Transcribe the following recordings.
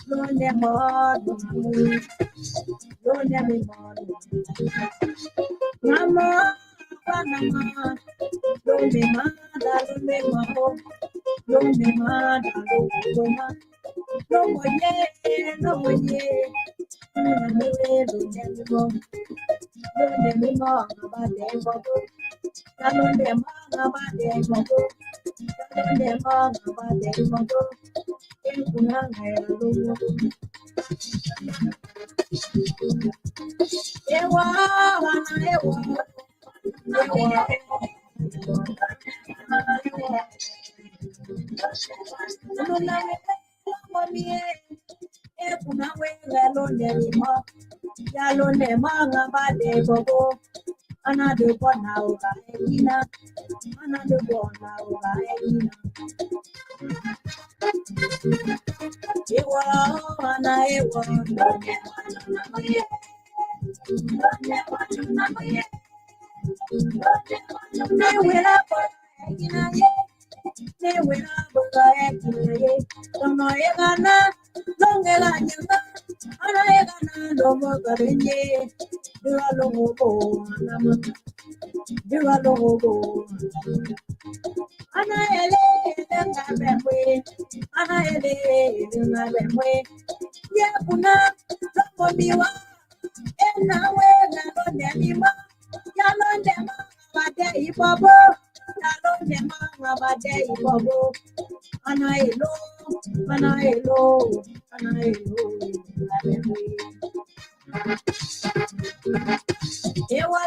Lonely more, lonely more. Mama, Panama, lonely mother, lonely mother, lonely mother, lonely mother. No more, yeah, no more, yeah. Lonely more, lonely more, about them, lonely more, about them, lonely more, about them, Ewa,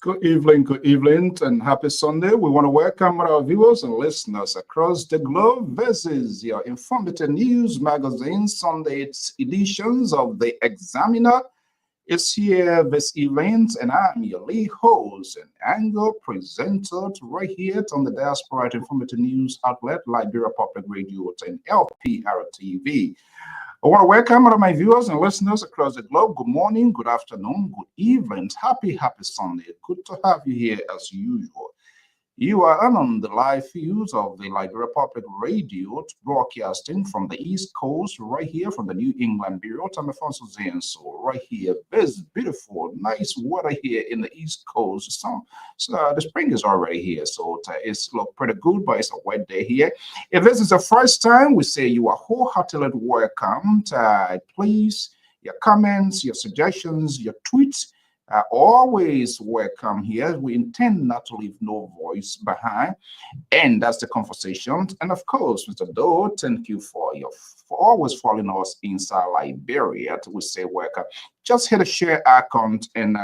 Good evening, and happy Sunday. We want to welcome our viewers and listeners across the globe. This is your informative news magazine, Sunday editions of The Examiner. is here this event, and I'm your lead host and anchor presenter right here on the Diaspora Informative News outlet, Liberia Public Radio and LPR TV. I want to welcome all of my viewers and listeners across the globe. Good morning, good afternoon, good evening, happy Sunday. Good to have you here as usual. You are on the live feeds of the Liberia Public Radio, broadcasting from the East Coast, right here from the New England Bureau. So right here, there's beautiful, nice weather here in the East Coast. The spring is already here, so it's look pretty good, but it's a wet day here. If this is the first time, we say you are wholeheartedly welcome. Please, your comments, your suggestions, your tweets, always welcome here. We intend not to leave no voice behind, and that's the conversation. And of course, Mr. Doe, thank you for always following us inside Liberia. We say welcome. Just hit a share icon and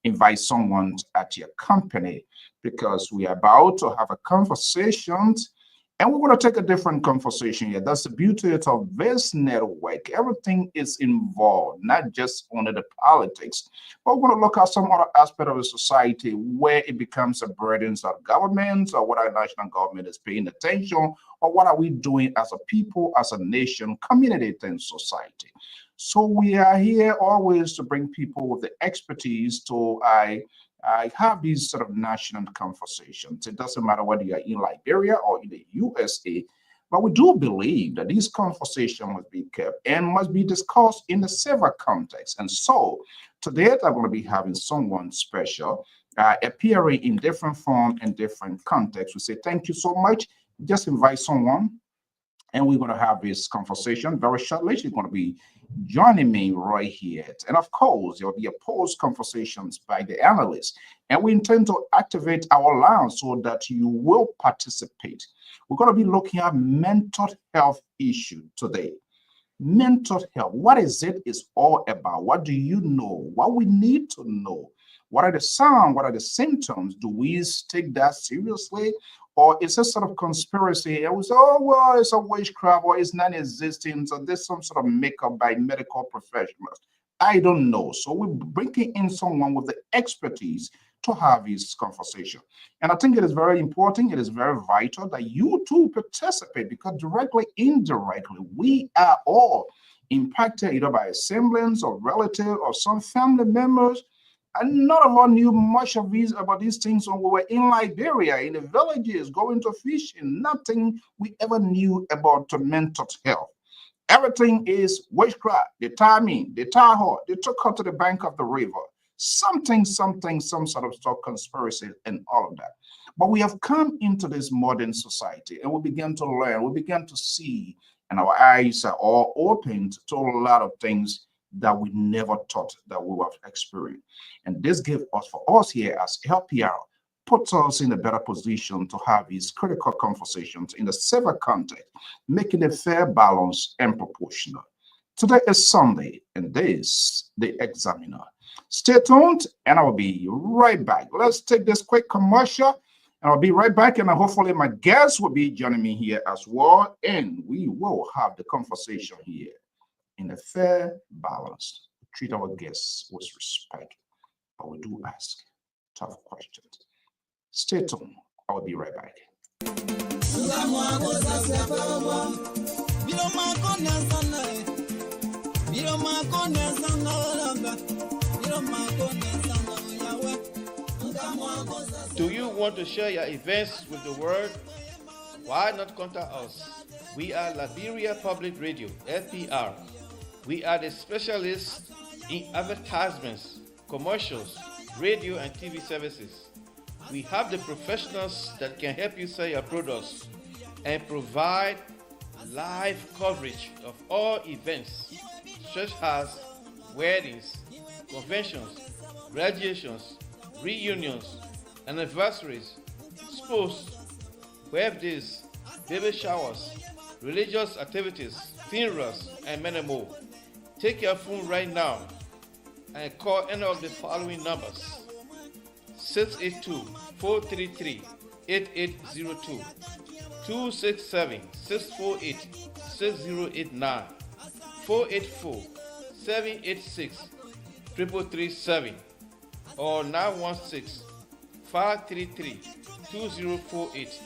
invite someone at your company, because we are about to have a conversation. And we're going to take a different conversation here. That's the beauty of this network. Everything is involved, not just only the politics. But we're going to look at some other aspect of the society where it becomes a burden of government, or what our national government is paying attention, or what are we doing as a people, as a nation, community, and society. So we are here always to bring people with the expertise to I have these sort of national conversations. It doesn't matter whether you're in Liberia or in the USA, but we do believe that these conversations must be kept and must be discussed in a several contexts. And so today I'm going to be having someone special appearing in different form and different contexts. We say thank you so much. Just invite someone, and we're going to have this conversation very shortly. She's going to be joining me right here. And of course, there will be a post conversations by the analysts. And we intend to activate our line so that you will participate. We're going to be looking at mental health issue today. Mental health, what is it is all about? What do you know? What we need to know? What are the signs? What are the symptoms? Do we take that seriously? Or is it sort of conspiracy? And we say, oh, well, it's a witchcraft, or it's non-existent, or there's some sort of makeup by medical professionals. I don't know. So we're bringing in someone with the expertise to have this conversation. And I think it is very important, it is very vital that you too participate, because directly, indirectly, we are all impacted either by a semblance or relative or some family members. And none of us knew much of about these things when we were in Liberia, in the villages, going to fishing. Nothing we ever knew about the mental health. Everything is witchcraft. They tie me, they tie her, they took her to the bank of the river. Some sort of stuff, conspiracy, and all of that. But we have come into this modern society, and we began to learn, we began to see, and our eyes are all opened to a lot of things that we never thought that we would have experienced. And this gives us, for us here as LPR, puts us in a better position to have these critical conversations in a several context, making it fair, balanced, and proportional. Today is Sunday, and this the Examiner. Stay tuned, and I'll be right back. Let's take this quick commercial, and I'll be right back, and hopefully my guests will be joining me here as well, and we will have the conversation here in a fair balance. Treat our guests with respect, but we do ask tough questions. Stay tuned. I will be right back. Do you want to share your events with the world? Why not contact us? We are Liberia Public Radio, LPR. We are the specialists in advertisements, commercials, radio and TV services. We have the professionals that can help you sell your products and provide live coverage of all events, such as weddings, conventions, graduations, reunions, anniversaries, sports, birthdays, baby showers, religious activities, funerals, and many more. Take your phone right now and call any of the following numbers: 682-433-8802, 267-648-6089, 484-786-8255, 3337 or 916-533-2048.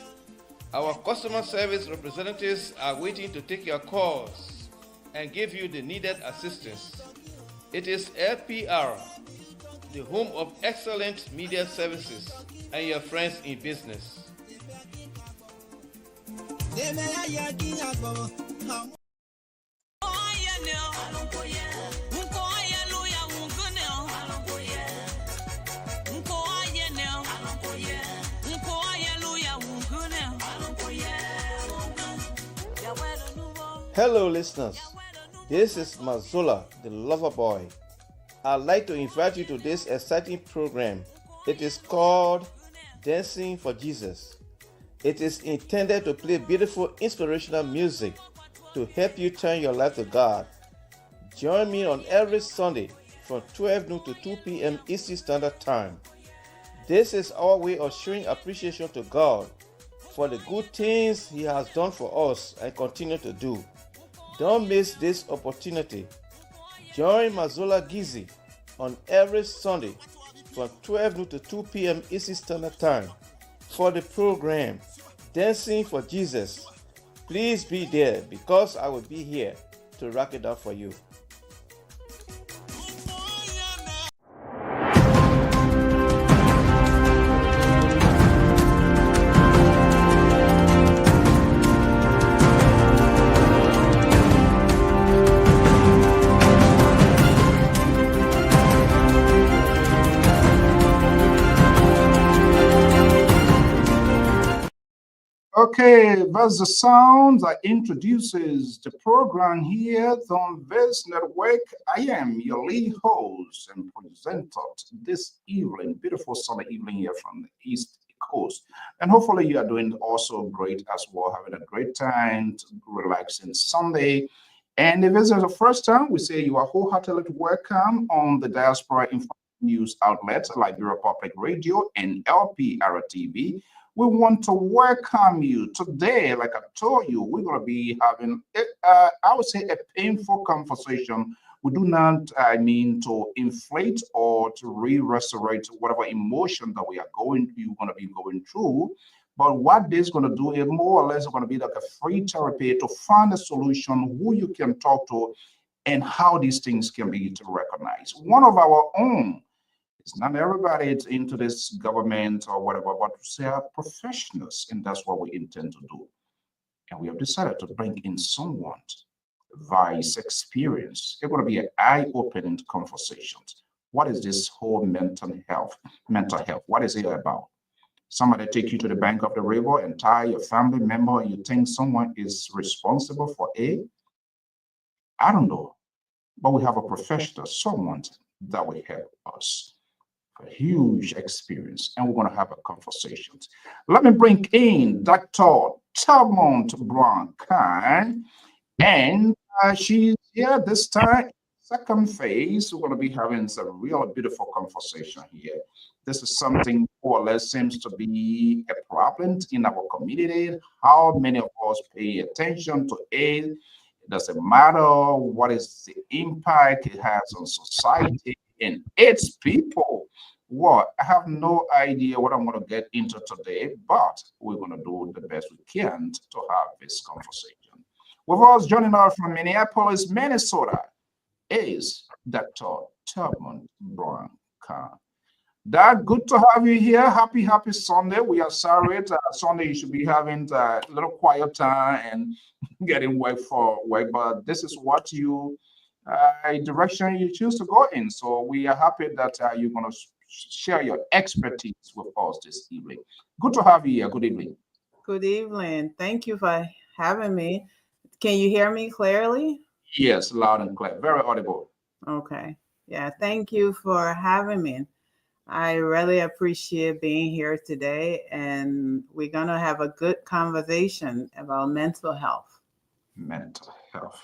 Our customer service representatives are waiting to take your calls and give you the needed assistance. It is LPR, the home of excellent media services and your friends in business. Hello listeners, this is Mazola, the lover boy. I'd like to invite you to this exciting program. It is called Dancing for Jesus. It is intended to play beautiful inspirational music to help you turn your life to God. Join me on every Sunday from 12 noon to 2 p.m. Eastern Standard Time. This is our way of showing appreciation to God for the good things He has done for us and continue to do. Don't miss this opportunity. Join Mazola Gizi on every Sunday from 12 noon to 2 p.m. Eastern Standard Time for the program Dancing for Jesus. Please be there because I will be here to rock it up for you. Okay, that's the sound that introduces the program here on this network. I am your lead host and presenter this evening, beautiful sunny evening here from the East Coast. And hopefully you are doing also great as well, having a great time, relaxing Sunday. And if this is the first time, we say you are wholeheartedly welcome on the Diaspora Info News outlet, Liberia Public Radio and LPR TV. We want to welcome you today. Like I told you, we're going to be having, I would say, a painful conversation. We do not, mean to inflate or to re-resurrect whatever emotion that we are going to be going through. But what this is going to do is more or less going to be like a free therapy to find a solution, who you can talk to, and how these things can be recognized. One of our own. It's not everybody is into this government or whatever, but they are professionals, and that's what we intend to do. And we have decided to bring in someone vice experience. It's going to be an eye-opening conversation. What is this whole mental health? Mental health. What is it about? Somebody take you to the bank of the river and tie your family member, and you think someone is responsible for it? I don't know. But we have a professional, someone that will help us. A huge experience, and we're going to have a conversation. Let me bring in Dr. Thelma Browne-Kaine, and she's here this time. Second phase, we're going to be having some real beautiful conversation here. This is something more or less seems to be a problem in our community. How many of us pay attention to it? It doesn't matter what is the impact it has on society and its people. Well, I have no idea what I'm going to get into today, but we're going to do the best we can to have this conversation. With us joining us from Minneapolis, Minnesota, is Dr. Thelma Browne-Kaine. Dad, good to have you here. Happy Sunday. We are sorry. Sunday you should be having a little quiet time and getting work for work, but this is what you direction you choose to go in. So we are happy that you're going to share your expertise with us this evening. Good to have you here. Good evening. Good evening. Thank you for having me. Can you hear me clearly? Yes, loud and clear. Very audible. Okay. Yeah, thank you for having me. I really appreciate being here today, and we're going to have a good conversation about mental health. Mental health.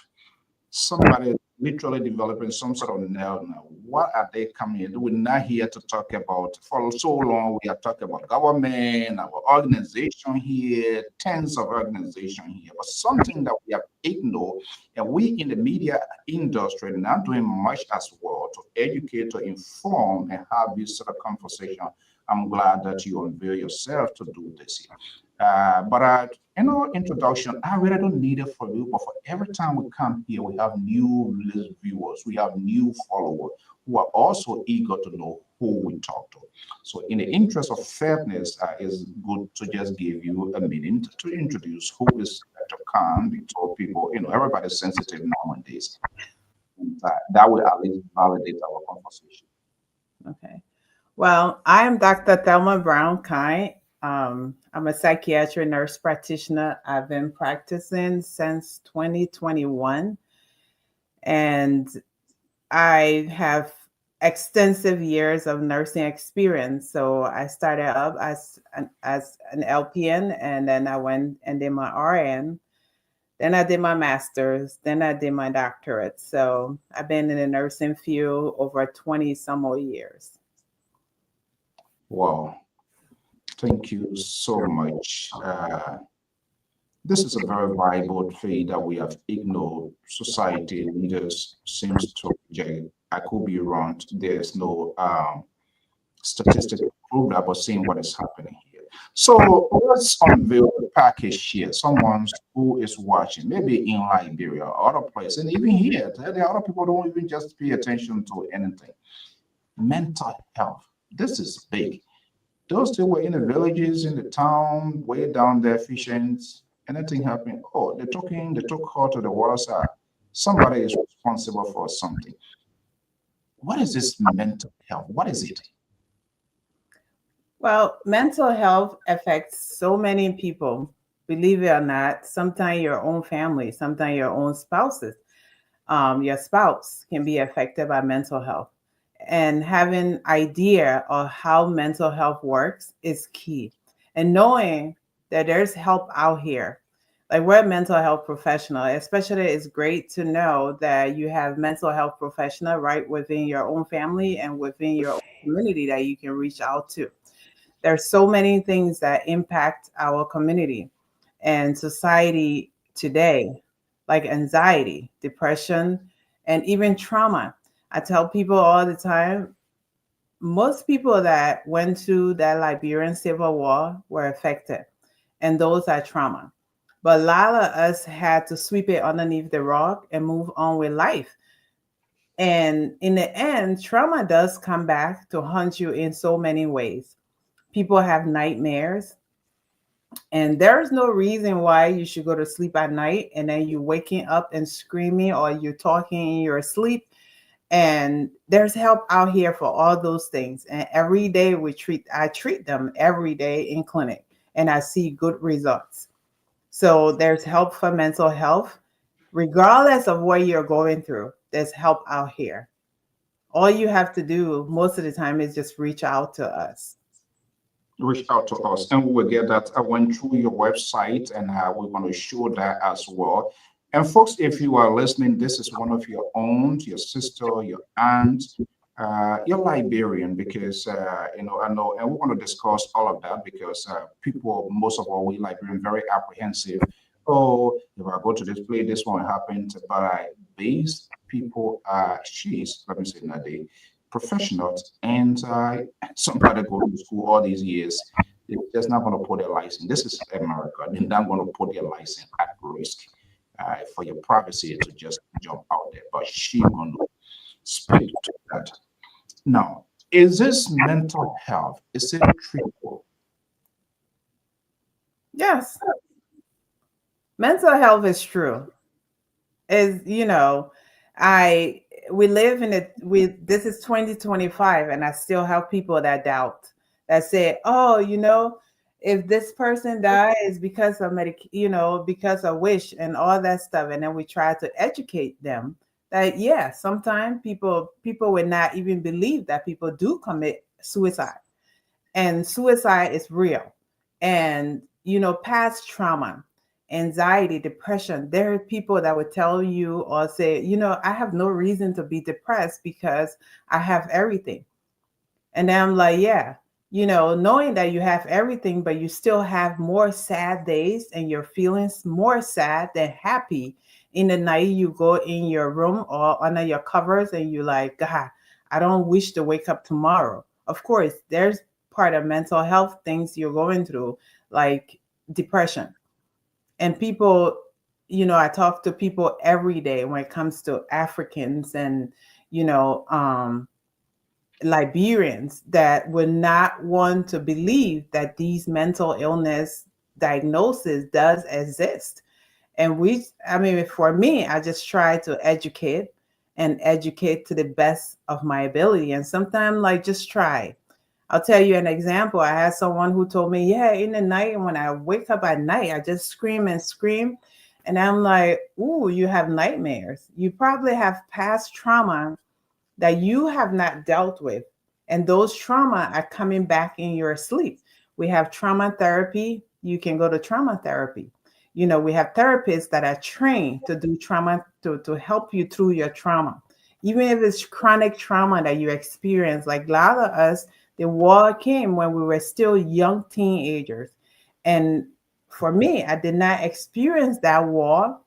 somebody literally developing some sort of nerve now. What are they coming in? We're not here to talk about, for so long, we are talking about government, our organization here, tens of organizations here, but something that we have ignored, and we in the media industry are not doing much as well to educate, to inform, and have this sort of conversation. I'm glad that you unveil yourself to do this here. But in our introduction, I really don't need it for you, but for every time we come here, we have new viewers, we have new followers who are also eager to know who we talk to. So, in the interest of fairness, it's good to just give you a minute to introduce who is Dr. Khan. We told people, everybody's sensitive nowadays. And that will at least validate our conversation. Okay. Well, I am Dr. Thelma Browne-Kaine. I'm a psychiatric nurse practitioner. I've been practicing since 2021, and I have extensive years of nursing experience. So I started up as an LPN, and then I went and did my RN. Then I did my master's. Then I did my doctorate. So I've been in the nursing field over 20 some more years. Wow. Thank you so much. This is a very viable trait that we have ignored. Society leaders seems to reject. I could be wrong. There's no statistics to prove that, but seeing what is happening here. So let's unveil the package here. Someone who is watching, maybe in Liberia, other places, and even here, there are other people who don't even just pay attention to anything. Mental health. This is big. Those two were in the villages, in the town, way down there fishing. Anything happening? Oh, they took her to the water side. Somebody is responsible for something. What is this mental health? What is it? Well, mental health affects so many people. Believe it or not, sometimes your own family, sometimes your own spouses, your spouse can be affected by mental health. And having idea of how mental health works is key. And knowing that there's help out here. Like we're a mental health professional, especially it's great to know that you have mental health professional right within your own family and within your own community that you can reach out to. There's so many things that impact our community and society today, like anxiety, depression, and even trauma. I tell people all the time, most people that went through that Liberian Civil War were affected, and those are trauma. But a lot of us had to sweep it underneath the rug and move on with life. And in the end, trauma does come back to haunt you in so many ways. People have nightmares, and there's no reason why you should go to sleep at night and then you're waking up and screaming or you're talking in your sleep. And there's help out here for all those things. And every day I treat them every day in clinic, and I see good results. So there's help for mental health, regardless of what you're going through. There's help out here. All you have to do most of the time is just reach out to us. Reach out to us and we will get that. I went through your website and we're going to show that as well. And folks, if you are listening, this is one of your own, your sister, your aunt, your Liberian, because I know, and we want to discuss all of that because people, most of all, we Liberian, very apprehensive. Oh, if I go to this place, this won't happen. But these people are, let me say, that they professionals, and somebody go to school all these years, they're just not going to put their license. This is America. They're not going to put their license at risk for your privacy to just jump out there. But she's going to speak to that. Now, is this mental health? Is it treatable? Yes, mental health is true. Is I we live in it. This is 2025, and I still have people that doubt, that say, "Oh, if this person dies because of because of wish and all that stuff," and then we try to educate them that sometimes people would not even believe that people do commit suicide, and suicide is real, and past trauma, anxiety, depression. There are people that would tell you or say, I have no reason to be depressed because I have everything. And then I'm like, yeah, knowing that you have everything, but you still have more sad days and your feelings more sad than happy. In the night, you go in your room or under your covers and you like, God, I don't wish to wake up tomorrow. Of course, there's part of mental health things you're going through, like depression. And people, I talk to people every day when it comes to Africans and, you know, um, Liberians that would not want to believe that these mental illness diagnosis does exist. And I mean, for me, I just try to educate to the best of my ability. And sometimes, like, just try. I'll tell you an example. I had someone who told me, yeah, in the night, when I wake up at night, I just scream and scream. And I'm like, ooh, you have nightmares. You probably have past trauma that you have not dealt with. And those trauma are coming back in your sleep. We have trauma therapy. You can go to trauma therapy. We have therapists that are trained to do trauma to help you through your trauma. Even if it's chronic trauma that you experience, like a lot of us, the war came when we were still young teenagers. And for me, I did not experience that war.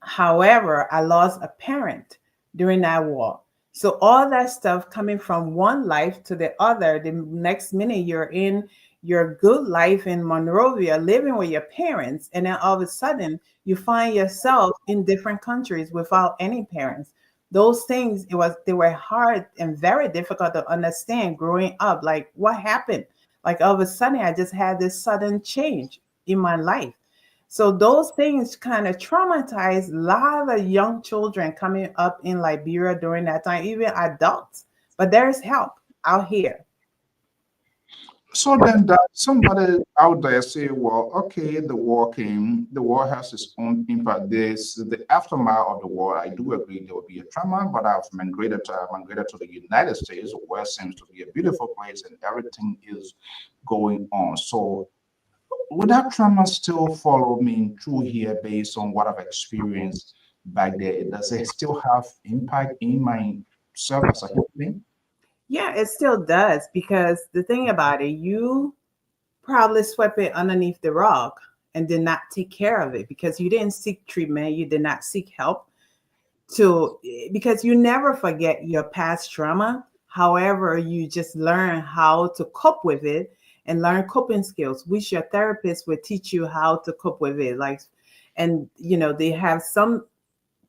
However, I lost a parent during that war. So all that stuff coming from one life to the other, the next minute you're in your good life in Monrovia, living with your parents, and then all of a sudden you find yourself in different countries without any parents. Those things, they were hard and very difficult to understand growing up. Like, what happened? Like, all of a sudden I just had this sudden change in my life. So those things kind of traumatize a lot of young children coming up in Liberia during that time, even adults. But there's help out here. So then that somebody out there say, well, okay, the war came, the war has its own impact. This the aftermath of the war. I do agree there will be a trauma, but I've migrated to the United States, where seems to be a beautiful place and everything is going on. So would that trauma still follow me through here based on what I've experienced back there? Does it still have impact in myself as a human being? Yeah, it still does, because the thing about it, you probably swept it underneath the rug and did not take care of it because you didn't seek treatment, you did not seek help to because you never forget your past trauma. However, you just learn how to cope with it and learn coping skills, which your therapist will teach you how to cope with it. Like, and they have some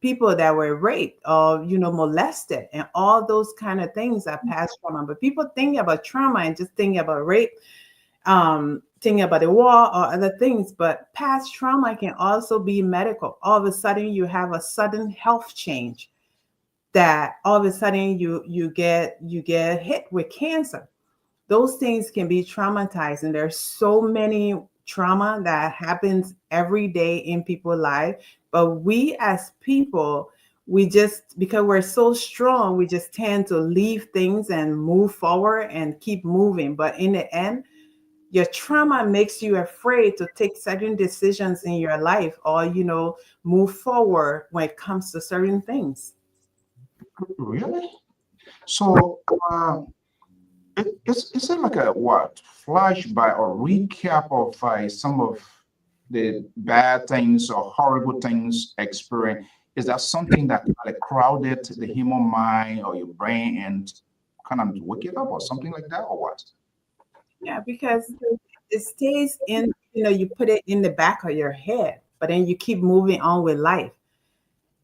people that were raped or molested, and all those kind of things are past trauma. But people think about trauma and just think about rape, thinking about the war or other things. But past trauma can also be medical. All of a sudden you have a sudden health change, that all of a sudden you get hit with cancer. Those things can be traumatizing. There's so many trauma that happens every day in people's life, but we as people, we just, because we're so strong, we just tend to leave things and move forward and keep moving. But in the end, your trauma makes you afraid to take certain decisions in your life, or move forward when it comes to certain things. Really? So is it like a what flashback or recap of some of the bad things or horrible things experienced? Is that something that kind of crowded the human mind or your brain and kind of wake it up or something like that, or what? Yeah, because it stays in, you put it in the back of your head, but then you keep moving on with life.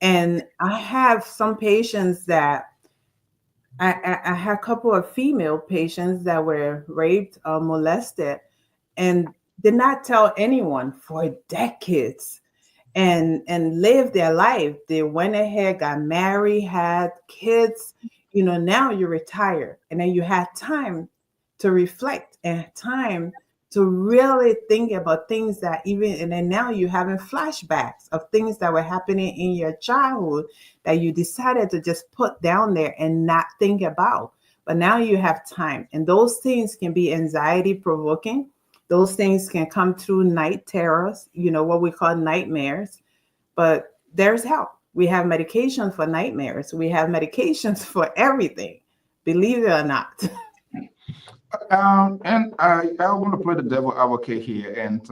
And I have some patients that I had a couple of female patients that were raped or molested and did not tell anyone for decades, and lived their life. They went ahead, got married, had kids. Now you're retired, and then you had time to reflect and time to really think about things that even, and then now you're having flashbacks of things that were happening in your childhood that you decided to just put down there and not think about. But now you have time, and those things can be anxiety provoking Those things can come through night terrors, what we call nightmares, but there's help. We have medications for nightmares. We have medications for everything, believe it or not. And I want to play the devil advocate here, and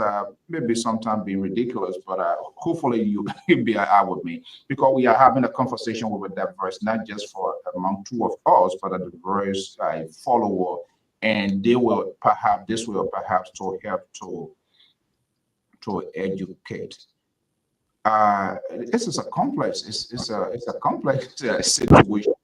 maybe sometime being ridiculous, but hopefully you can be out with me, because we are having a conversation with a diverse, not just for among two of us, but a diverse follower, and this will perhaps to help to educate. This is a complex. It's a complex situation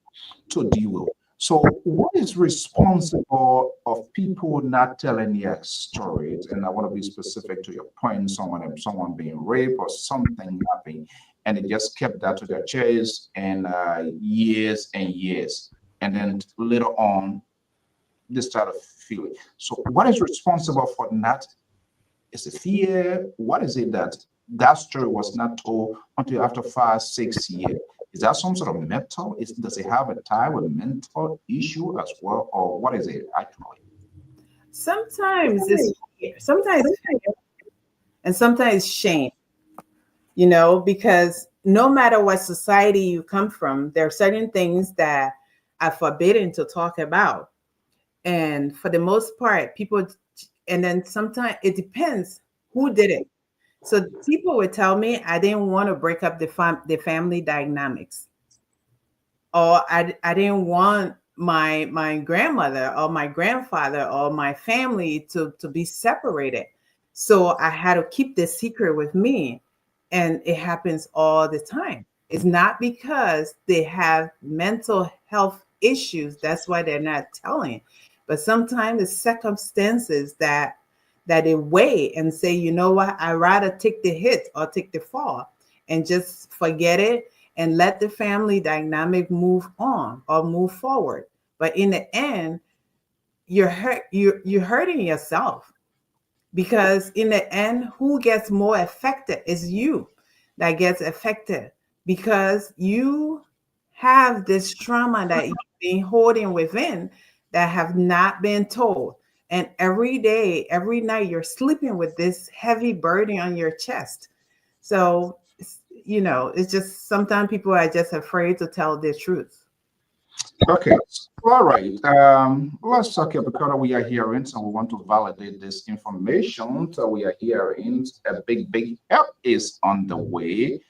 to deal with. So, what is responsible of people not telling their stories? And I want to be specific to your point: someone being raped or something happening, and they just kept that to their chest and years and years, and then later on they start to feel it. So, what is responsible for not? Is it fear? What is it that story was not told until after 5, 6 years? Is that some sort of mental? Does it have a tie with mental issue as well, or what is it actually? Sometimes it's fear, sometimes it's fear, and sometimes shame, because no matter what society you come from, there are certain things that are forbidden to talk about. And for the most part, people, and then sometimes it depends who did it. So people would tell me I didn't want to break up the family dynamics, or I didn't want my grandmother or my grandfather or my family to be separated. So I had to keep this secret with me. And it happens all the time. It's not because they have mental health issues, that's why they're not telling. But sometimes the circumstances that they weigh and say, you know what, I'd rather take the hit or take the fall and just forget it and let the family dynamic move on or move forward. But in the end, you're hurting yourself, because in the end, who gets more affected is you that gets affected, because you have this trauma that you've been holding within that have not been told. And every day, every night, you're sleeping with this heavy burden on your chest. So, it's just sometimes people are just afraid to tell the truth. Okay, all right. Let's talk about, because we are hearing, so we want to validate this information. So we are hearing a big help is on the way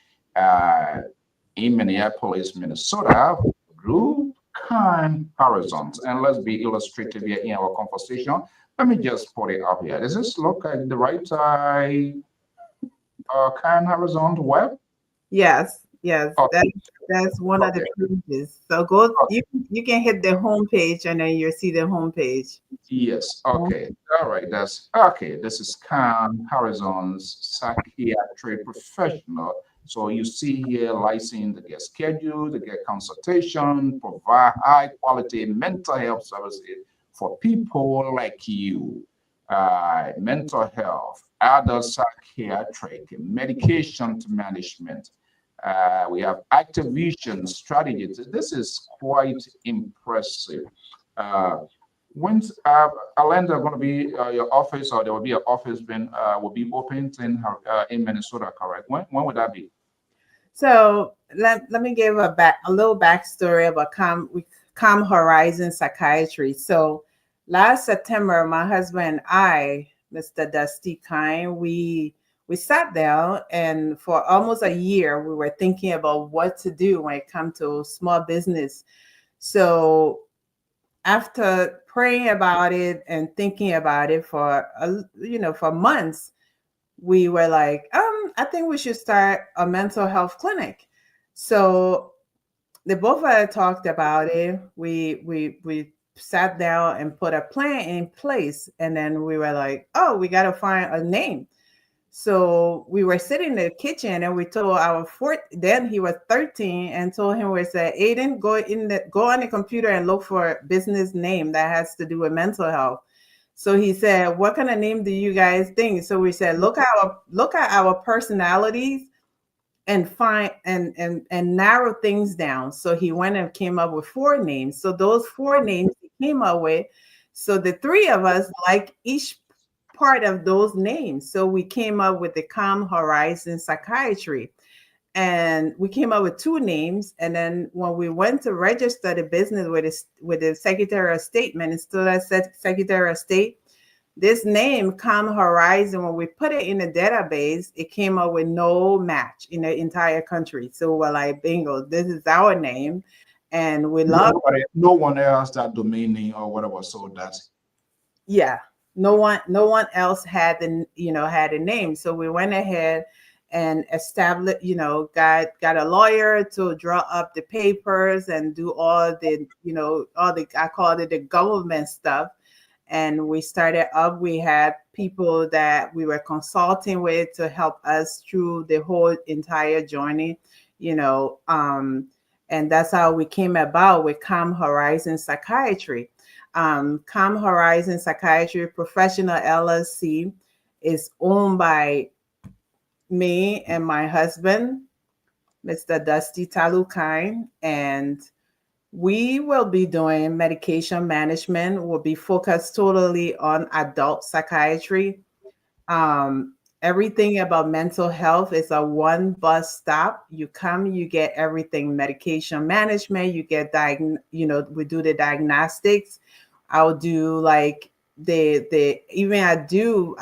in Minneapolis, Minnesota, Browne-Kaine, Arizona. And let's be illustrative here in our conversation. Let me just put it up here. Does this look like the right Kaine, Arizona web? Yes, Oh, that's one of the okay. pages. So go, Okay. you can hit the home page and then you'll see the home page. Yes. Okay. All right. That's okay. This is Khan Harrison's psychiatric professional. So you see here, license to get scheduled, to get consultation, provide high quality mental health services for people like you. Mental health, adult psychiatric, medication management. We have activation strategies. This is quite impressive. Uh, When's Alenda going to be your office, or there will be an office being will be opened in Minnesota, correct? When would that be? So let me give a little backstory about Calm Horizon Psychiatry. So last September, my husband and I, Mr. Dusty Kine, we sat down, and for almost a year we were thinking about what to do when it comes to small business. So after praying about it and thinking about it for for months, we were like, I think we should start a mental health clinic. So the both of us talked about it. We sat down and put a plan in place, and then we were like, oh, we got to find a name. So we were sitting in the kitchen, and we told our fourth. Then he was 13, and told him, we said, Aiden, go on the computer and look for a business name that has to do with mental health. So he said, what kind of name do you guys think? So we said, look at our personalities and find and narrow things down. So he went and came up with 4 names. So those 4 names he came up with. So the 3 of us like each part of those names. So we came up with the Calm Horizon Psychiatry. And we came up with two names. And then when we went to register the business with the Secretary of State, Minnesota Secretary of State, this name, Calm Horizon, when we put it in the database, it came up with no match in the entire country. So we're like, bingo, this is our name. And we love no one else that domain name or whatever. So that's no one else had had a name. So we went ahead and established, got a lawyer to draw up the papers and do all the, I call it the government stuff. And we started up, we had people that we were consulting with to help us through the whole entire journey, and that's how we came about with Calm Horizon Psychiatry. Calm Horizon Psychiatry Professional LLC is owned by me and my husband, Mr. Dusty Browne-Kaine, and we will be doing medication management. We'll be focused totally on adult psychiatry. Everything about mental health is a one bus stop. You come, you get everything, medication management, you get we do the diagnostics. I'll do like I do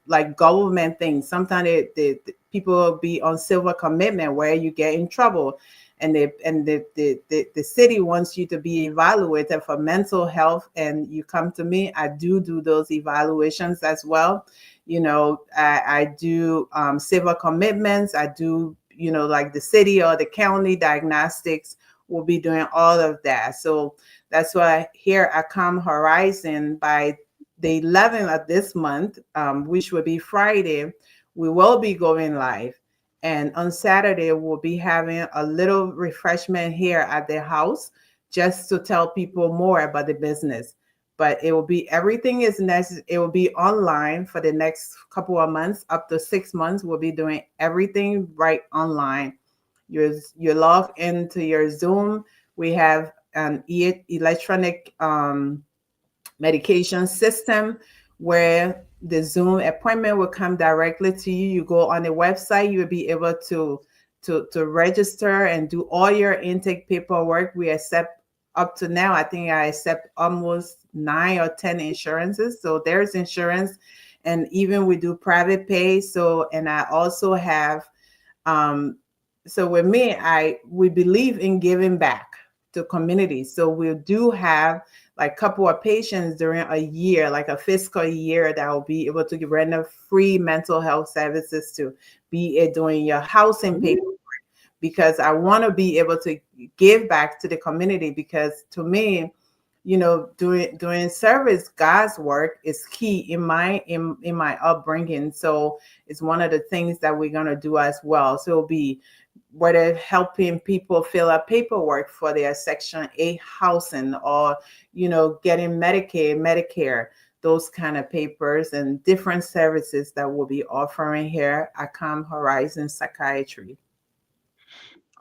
like government things. Sometimes the people will be on civil commitment where you get in trouble, and the city wants you to be evaluated for mental health, and you come to me. I do those evaluations as well. I do civil commitments. I do like the city or the county diagnostics. Will be doing all of that. So that's why here at Calm Horizon, by the 11th of this month, which will be Friday, we will be going live. And on Saturday, we'll be having a little refreshment here at the house just to tell people more about the business. But it will be, everything is necessary. It will be online for the next couple of months, up to 6 months. We'll be doing everything right online. You log into your Zoom. We have an electronic medication system where the Zoom appointment will come directly to you. You go on the website, you will be able to register and do all your intake paperwork. We accept, up to now, I think I accept almost 9 or 10 insurances. So there's insurance, and even we do private pay. So, and I also have so with me, we believe in giving back to communities. So we do have like a couple of patients during a year, like a fiscal year, that will be able to render free mental health services, to be it doing your housing paperwork, because I want to be able to give back to the community. Because to me, doing service, God's work, is key in my upbringing. So it's one of the things that we're gonna do as well. So it'll be whether helping people fill out paperwork for their Section 8 housing, or getting Medicaid, Medicare, those kind of papers, and different services that we'll be offering here at Calm Horizon Psychiatry.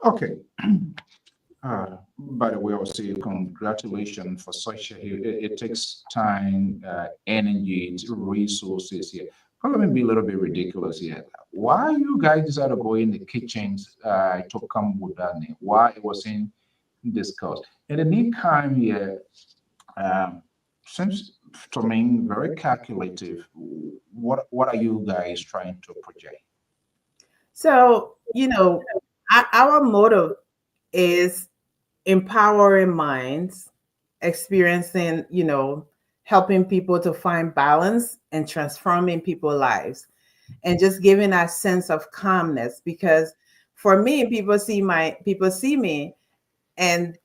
Okay. By the way, I will say congratulations for such it takes time, energy, resources here. But let me be a little bit ridiculous here. Why you guys decided to go in the kitchens to come with that name? Why it wasn't discussed? In the meantime here, seems to me very calculative. What are you guys trying to project? So, our motto is empowering minds, experiencing, helping people to find balance and transforming people's lives, and just giving that sense of calmness. Because for me, people see me, and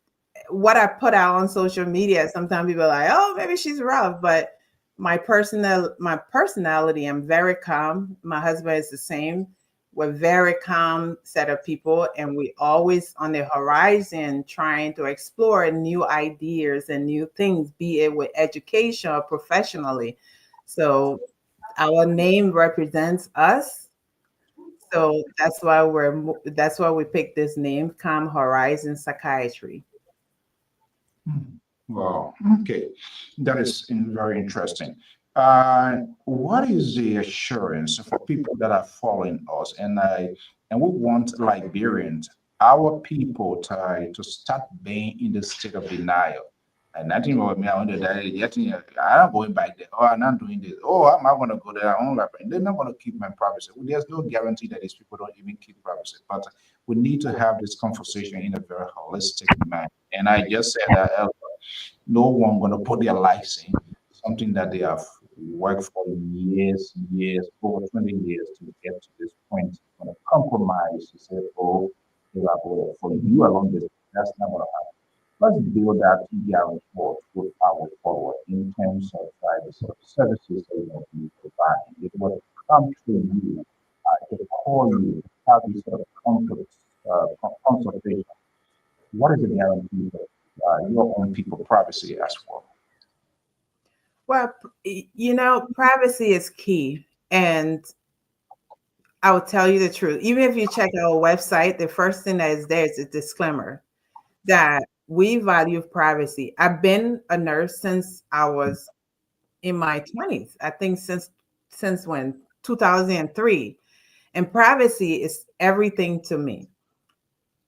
what I put out on social media, sometimes people are like, oh, maybe she's rough, but my personality, I'm very calm. My husband is the same. We're very calm set of people, and we always on the horizon trying to explore new ideas and new things, be it with education or professionally. So our name represents us. So that's why we picked this name, Calm Horizon Psychiatry. Wow. Okay, that is very interesting. What is the assurance for people that are following us, and we want Liberians, our people, to start being in the state of denial? And nothing about me. I want to die. Yet, I'm not going back there. Oh, I'm not doing this. Oh, I'm not going to go there. I'm not. They're not going to keep my privacy. Well, there's no guarantee that these people don't even keep privacy. But we need to have this conversation in a very holistic manner. And I just said that no one going to put their lives in something that they have worked for years, over 20 years to get to this point. Going to compromise to say, oh, they are for you along this. That's not going to happen. Let's build that TDR report with our forward in terms of the sort of services that you provide. It will come to you, to call you, have this sort of consultation. What is the guarantee that your own people privacy as well? Well, privacy is key. And I will tell you the truth. Even if you check our website, the first thing that is there is a disclaimer that we value privacy. I've been a nurse since I was in my 20s. I think since when? 2003. And privacy is everything to me.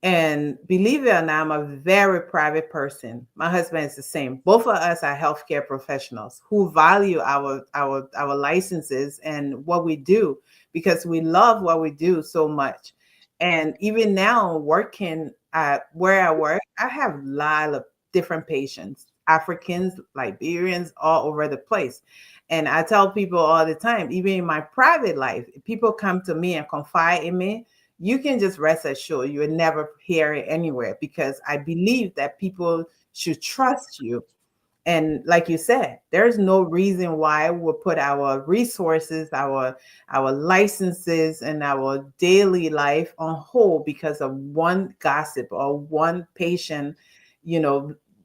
And believe it or not, I'm a very private person. My husband is the same. Both of us are healthcare professionals who value our licenses and what we do because we love what we do so much. And even now, working at where I work, I have a lot of different patients, Africans, Liberians, all over the place. And I tell people all the time, even in my private life, if people come to me and confide in me, you can just rest assured you will never hear it anywhere because I believe that people should trust you. And like you said, there's no reason why we'll put our resources, our licenses, and our daily life on hold because of one gossip or one patient,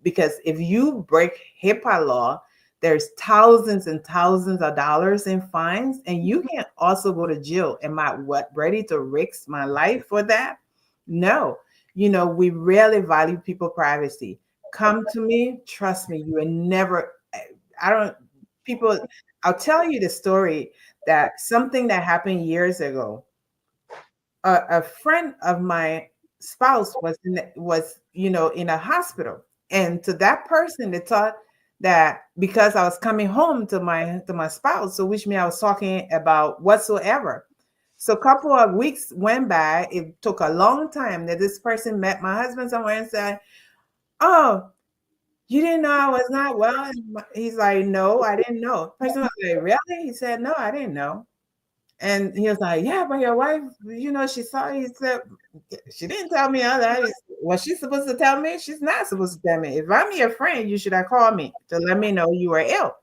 because if you break HIPAA law, there's thousands and thousands of dollars in fines, and you can also go to jail. Am I ready to risk my life for that? No. We rarely value people privacy. Come to me, trust me, you will never, I'll tell you the story that something that happened years ago. A friend of my spouse was in a hospital, and to that person they thought that because I was coming home to my spouse, so which means I was talking about whatsoever. So a couple of weeks went by. It took a long time that this person met my husband somewhere and said, "Oh, you didn't know I was not well?" And he's like, "No, I didn't know." The person was like, "Really?" He said, "No, I didn't know." And he was like, "Yeah, but your wife, she saw." He said, "She didn't tell me all that." Was she supposed to tell me? She's not supposed to tell me. If I'm your friend, you should have called me to let me know you were ill.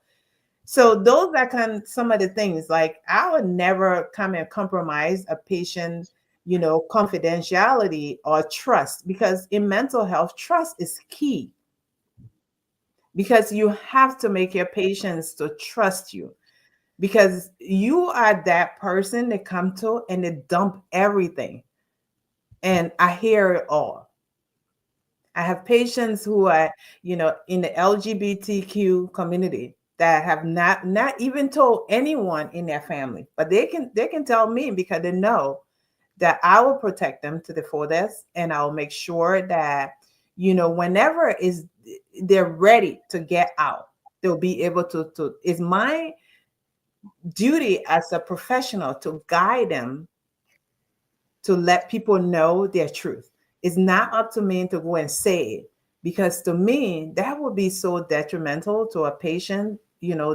So those are some of the things. Like I would never come and compromise a patient, confidentiality or trust, because in mental health, trust is key. Because you have to make your patients to trust you, because you are that person they come to and they dump everything. And I hear it all. I have patients who are, in the LGBTQ community that have not even told anyone in their family, but they can tell me because they know that I will protect them to the fullest, and I'll make sure that, whenever they're ready to get out, they'll be able to. It's my duty as a professional to guide them to let people know their truth. It's not up to me to go and say it, because to me, that would be so detrimental to a patient,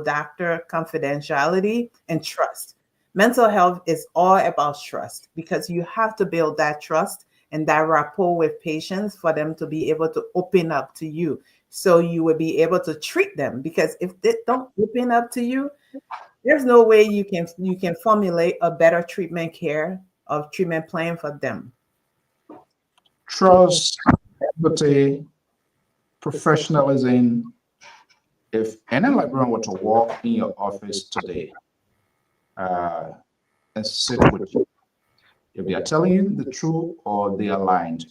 doctor confidentiality and trust. Mental health is all about trust, because you have to build that trust and that rapport with patients for them to be able to open up to you. So you will be able to treat them, because if they don't open up to you, there's no way you can formulate a better treatment plan for them. Trust, empathy, professionalism. If any Liberian were to walk in your office today uh, and sit with you, if they are telling you the truth or they are lying,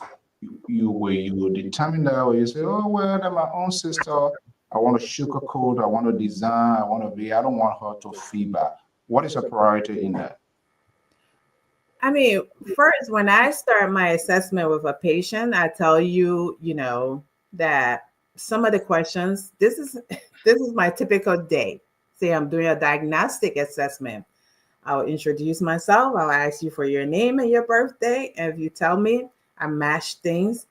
you will determine that way. You say, "Oh well, that's my own sister. I want to sugarcoat, I want to design, I want to be, I don't want her to feedback. What is a priority in that? I mean, first, when I start my assessment with a patient, I tell you, that some of the questions, this is this is my typical day. Say I'm doing a diagnostic assessment. I'll introduce myself. I'll ask you for your name and your birthday. And if you tell me, I match things.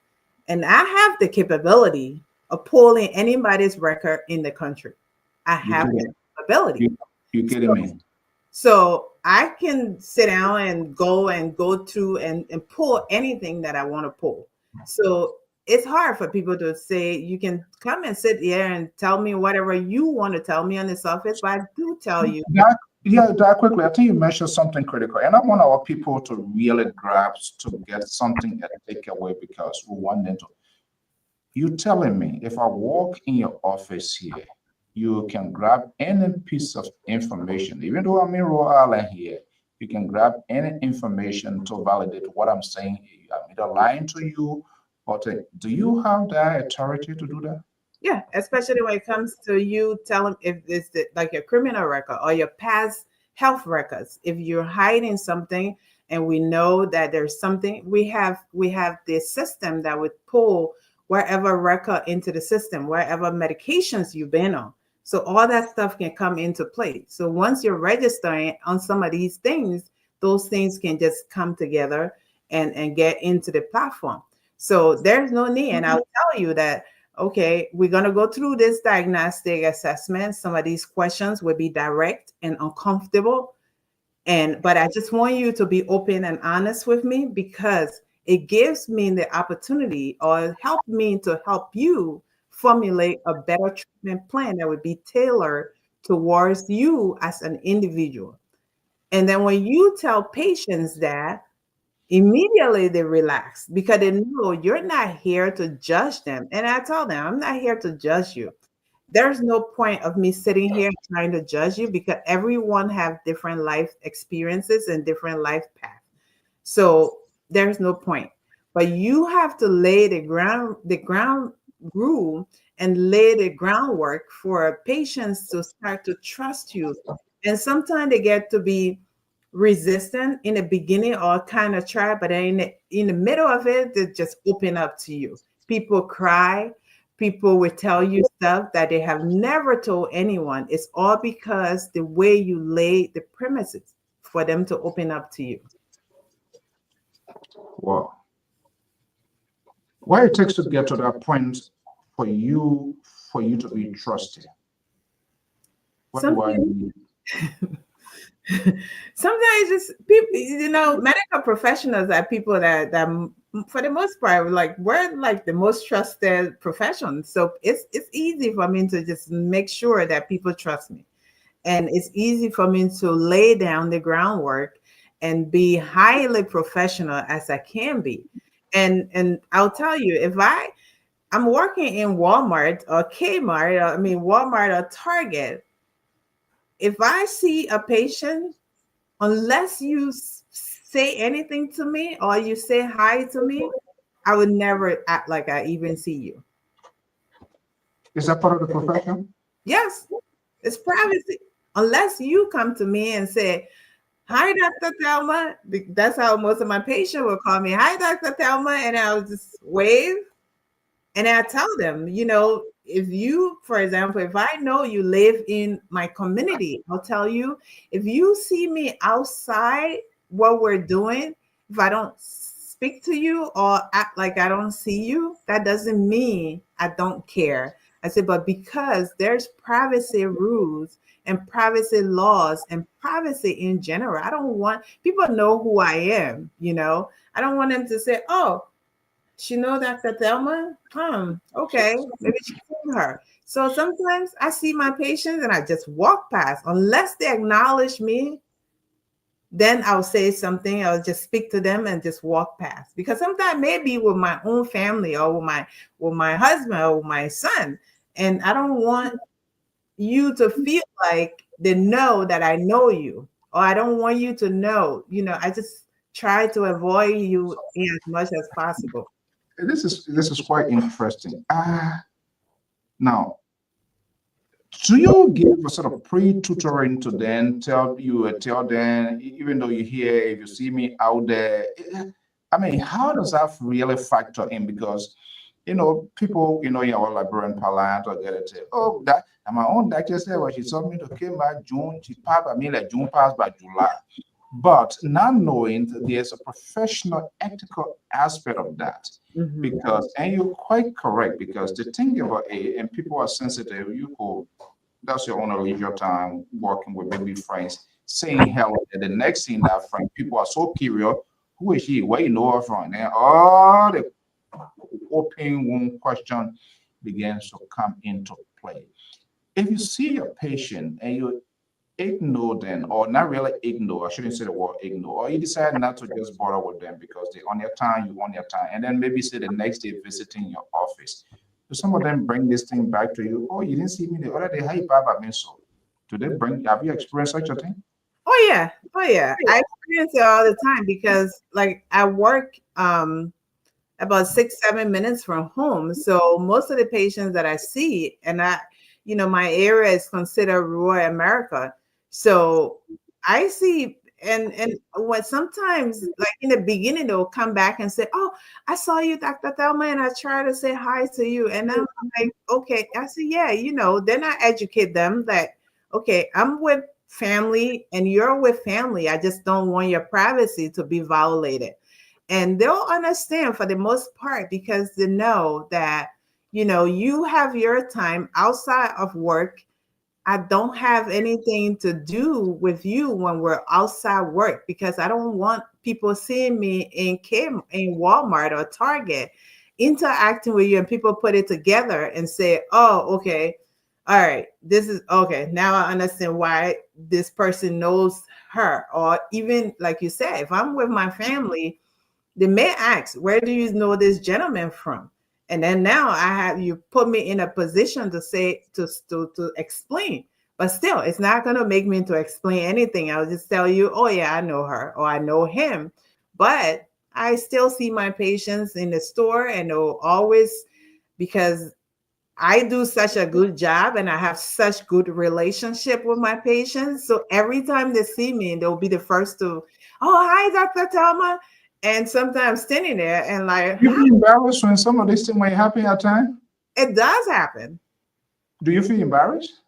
And I have the capability of pulling anybody's record in the country. I You have kidding? that capability. You kidding me? So I can sit down and go through and pull anything that I want to pull. So it's hard for people to say, you can come and sit here and tell me whatever you want to tell me on the surface, but I do tell you. That quickly. I think you mentioned something critical, and I want our people to really grasp to get something that take away because we want them to. You telling me if I walk in your office here, you can grab any piece of information, even though I'm in Rhode Island here, you can grab any information to validate what I'm saying. I'm either lying to you or do you have that authority to do that? Yeah, especially when it comes to you telling if it's like your criminal record or your past health records. If you're hiding something and we know that there's something, we have this system that would pull wherever record into the system, wherever medications you've been on. So all that stuff can come into play. So once you're registering on some of these things, those things can just come together and get into the platform. So there's no need. And I'll tell you that, okay, we're going to go through this diagnostic assessment. Some of these questions will be direct and uncomfortable. But I just want you to be open and honest with me because it gives me the opportunity or help me to help you formulate a better treatment plan that would be tailored towards you as an individual. And then when you tell patients that, immediately they relax because they know you're not here to judge them. And I tell them, I'm not here to judge you. There's no point of me sitting here trying to judge you because everyone have different life experiences and different life paths. So there's no point. But you have to lay the ground rule and lay the groundwork for patients to start to trust you. And sometimes they get to be resistant in the beginning or kind of try, but then in the middle of it, they just open up to you. People cry. People will tell you stuff that they have never told anyone. It's all because the way you lay the premises for them to open up to you. Wow. What it takes to get to that point for you to be trusted. What do I need? Sometimes just people, medical professionals are people that for the most part, like we're like the most trusted profession. So it's easy for me to just make sure that people trust me. And it's easy for me to lay down the groundwork and be highly professional as I can be. And I'll tell you, if I'm working in Walmart or Kmart, Walmart or Target, if I see a patient, unless you say anything to me or you say hi to me, I would never act like I even see you. Is that part of the profession? Yes, it's privacy. Unless you come to me and say, hi, Dr. Thelma. That's how most of my patients will call me. Hi, Dr. Thelma. And I'll just wave. And I tell them, if you, for example, if I know you live in my community, I'll tell you, if you see me outside what we're doing, if I don't speak to you or act like I don't see you, that doesn't mean I don't care. I said, but because there's privacy rules and privacy laws and privacy in general, I don't want people to know who I am, I don't want them to say, oh, she know Dr. Thelma? Okay, maybe she seen her. So sometimes I see my patients and I just walk past. Unless they acknowledge me, then I'll say something. I'll just speak to them and just walk past. Because sometimes maybe with my own family or with my husband or with my son. And I don't want you to feel like they know that I know you. Or I don't want you to know. I just try to avoid you as much as possible. This is quite interesting. Now, Do you give a sort of pre-tutoring to them, tell them, even though you hear, if you see me out there, I mean, how does that really factor in? Because, people, in our librarian parlance or get it, oh, that, and my own doctor said, well, she told me to came by June, she passed by me like June passed by July. But not knowing that there's a professional, ethical aspect of that. Mhm. Because, and you're quite correct, because the thing about it, and people are sensitive, you could that's your own leisure time working with maybe friends, saying hello. And the next thing that friend, people are so curious, who is she? Where you know her from? And all the open wound question begins to come into play. If you see your patient and you ignore them, or not really ignore, I shouldn't say the word ignore, or you decide not to just bother with them because they're on your time, you on your time, and then maybe say the next day visiting your office. So some of them bring this thing back to you. Oh, you didn't see me the other day. How you baba me so? Do they bring? Have you experienced such a thing? Oh yeah, oh yeah. I experience it all the time because like I work about 6 7 minutes from home, so most of the patients that I see, and my area is considered rural America, so I see. And when sometimes, like in the beginning, they'll come back and say, "Oh, I saw you, Dr. Thelma, and I try to say hi to you." And I'm like, "Okay." I say, "Yeah, Then I educate them that, okay, I'm with family and you're with family. I just don't want your privacy to be violated." And they'll understand for the most part because they know that, you have your time outside of work. I don't have anything to do with you when we're outside work because I don't want people seeing me in Walmart or Target interacting with you, and people put it together and say, "Oh, okay. All right. This is okay. Now I understand why this person knows her." Or even like you said, if I'm with my family, they may ask, "Where do you know this gentleman from?" And then now I have you put me in a position to say to explain. But still, it's not going to make me to explain anything. I'll just tell you, "Oh yeah, I know her or I know him." But I still see my patients in the store, and they'll always, because I do such a good job and I have such good relationship with my patients. So every time they see me, they'll be the first to, "Oh, hi, Dr. Thelma." And sometimes standing there and like, You feel embarrassed when some of these things might happen at time? it does happen. Do you feel embarrassed?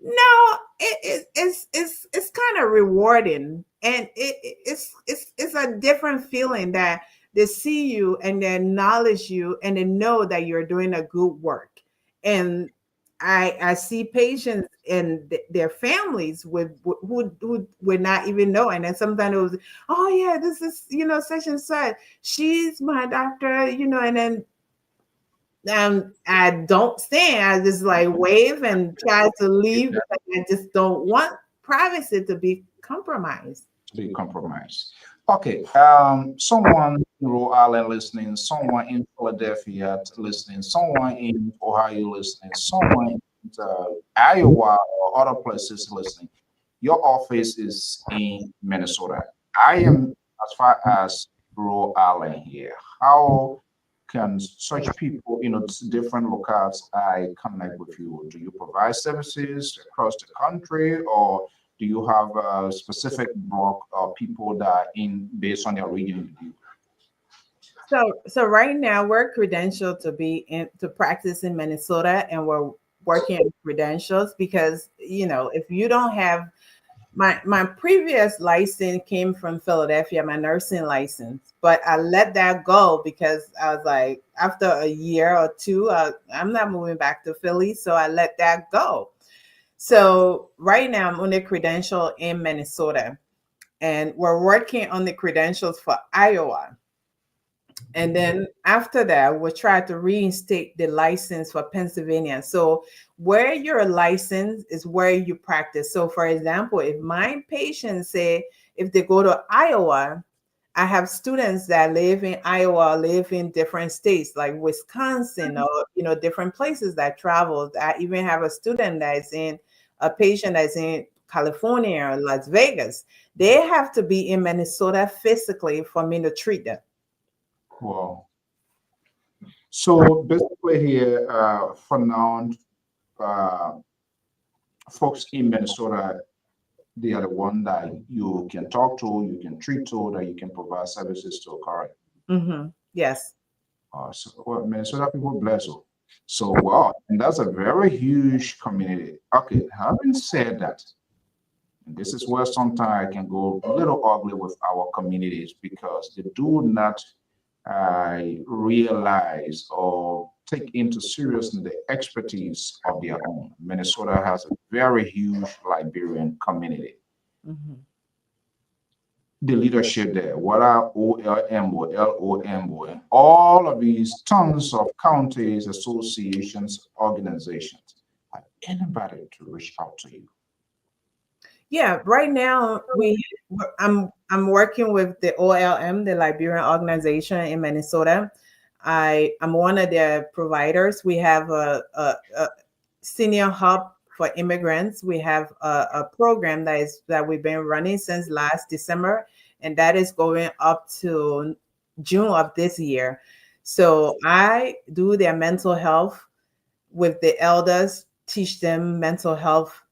No, it's kind of rewarding, and it's a different feeling that they see you and they acknowledge you and they know that you're doing a good work. And I see patients and their families with who would not even know, and then sometimes it was, "Oh yeah, this is such and such. She's my doctor," and then I don't stand. I just like wave and try to leave because I just don't want privacy to be compromised. To be compromised. Okay, someone in Rhode Island listening, someone in Philadelphia listening, someone in Ohio listening, someone in Iowa or other places listening. Your office is in Minnesota. I am as far as Rhode Island here. How can such people, different locales, I connect with you? Do you provide services across the country, or do you have a specific block of people that are in based on their region with you? So right now we're credentialed to be in to practice in Minnesota, and we're working on credentials because if you don't have my previous license came from Philadelphia, my nursing license, but I let that go because I was like, after a year or two, I'm not moving back to Philly, so I let that go. So right now I'm on the credential in Minnesota, and we're working on the credentials for Iowa. And then after that, we'll try to reinstate the license for Pennsylvania. So where you're licensed is where you practice. So for example, if my patients say if they go to Iowa, I have students that live in Iowa, live in different states like Wisconsin or different places that travel. I even have a patient that's in California or Las Vegas. They have to be in Minnesota physically for me to treat them. Wow. So basically here, for now, uh, folks in Minnesota, they are the one that you can talk to, you can treat to, that you can provide services to, correct? Yes. So, well, Minnesota people bless you. So, wow, and that's a very huge community. Okay, having said that, and this is where sometimes I can go a little ugly with our communities because they do not realize or take into seriousness the expertise of their own. Minnesota has a very huge Liberian community. Mhm. The leadership there, what are OLMO, LOMO, and all of these tons of counties, associations, organizations. Have anybody to reach out to you? Yeah, right now I'm working with the OLM, the Liberian organization in Minnesota. I'm one of their providers. We have a senior hub for immigrants. We have a program that we've been running since last December, and that is going up to June of this year. So I do their mental health with the elders, teach them mental health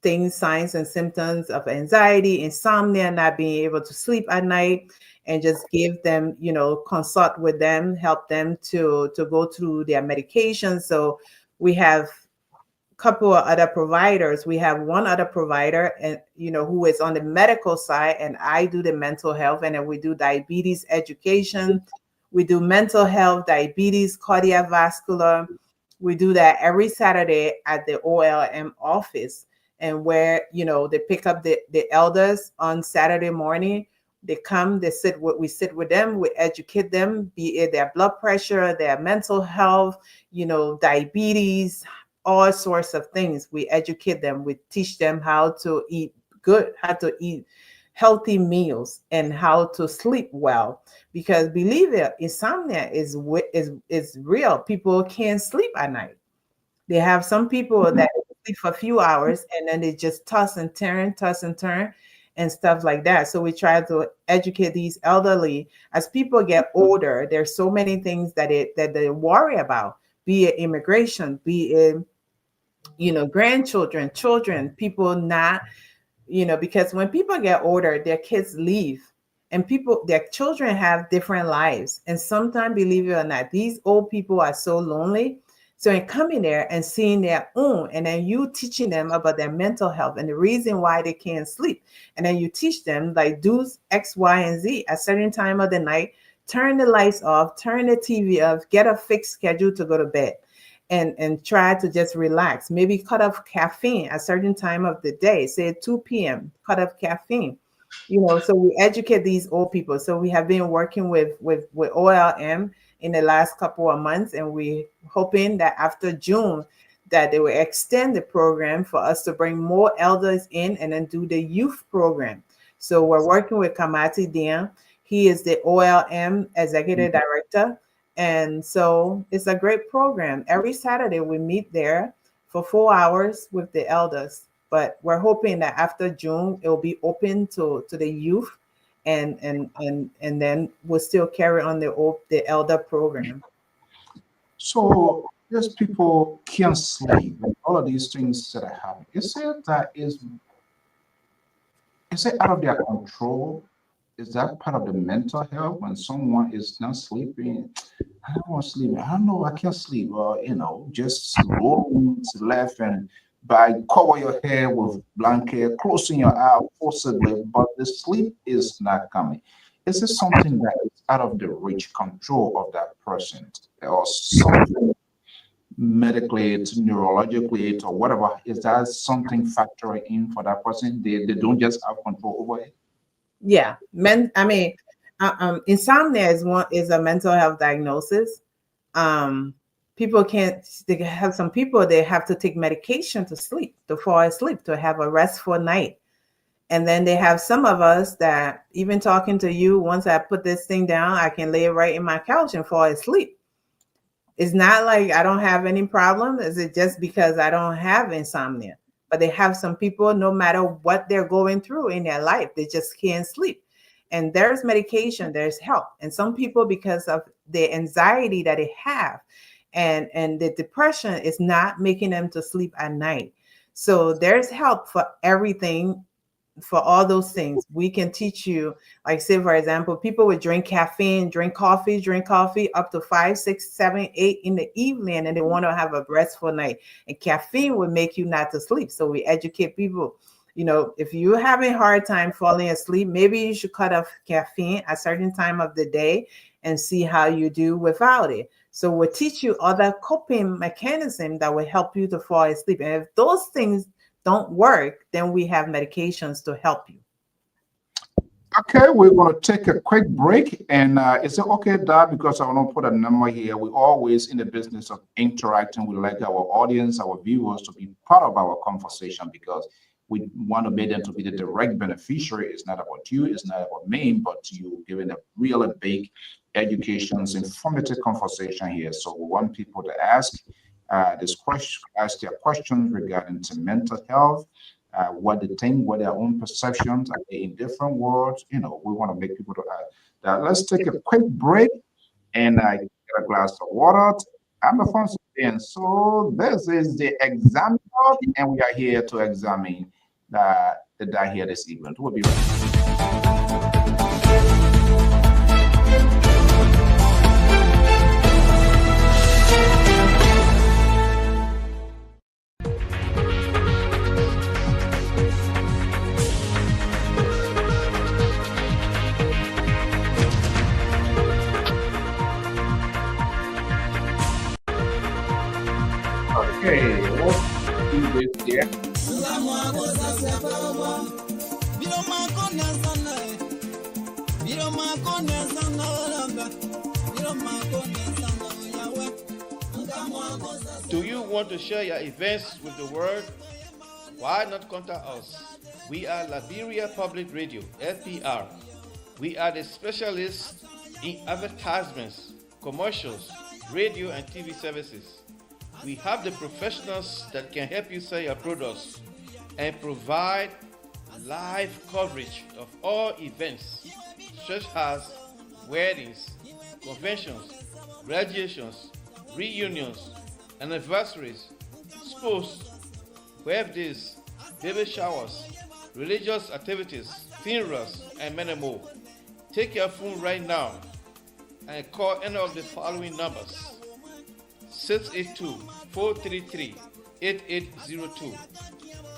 things, signs and symptoms of anxiety, insomnia, not being able to sleep at night, and just give them, consult with them, help them to go through their medication. So we have a couple of other providers. We have one other provider, and who is on the medical side, and I do the mental health, and then we do diabetes education. We do mental health, diabetes, cardiovascular. We do that every Saturday at the OLM office, and where they pick up the elders on Saturday morning. They come, we sit with them, we educate them, be it their blood pressure, their mental health, diabetes, all sorts of things. We educate them, we teach them how to eat good, how to eat healthy meals, and how to sleep well. Because believe it, insomnia is real. People can't sleep at night. They have some people that sleep for a few hours and then they just toss and turn, and stuff like that. So we try to educate these elderly. As people get older, there's so many things that they worry about, be it immigration, be it grandchildren, children, people not, because when people get older, their kids leave, and their children have different lives. And sometimes, believe it or not, these old people are so lonely. So in coming there and seeing their own, and then you teaching them about their mental health and the reason why they can't sleep. And then you teach them, like, do X, Y, and Z at certain time of the night, turn the lights off, turn the TV off, get a fixed schedule to go to bed. And try to just relax. Maybe cut off caffeine at a certain time of the day, say 2 p.m., cut off caffeine. So we educate these old people. So we have been working with OLM in the last couple of months, and we hoping that after June that they will extend the program for us to bring more elders in and then do the youth program. So we're working with Kamati Dian. He is the OLM executive director. And so it's a great program. Every Saturday we meet there for 4 hours with the elders. But we're hoping that after June it will be open to the youth, and then we'll still carry on the elder program. So there's people can't sleep and all of these things that are happening. Is it out of their control? Is that part of the mental health when someone is not sleeping? I don't want to sleep. I don't know. I can't sleep. Just rolling to left and by cover your head with blanket, closing your eye forcibly, but the sleep is not coming. Is it something that is out of the reach control of that person, or something medically, neurologically, or whatever? Is that something factoring in for that person? They don't just have control over it. Yeah, insomnia is a mental health diagnosis. Um, People can't. They have some people, they have to take medication to sleep, to fall asleep, to have a restful night. And then they have some of us that, even talking to you, once I put this thing down, I can lay right in my couch and fall asleep. It's not like I don't have any problem. Is it just because I don't have insomnia? But they have some people, no matter what they're going through in their life, they just can't sleep. And there's medication, there's help. And some people, because of the anxiety that they have and the depression, is not making them to sleep at night. So there's help for everything, for all those things. We can teach you, like say for example, people would drink caffeine, drink coffee up to 5, 6, 7, 8 in the evening, and they want to have a restful night. And caffeine would make you not to sleep. So we educate people. If you're having a hard time falling asleep, maybe you should cut off caffeine at a certain time of the day and see how you do without it. So we'll teach you other coping mechanisms that will help you to fall asleep. And if those things don't work, then we have medications to help you. Okay, we're going to take a quick break. And is it okay, Dad? Because I want to put a number here. We're always in the business of interacting. We like our audience, our viewers to be part of our conversation because we want to make them to be the direct beneficiary. It's not about you, it's not about me, but you giving a really big education's informative conversation here. So we want people to ask ask their questions regarding to mental health, what they think, what their own perceptions are they in different words. We want to make people to that. Let's take a quick break and get a glass of water. I'm Alfonso, and so this is the exam talk, and we are here to examine the die here this evening. We'll be right back. Okay, let's do this here. Do you want to share your events with the world? Why not contact us? We are Liberia Public Radio, FPR. We are the specialists in advertisements, commercials, radio and TV services. We have the professionals that can help you sell your products and provide live coverage of all events such as weddings, conventions, graduations, reunions, anniversaries, sports, birthdays, baby showers, religious activities, funerals, and many more. Take your phone right now and call any of the following numbers: 682-433-8802,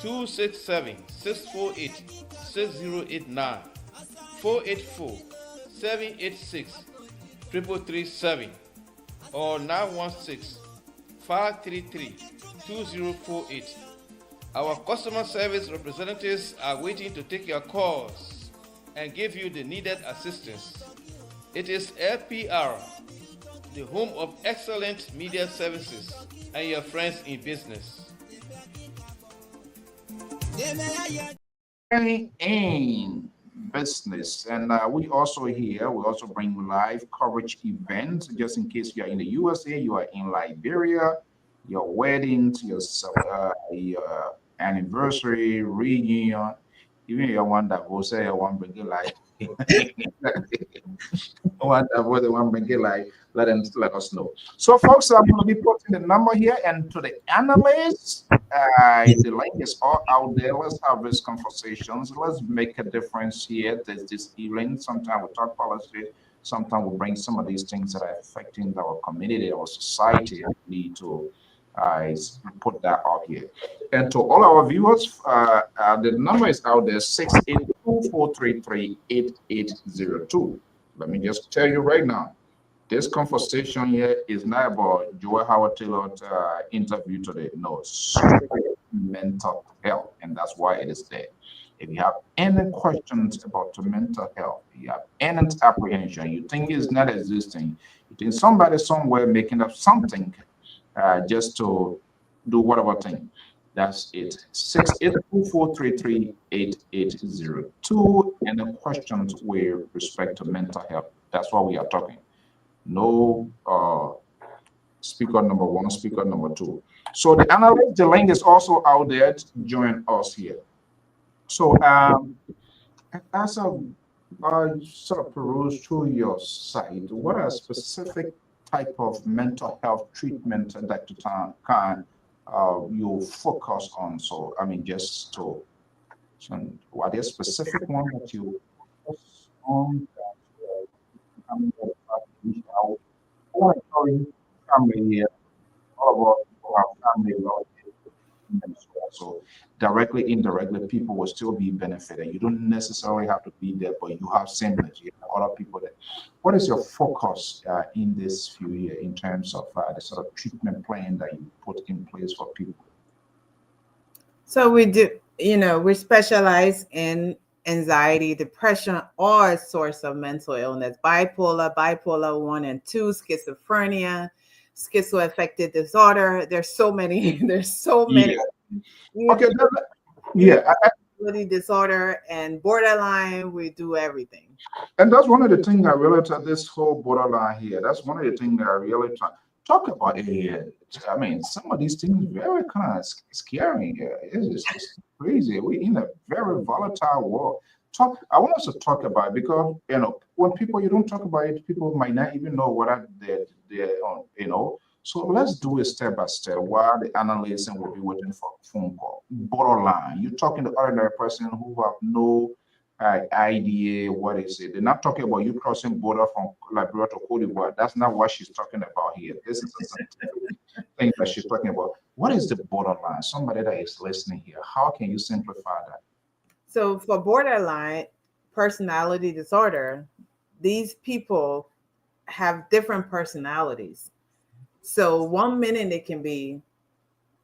267-648-6089, 484-786-3337, or 916-533-2048. Our customer service representatives are waiting to take your calls and give you the needed assistance. It is LPR, the home of excellent media services, and your friends in business. In business, and we also bring live coverage events just in case you are in the USA, you are in Liberia, your weddings, your anniversary, reunion, even your one that will say one bring it live. One that will one bring it live. Let us know. So, folks, I'm going to be putting the number here, and to the analysts, the link is all out there. Let's have these conversations. Let's make a difference here. There's this evening. Sometimes we talk policy. Sometimes we bring some of these things that are affecting our community, our society, and we need to put that out here. And to all our viewers, the number is out there: 682-433-8802. Let me just tell you right now, this conversation here is not about Joel Howard Taylor's interview today. No, strictly mental health, and that's why it is there. If you have any questions about the mental health, you have any apprehension, you think it's not existing, you think somebody somewhere making up something just to do whatever thing, that's it. 682-433-8802. And the questions with respect to mental health, that's what we are talking. No speaker number one, speaker number two. So the analyst, the link is also out there to join us here. So as I sort of peruse through your site, what are specific type of mental health treatment that Dr. Khan you focus on? So, I mean, just to, so, are there specific one that you focus on that becoming the reach out? I want to tell you, family here, all of us people have family relatives in them as well. So directly, indirectly, people will still be benefited. You don't necessarily have to be there, but you have semblance. You have other people there. What is your focus in this few years in terms of the sort of treatment plan that you put in place for people? So we do, we specialize in anxiety, depression, or source of mental illness, bipolar 1 and 2, schizophrenia, schizoaffective disorder. There's so many, there's so many. Yeah. Okay. Yeah. Personality disorder and borderline, we do everything. And that's one of the things I really tell this whole borderline here. That's one of the things that I really talk about it here. I mean, some of these things very kind of scary here. It's crazy. We're in a very volatile world. I want us to talk about it because when people you don't talk about it, people might not even know what they're on. So let's do it step by step while the analyst will be waiting for a phone call. Borderline. You're talking to ordinary person who have no idea what is it. They're not talking about you crossing border from Liberia to Cote d'Ivoire. That's not what she's talking about here. This is a scientific thing that she's talking about. What is the borderline? Somebody that is listening here, how can you simplify that? So for borderline personality disorder, these people have different personalities. So 1 minute it can be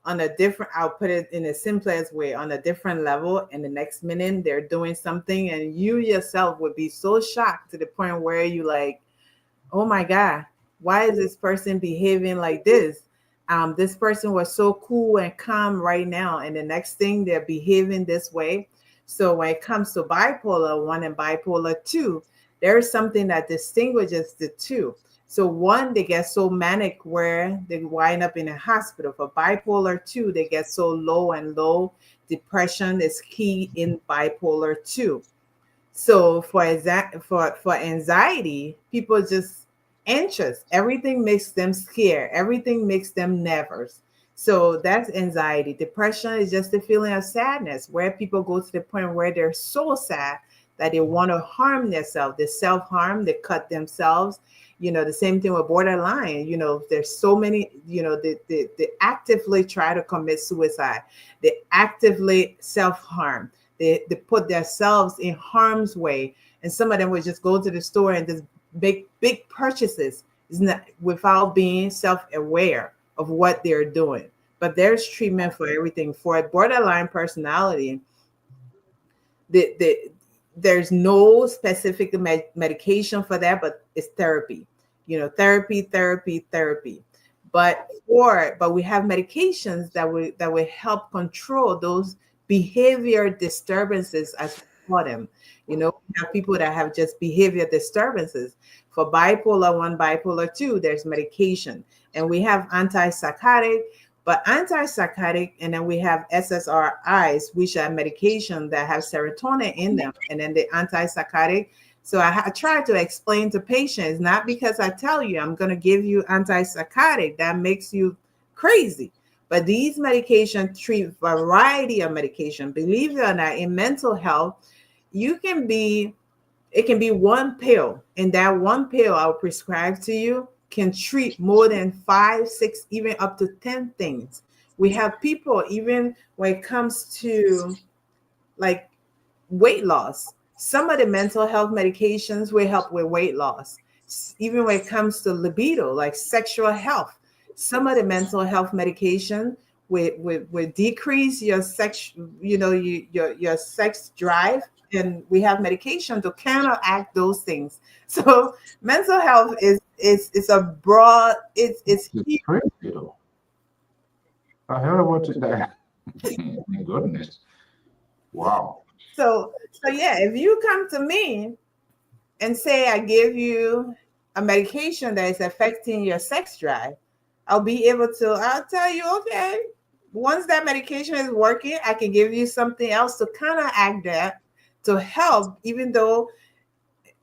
on a different, I'll put it in the simplest way, on a different level, and the next minute they're doing something and you yourself would be so shocked to the point where you like, oh my God, why is this person behaving like this? This person was so cool and calm right now, and the next thing they're behaving this way. So when it comes to bipolar 1 and bipolar 2, there's something that distinguishes the two. So 1, they get so manic where they wind up in a hospital. For bipolar 2, they get so low and low. Depression is key in bipolar 2. So for anxiety, people just anxious. Everything makes them scared. Everything makes them nervous. So that's anxiety. Depression is just the feeling of sadness where people go to the point where they're so sad that they want to harm themselves. They self-harm, they cut themselves. The same thing with borderline. There's so many, they actively try to commit suicide. They actively self-harm. They put themselves in harm's way. And some of them would just go to the store and just make big purchases without being self-aware of what they're doing. But there's treatment for everything. For a borderline personality, there's no specific medication for that, but it's therapy. Therapy. But we have medications that will help control those behavior disturbances, as we call them. We have people that have just behavior disturbances. For bipolar 1, bipolar 2, there's medication, and we have antipsychotic. But antipsychotic, and then we have SSRIs, which are medication that have serotonin in them, and then the antipsychotic. So I try to explain to patients, not because I tell you I'm going to give you antipsychotic, that makes you crazy. But these medications treat a variety of medication. Believe it or not, in mental health, it can be one pill, and that one pill I'll prescribe to you can treat more than 5, 6, even up to 10 things. We have people, even when it comes to like weight loss, some of the mental health medications will help with weight loss. Even when it comes to libido, like sexual health, some of the mental health medication will decrease your sex, your sex drive. And we have medication to counteract those things. So mental health is a broad, it's huge. I heard about that. My goodness. Wow. So yeah, if you come to me and say I give you a medication that is affecting your sex drive, I'll tell you, okay, once that medication is working, I can give you something else to counteract that, to help. Even though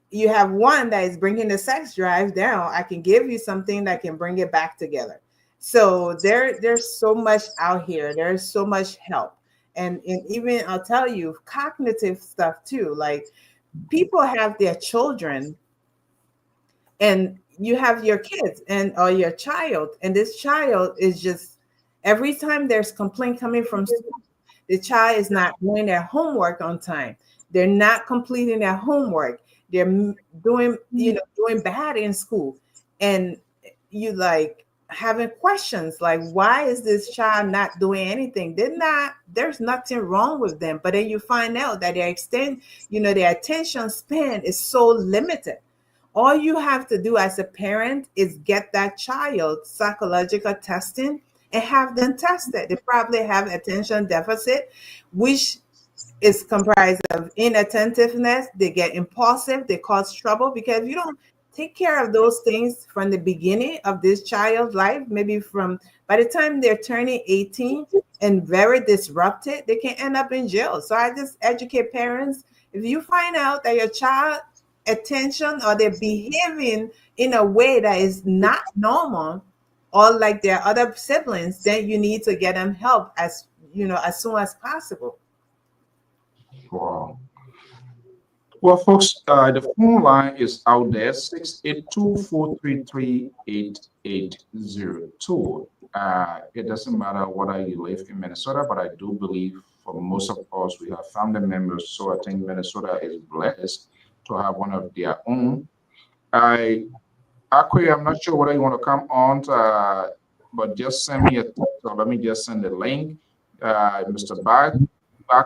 you have one that is bringing the sex drive down, I can give you something that can bring it back together. So there's so much out here. There's so much help. And even I'll tell you cognitive stuff too. Like people have their children and you have your kids and or your child, and this child is just every time there's complaint coming from school, the child is not doing their homework on time. They're not completing their homework. They're doing, doing bad in school. And you like having questions like, why is this child not doing anything? There's nothing wrong with them. But then you find out that their attention span is so limited. All you have to do as a parent is get that child psychological testing and have them tested. They probably have attention deficit, which is comprised of inattentiveness. They get impulsive, they cause trouble because if you don't take care of those things from the beginning of this child's life, maybe from by the time they're turning 18 and very disrupted, they can end up in jail. So I just educate parents. If you find out that your child attention or they're behaving in a way that is not normal or like their other siblings, then you need to get them help as soon as possible. Wow. Well, folks, the phone line is out there 682-433-8802. It doesn't matter whether you live in Minnesota, but I do believe for most of us, we have family members. So I think Minnesota is blessed to have one of their own. I Actually, I'm not sure whether you want to come on, but just send me a text or let me just send the link. Mr. Back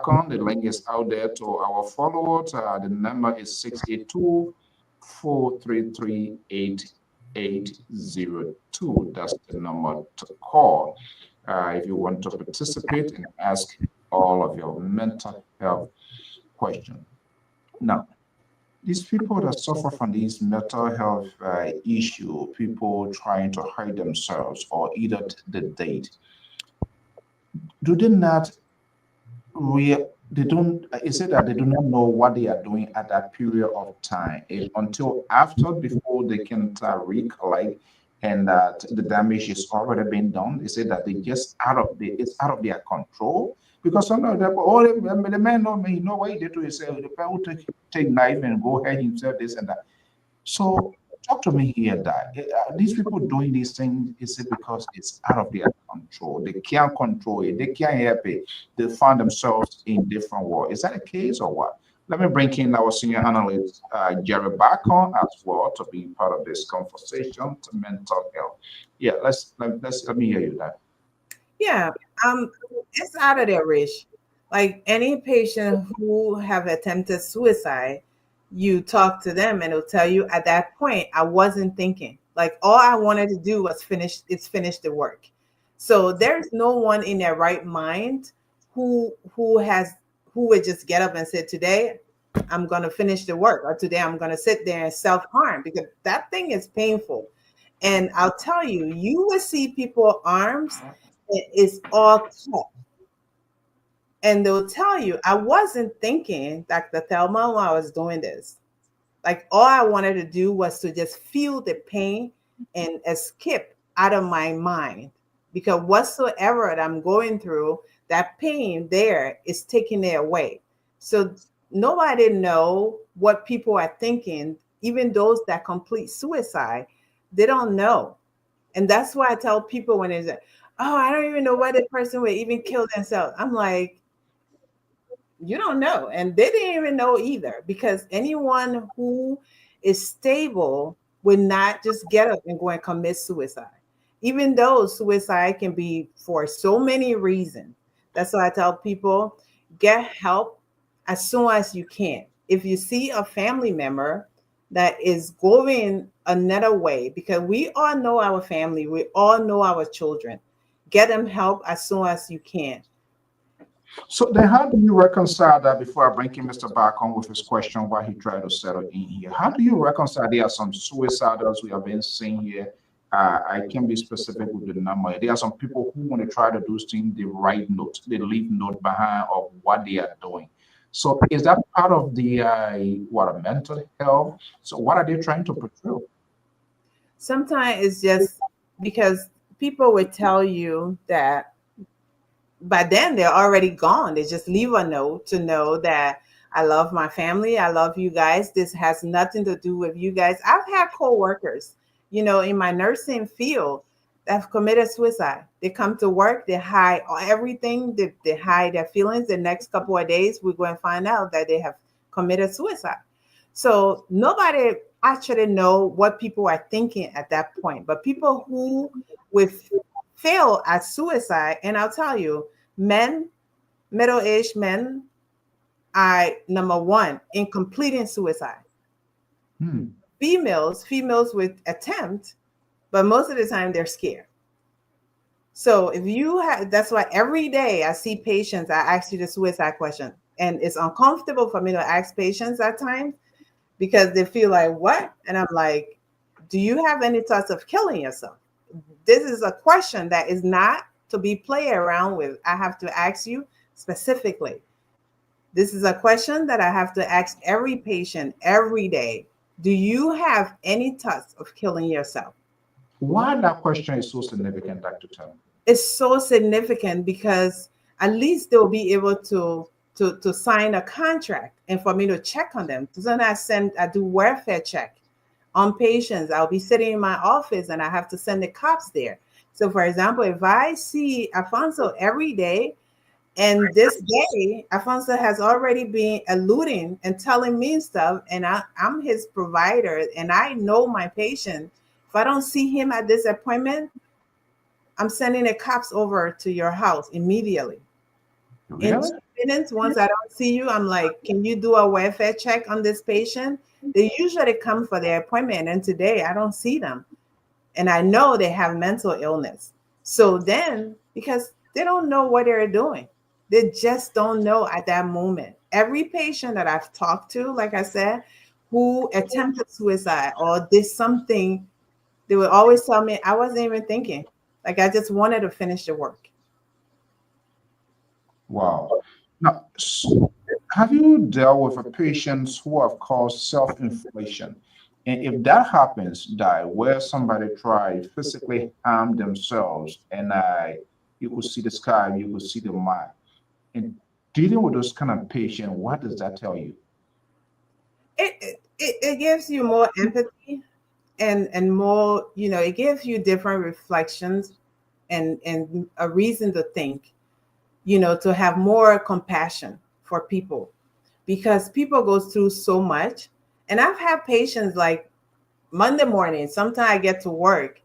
on, the link is out there to our followers. The number is 682-433-8802. That's the number to call if you want to participate and ask all of your mental health questions. Now, these people that suffer from these mental health issue, people trying to hide themselves or either the date, do they not they don't, is it that they do not know what they are doing at that period of time until after before they can recollect and that the damage is already been done? Is it that they just it's out of their control? Because sometimes the man know me, you know what he did to himself. The guy will take knife and go ahead himself, this and that. So talk to me here that these people doing these things, is it because it's out of their control? They can't control it, they can't help it. They find themselves in different world. Is that the case or what? Let me bring in our senior analyst, Jerry, back on as well to be part of this conversation to mental health. Yeah, let me hear you that. Yeah, it's out of their reach. Like any patient who have attempted suicide, you talk to them and it'll tell you at that point, I wasn't thinking. Like all I wanted to do was finish the work. So there's no one in their right mind who would just get up and say, today I'm gonna finish the work, or today I'm gonna sit there and self-harm, because that thing is painful. And I'll tell you, you will see people arms, it's all cut. And they'll tell you, I wasn't thinking, Dr. Thelma, while I was doing this. Like all I wanted to do was to just feel the pain and escape out of my mind. Because whatsoever that I'm going through, that pain there is taking it away. So nobody know what people are thinking, even those that complete suicide, they don't know. And that's why I tell people when they say, oh, I don't even know why the person would even kill themselves. I'm like, you don't know. And they didn't even know either, because anyone who is stable would not just get up and go and commit suicide, even though suicide can be for so many reasons. That's why I tell people, get help as soon as you can. If you see a family member that is going another way, because we all know our family, we all know our children, get them help as soon as you can. So then how do you reconcile that before I bring in Mr. Back on with his question while he tried to settle in here? How do you reconcile there are some suicidals we have been seeing here? I can be specific with the number. There are some people who want to try to do things, they write notes, they leave note behind of what they are doing. So is that part of the mental health? So what are they trying to portray? Sometimes it's just because people would tell you that by then they're already gone. They just leave a note to know that I love my family. I love you guys. This has nothing to do with you guys. I've had coworkers, in my nursing field that have committed suicide. They come to work, they hide everything, they hide their feelings. The next couple of days, we're going to find out that they have committed suicide. So nobody actually know what people are thinking at that point. But people who with fail at suicide, and I'll tell you, men, middle-aged men, are number one in completing suicide. Females with attempt, but most of the time they're scared. So if you have, that's why every day I see patients, I ask you the suicide question. And it's uncomfortable for me to ask patients at times because they feel like, what? And I'm like, do you have any thoughts of killing yourself? This is a question that is not to be played around with. I have to ask you specifically. This is a question that I have to ask every patient every day. Do you have any thoughts of killing yourself? Why that question is so significant, Dr. Thelma? It's so significant because at least they'll be able to sign a contract and for me to check on them. So then I do welfare check on patients. I'll be sitting in my office and I have to send the cops there. So for example, if I see Alfonso every day, and this day, Alfonso has already been alluding and telling me stuff, and I'm his provider, and I know my patient. If I don't see him at this appointment, I'm sending the cops over to your house immediately. Really? In 2 minutes, once I don't see you, I'm like, can you do a welfare check on this patient? They usually come for their appointment, and today I don't see them. And I know they have mental illness. So then, because they don't know what they're doing, they just don't know at that moment. Every patient that I've talked to, like I said, who attempted suicide or did something, they would always tell me, I wasn't even thinking. Like I just wanted to finish the work. Wow. Now, have you dealt with a patients who have caused self-inflation? And if that happens, where somebody tried physically harm themselves, and you could see the sky, you could see the mind, and dealing with those kind of patients, what does that tell you? It gives you more empathy and more, it gives you different reflections and a reason to think, to have more compassion for people because people go through so much. And I've had patients like Monday morning, sometimes I get to work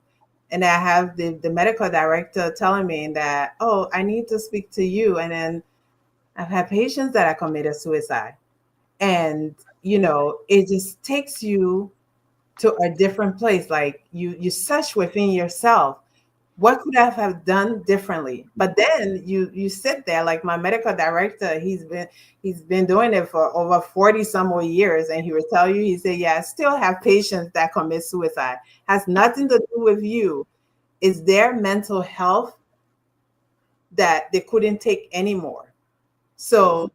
and I have the medical director telling me that, oh, I need to speak to you. And then I've had patients that have committed suicide. And, it just takes you to a different place. Like you search within yourself. What could I have done differently? But then you sit there like my medical director, he's been doing it for over 40 some more years. And he would tell you, he said, yeah, I still have patients that commit suicide. Has nothing to do with you. It's their mental health that they couldn't take anymore. So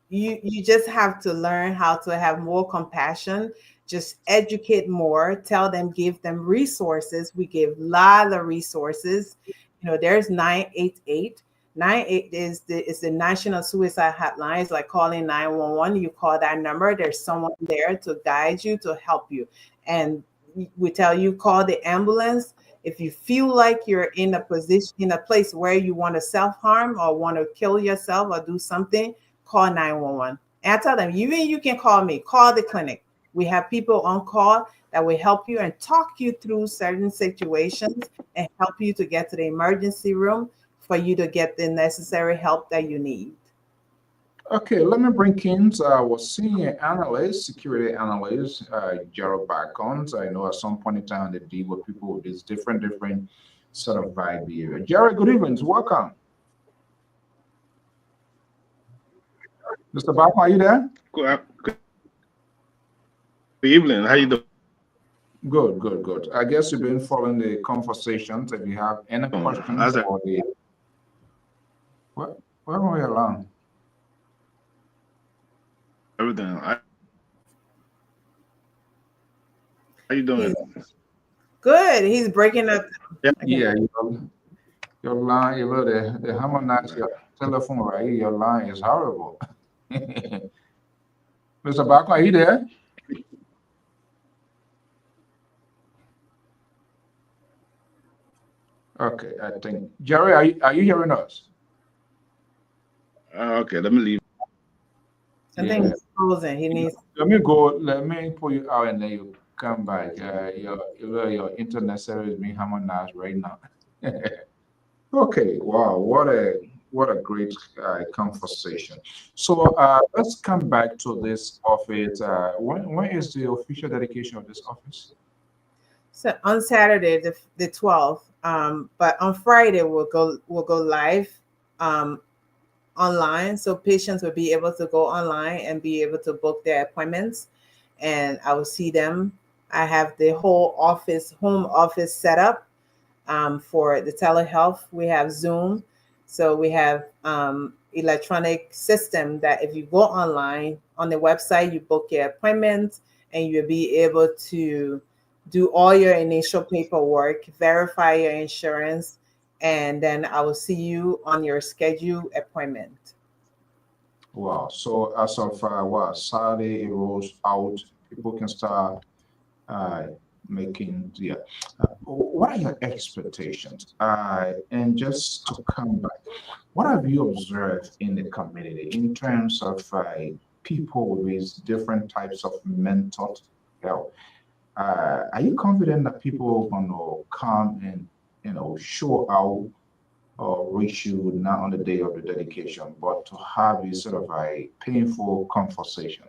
you just have to learn how to have more compassion, just educate more, tell them, give them resources. We give a lot of resources. There's 988. 98 is the national suicide hotline. It's like calling 911. You call that number, there's someone there to guide you, to help you. And we tell you, call the ambulance. If you feel like you're in a place where you want to self-harm or want to kill yourself or do something, call 911. And I tell them, even you can call me, call the clinic. We have people on call that will help you and talk you through certain situations and help you to get to the emergency room for you to get the necessary help that you need. Okay, let me bring Kings, our senior analyst, security analyst, Gerald back on. So I know at some point in time they deal with people with this different sort of vibe behavior. Gerald, good evening. Welcome. Mr. Bachman, are you there? Good evening. How you doing? Good. I guess you've been following the conversations. If you have any questions for the what are we along? Everything. How you doing? Good. He's breaking up. Yeah, your line, the harmonize your telephone right here. Your line is horrible. Mr. Bako, are you there? Okay, I think Jerry, are you hearing us? Okay, let me leave. I think Yeah. it's frozen. He needs. Let me go. Let me pull you out and then you come back. Your internet service is being harmonized right now. Okay. Wow. What a great conversation. So let's come back to this office. When is the official dedication of this office? So on Saturday, the 12th, but on Friday we'll go live um, online, so patients will be able to go online and be able to book their appointments, and I will see them. I have the whole home office set up for the telehealth. We have Zoom, so we have electronic system that if you go online on the website, you book your appointments, and you'll be able to do all your initial paperwork, verify your insurance, and then I will see you on your scheduled appointment. Wow. So as of what Saturday it rolls out, people can start uh, making yeah. What are your expectations? And just to come back, what have you observed in the community in terms of people with different types of mental health? Are you confident that people are going to come and show out or reach you not on the day of the dedication, but to have a sort of a painful conversation?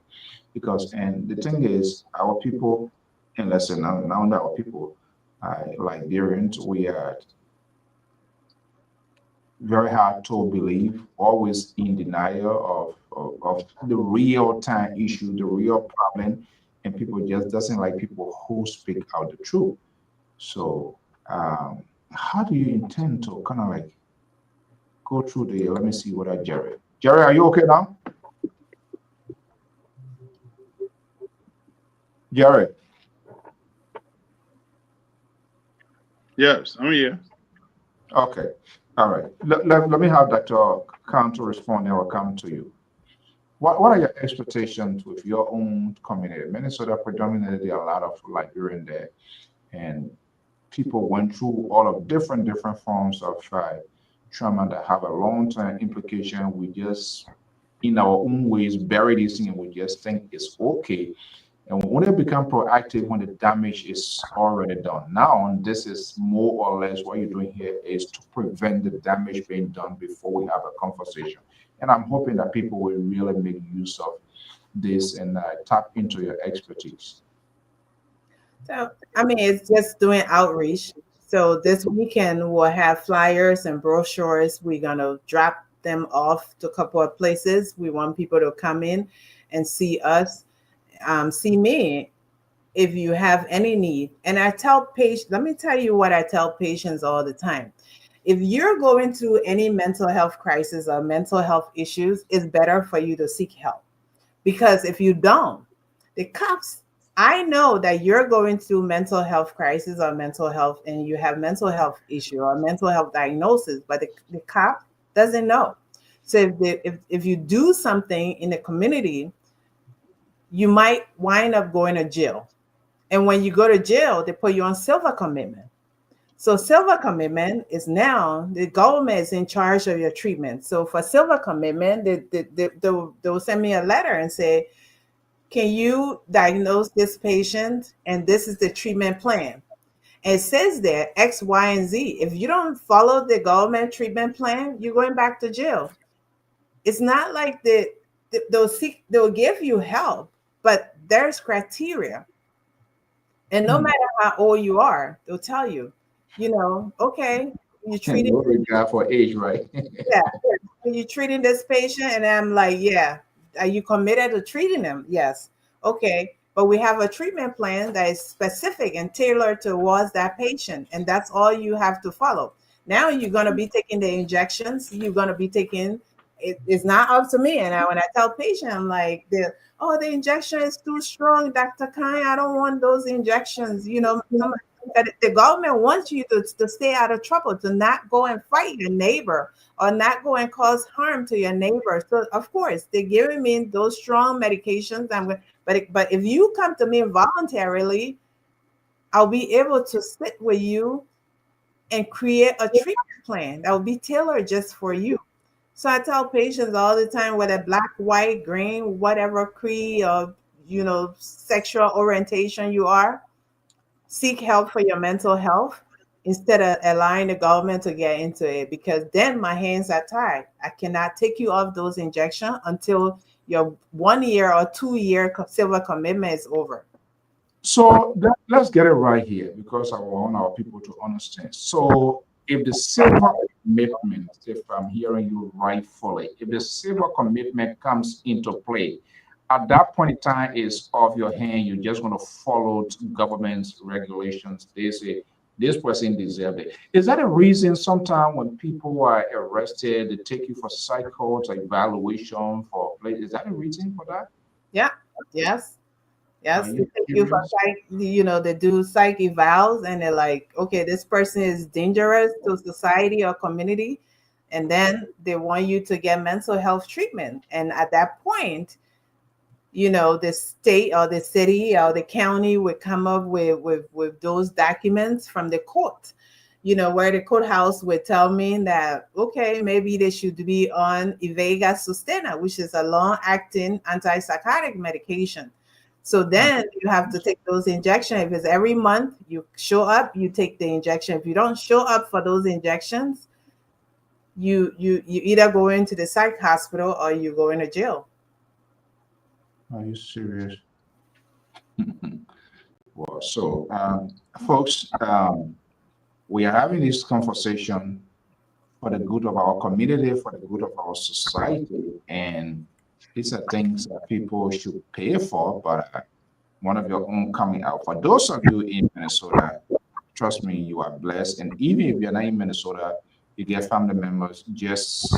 Because and the thing is, our people, and listen, now that our people, Liberians, we are very hard to believe, always in denial of the real time issue, the real problem, and people just doesn't like people who speak out the truth. So, how do you intend to kind of like go through the? Let me see what I Jerry. Jerry, are you okay now? Jerry. Yes, I'm here. Okay. All right. Let me have Dr. Khan to respond, and I will come to you. What are your expectations with your own community? Minnesota predominantly a lot of Liberian there, and people went through all of different forms of trauma that have a long term implication. We just, in our own ways, bury this thing and we just think it's okay. And when they become proactive when the damage is already done. Now, this is more or less what you're doing here is to prevent the damage being done before we have a conversation. And I'm hoping that people will really make use of this and tap into your expertise. So, I mean, it's just doing outreach. So this weekend we'll have flyers and brochures. We're gonna drop them off to a couple of places. We want people to come in and see us, see me if you have any need. And I tell patients, let me tell you what I tell patients all the time. If you're going through any mental health crisis or mental health issues, it's better for you to seek help. Because if you don't, the cops, I know that you're going through mental health crisis or mental health and you have mental health issue or mental health diagnosis, but the cop doesn't know. So if you do something in the community, you might wind up going to jail. And when you go to jail, they put you on silver commitment. So silver commitment is now the government is in charge of your treatment. So for silver commitment, they'll send me a letter and say, can you diagnose this patient? And this is the treatment plan. And it says there X, Y, and Z. If you don't follow the government treatment plan, you're going back to jail. It's not like they'll give you help, but there's criteria. And no Hmm. matter how old you are, they'll tell you, okay, you And treated, no regard for age, right? yeah, are you treating this patient? And I'm like, yeah. Are you committed to treating them? Yes. Okay. But we have a treatment plan that is specific and tailored towards that patient. And that's all you have to follow. Now you're going to be taking the injections. You're going to be taking, it's not up to me. And when I tell patient, I'm like, the injection is too strong, Dr. Kine. I don't want those injections. Some that the government wants you to stay out of trouble, to not go and fight your neighbor or not go and cause harm to your neighbor. So of course they're giving me those strong medications. But if you come to me voluntarily, I'll be able to sit with you and create a treatment plan that will be tailored just for you. So I tell patients all the time, whether black, white, green, whatever creed or sexual orientation you are, seek help for your mental health instead of allowing the government to get into it, because then my hands are tied. I cannot take you off those injections until your 1 year or 2 year civil commitment is over. So let's get it right here because I want our people to understand. So if the silver commitment, if I'm hearing you rightfully, if the silver commitment comes into play, at that point in time is off your hand. You're just going to follow government's regulations. They say this person deserves it. Is that a reason sometimes when people are arrested, they take you for psychos, evaluation for place? Is that a reason for that? Yeah. Yes. Are Yes, they you take you for serious? psych, they do psych evals and they're like, okay, this person is dangerous to society or community. And then they want you to get mental health treatment. And at that point, the state or the city or the county would come up with those documents from the court, where the courthouse would tell me that, okay, maybe they should be on Invega Sustena, which is a long-acting antipsychotic medication. So then you have to take those injections. If it's every month, you show up, you take the injection. If you don't show up for those injections, you either go into the psych hospital or you go into jail. Are you serious? Well, so folks, we are having this conversation for the good of our community, for the good of our society, and these are things that people should pay for, but one of your own coming out. For those of you in Minnesota, trust me, you are blessed. And even if you're not in Minnesota, you get family members, just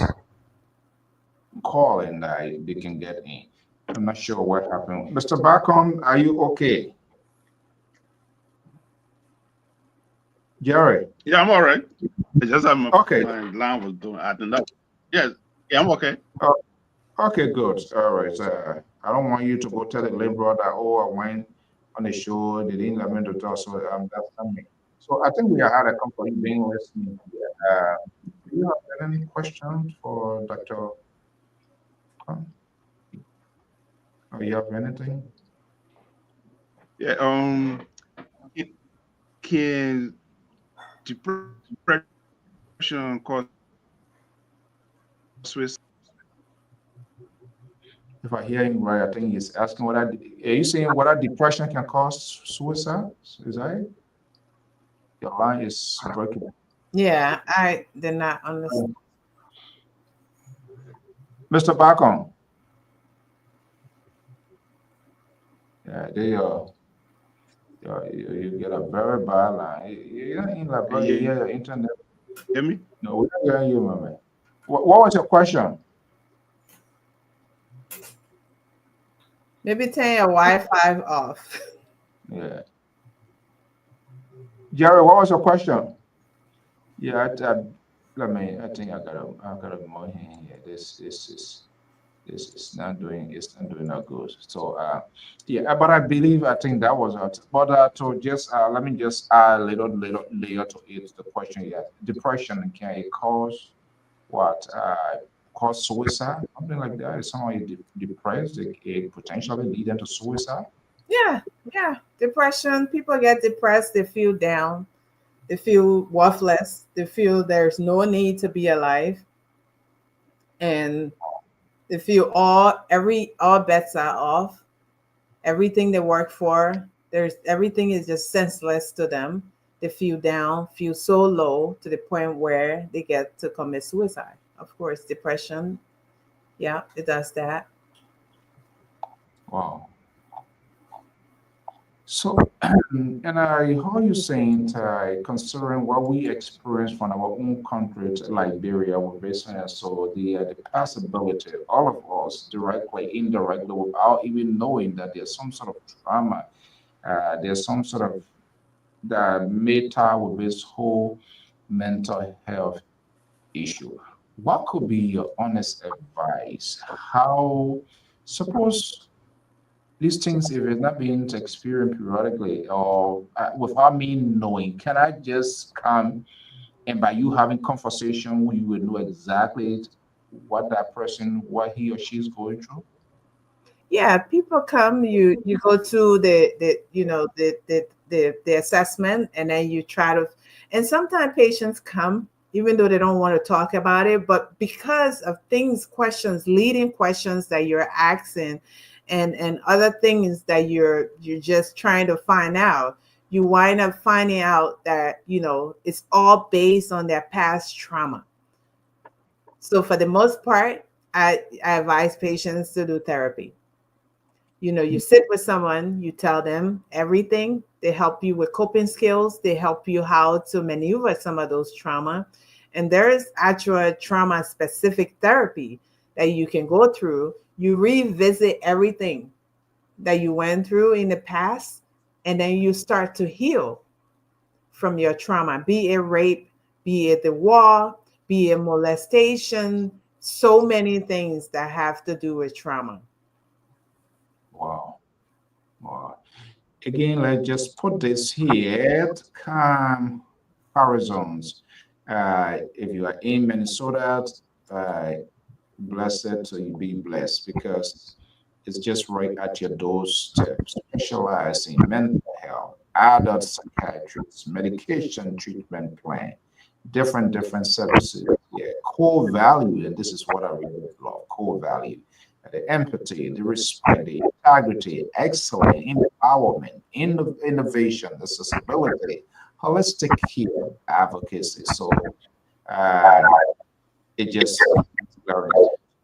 call and they can get in. I'm not sure what happened. Mr. Bacon, are you okay? Jerry? Yeah, I'm all right. It's just that Okay. my line was doing acting up. Yes, yeah, I'm okay. Okay, good. All right. I don't want you to go tell the liberal that, oh, I went on the show, they didn't let me to talk, so that's not me. So I think we had a couple of being listening here. Do you have any questions for Dr. Khan? Or you have anything? Yeah, can depression cause suicide? If I hear him right, I think he's asking are you saying whether depression can cause suicide? Is that it? Your line is breaking. Yeah, I did not understand. Mr. Bacon. Yeah, you get a very bad line. You're in like Can very you your internet. hear me? No, we're not hearing you, my man. What was your question? Maybe turn your Wi-Fi off. Yeah. Jerry, what was your question? Yeah, I think I got a more here. This is not doing that good. So yeah, but I think that was it. But to just let me just add a little layer to it. The question, yeah, depression can it cause what? Cause suicide, something like that. Is someone depressed, it potentially lead them to suicide. Yeah, yeah. Depression. People get depressed. They feel down. They feel worthless. They feel there's no need to be alive, and they feel all bets are off. Everything they work for, there's everything is just senseless to them. They feel down, feel so low to the point where they get to commit suicide. Of course, depression. Yeah, it does that. Wow. So, and I heard you saying, considering what we experience from our own country, to Liberia, with business, so the possibility, all of us, directly, indirectly, without even knowing that there's some sort of trauma, there's some sort of that may tie with this whole mental health issue. What could be your honest advice? How, suppose these things, if it's not being experienced periodically or without me knowing, can I just come and by you having conversation, you would know exactly what that person, what he or she is going through? Yeah, people come, you go to the assessment, and then you try to, and sometimes patients come even though they don't want to talk about it, but because of things, questions, leading questions that you're asking, and other things that you're just trying to find out, you wind up finding out that it's all based on their past trauma. So for the most part, I advise patients to do therapy. You sit with someone, you tell them everything. They help you with coping skills. They help you how to maneuver some of those trauma. And there is actual trauma specific therapy that you can go through. You revisit everything that you went through in the past, and then you start to heal from your trauma, be it rape, be it the war, be it molestation, so many things that have to do with trauma. Wow. Wow. Again, let's just put this here. Calm horizons. If you are in Minnesota, uh, blessed to you be blessed because it's just right at your doorstep. Specialize in mental health, adult psychiatrists, medication treatment plan, different services. Yeah, core value, and this is what I really love: core value, the empathy, the respect, the integrity, excellence, empowerment, innovation, accessibility, holistic care, advocacy. So uh, it just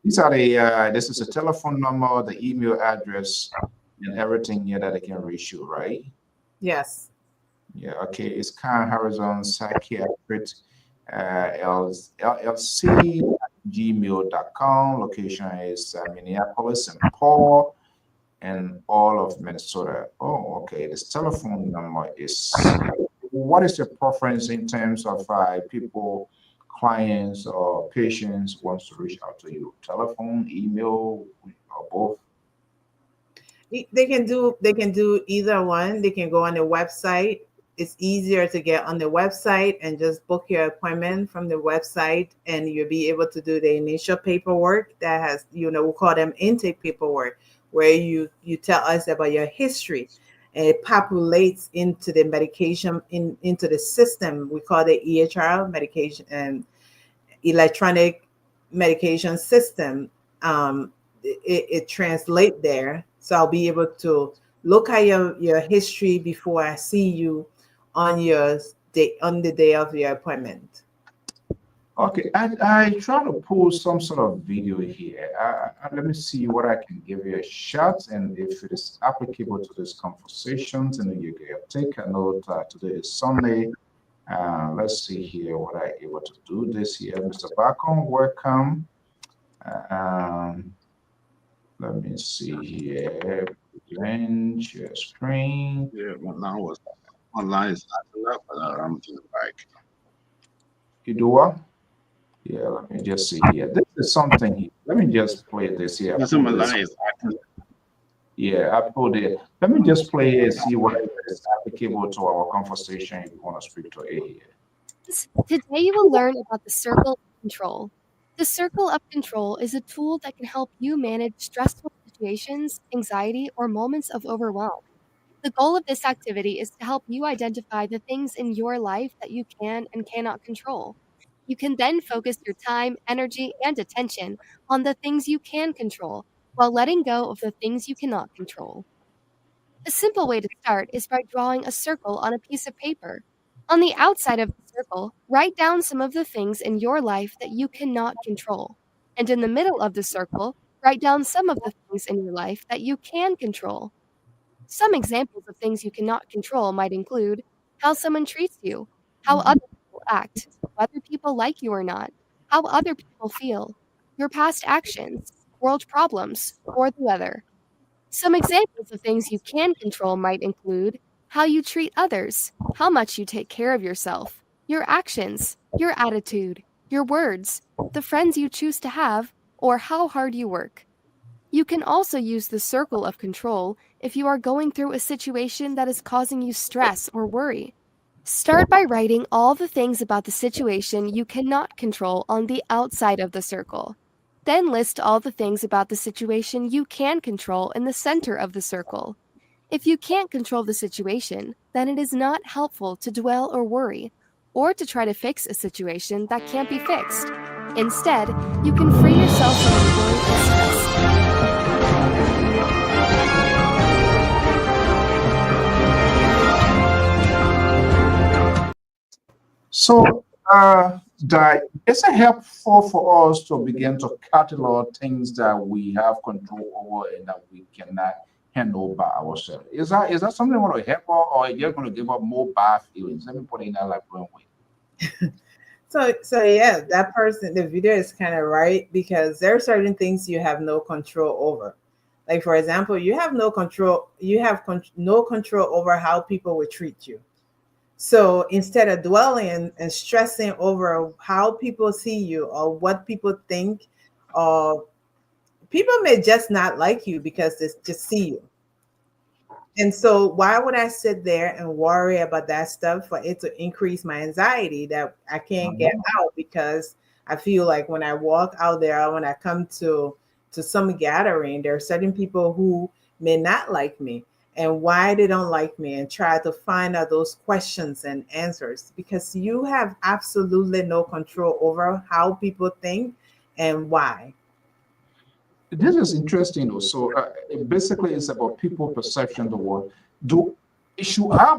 these are the this is a telephone number, the email address, and everything here that they can reach you, right? Yes. Yeah, okay. It's Khan Horizon Psychiatric LLC at gmail.com. Location is Minneapolis and Paul and all of Minnesota. Oh, okay. This telephone number is here. What is your preference in terms of people, clients, or patients wants to reach out to you? Telephone, email, or both? They can do either one. They can go on the website. It's easier to get on the website and just book your appointment from the website, and you'll be able to do the initial paperwork that has, we call them intake paperwork, where you tell us about your history, and it populates into the medication into the system. We call it EHR medication and electronic medication system. It translate there, so I'll be able to look at your history before I see you on your day, on the day of your appointment. Okay, and I try to pull some sort of video here. Let me see what I can give you a shot, and if it is applicable to this conversation, and you can take a note. Today is Sunday. Let's see here what I able to do this here. Mr. Bacon, welcome. Um, Let me see here. Then share screen. Yeah, online is acting up, but I'm doing back. You do what? Yeah, let me just see here. This is something here. Let me just play this here. Listen, my line is acting. Yeah, I put it. Let me just play it, see what is applicable to our conversation if you want to speak to it here. Today you will learn about the circle of control. The circle of control is a tool that can help you manage stressful situations, anxiety, or moments of overwhelm. The goal of this activity is to help you identify the things in your life that you can and cannot control. You can then focus your time, energy, and attention on the things you can control while letting go of the things you cannot control. A simple way to start is by drawing a circle on a piece of paper. On the outside of the circle, write down some of the things in your life that you cannot control. And in the middle of the circle, write down some of the things in your life that you can control. Some examples of things you cannot control might include how someone treats you, how other people act, whether people like you or not, how other people feel, your past actions, world problems, or the weather. Some examples of things you can control might include how you treat others, how much you take care of yourself, your actions, your attitude, your words, the friends you choose to have, or how hard you work. You can also use the circle of control if you are going through a situation that is causing you stress or worry. Start by writing all the things about the situation you cannot control on the outside of the circle. Then list all the things about the situation you can control in the center of the circle. If you can't control the situation, then it is not helpful to dwell or worry, or to try to fix a situation that can't be fixed. Instead, you can free yourself from the worry and stress. So, that is it helpful for us to begin to catalog things that we have control over and that we cannot handle by ourselves? Is that something that want to help us, or you're going to give up more bad feelings? Let me put it in that like one way. So yeah, that person, the video is kind of right because there are certain things you have no control over. Like for example, you have no control. You have no control over how people will treat you. So instead of dwelling and stressing over how people see you or what people think, or people may just not like you because they just see you. And so why would I sit there and worry about that stuff for it to increase my anxiety that I can't get out because I feel like when I walk out there, when I come to some gathering, there are certain people who may not like me and why they don't like me and try to find out those questions and answers because you have absolutely no control over how people think and why. This is interesting though. So basically, it's about people perception of the world. Do should I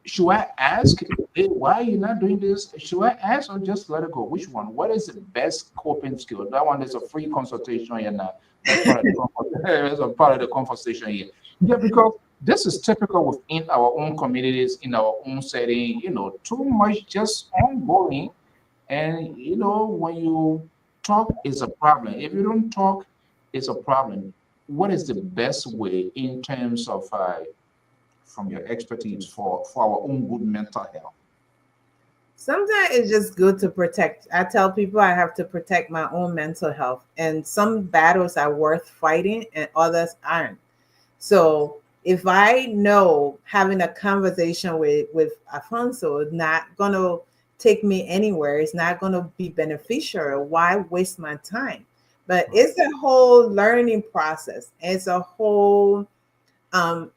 should I ask, hey, why are you not doing this? Should I ask or just let it go? Which one? What is the best coping skill? That one is a free consultation here now. That's part of the that's a part of the conversation here. Yeah, because this is typical within our own communities, in our own setting. Too much just ongoing, and when you talk, is a problem. If you don't talk, it's a problem. What is the best way in terms of, from your expertise, for our own good mental health? Sometimes it's just good to protect. I tell people I have to protect my own mental health, and some battles are worth fighting, and others aren't. So if I know having a conversation with Alfonso is not gonna take me anywhere, it's not gonna be beneficial, why waste my time? But it's a whole learning process. It's a whole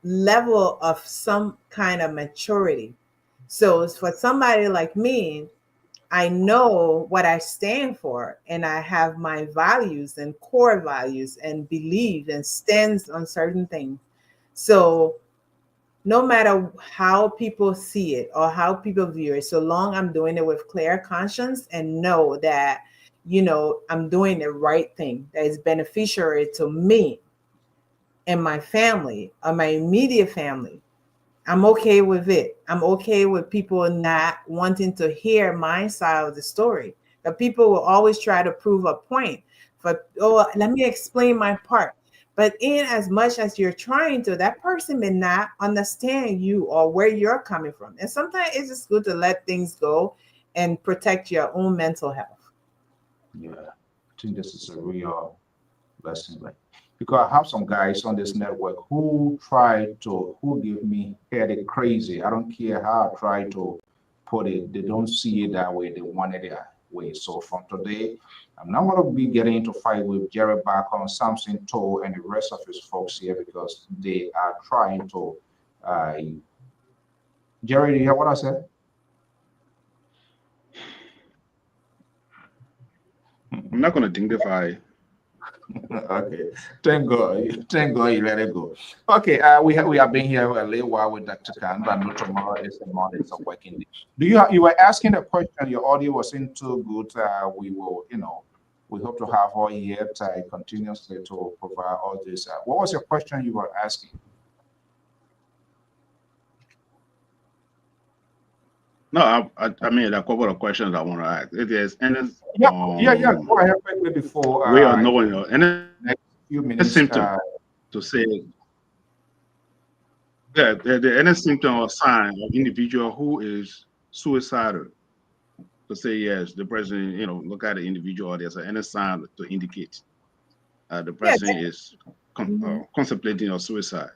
level of some kind of maturity. So for somebody like me, I know what I stand for, and I have my values and core values and beliefs and stands on certain things. So no matter how people see it or how people view it, so long I'm doing it with clear conscience and know that, I'm doing the right thing that is beneficiary to me and my family or my immediate family, I'm okay with it. I'm okay with people not wanting to hear my side of the story. But people will always try to prove a point. Oh, let me explain my part. But in as much as you're trying to, that person may not understand you or where you're coming from. And sometimes it's just good to let things go and protect your own mental health. Yeah, I think this is a real lesson. Like, because I have some guys on this network who give me headache crazy. I don't care how I try to put it, they don't see it that way. They want it that way. So from today, I'm not going to be getting into fight with Jerry Barker, Samson Toe, and the rest of his folks here because they are trying to. Uh, Jerry, do you hear what I said? I'm not going to dignify. Okay, thank God you let it go. Okay, we have been here a little while with Dr. Khan, but no, tomorrow is the morning, it's a working day. You were asking a question, your audio wasn't too good. We will, we hope to have all year continuously to provide all this. What was your question you were asking? No, I mean, there are a couple of questions I want to ask. If there's any Yeah. Go ahead quickly before way of knowing any next few minutes. symptom to say any symptom or sign of individual who is suicidal to say yes, the person, look at the individual, there's any sign to indicate the Yeah, person is mhm. contemplating of suicide.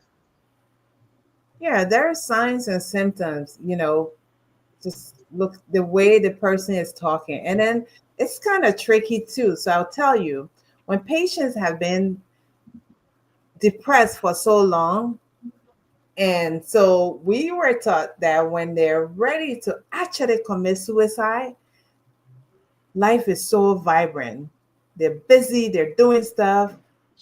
Yeah, there are signs and symptoms, just look the way the person is talking. And then it's kind of tricky too. So I'll tell you, when patients have been depressed for so long, and so we were taught that when they're ready to actually commit suicide, life is so vibrant. They're busy, they're doing stuff.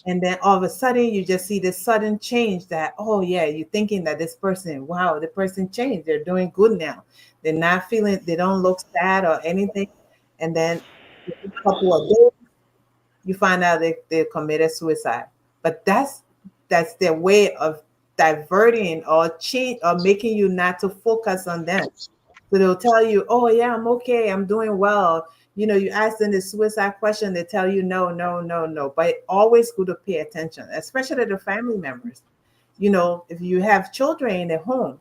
And then all of a sudden, you just see this sudden change that, oh, yeah, you're thinking that this person, wow, the person changed. They're doing good now. They're not feeling, they don't look sad or anything. And then a couple of days, you find out they committed suicide. But that's their way of diverting or change or making you not to focus on them. So they'll tell you, oh yeah, I'm okay, I'm doing well. You ask them the suicide question, they tell you no, no, no, no. But always good to pay attention, especially the family members. If you have children in the home,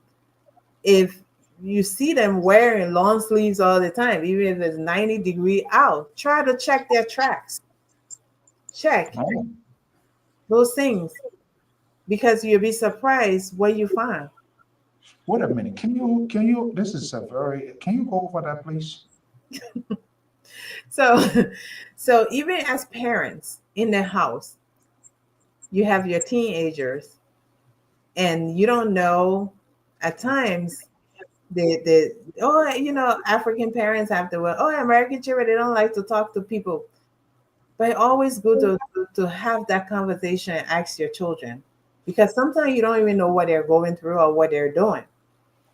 if you see them wearing long sleeves all the time, even if it's 90-degree out, try to check their tracks. Check Oh, those things because you'll be surprised what you find. wait a minute. Can you, this is a very, can you go over that, please? So, so even as parents in the house, you have your teenagers, and you don't know. At times, the African parents have to, well, oh, American children, they don't like to talk to people. But it's always good to have that conversation and ask your children, because sometimes you don't even know what they're going through or what they're doing.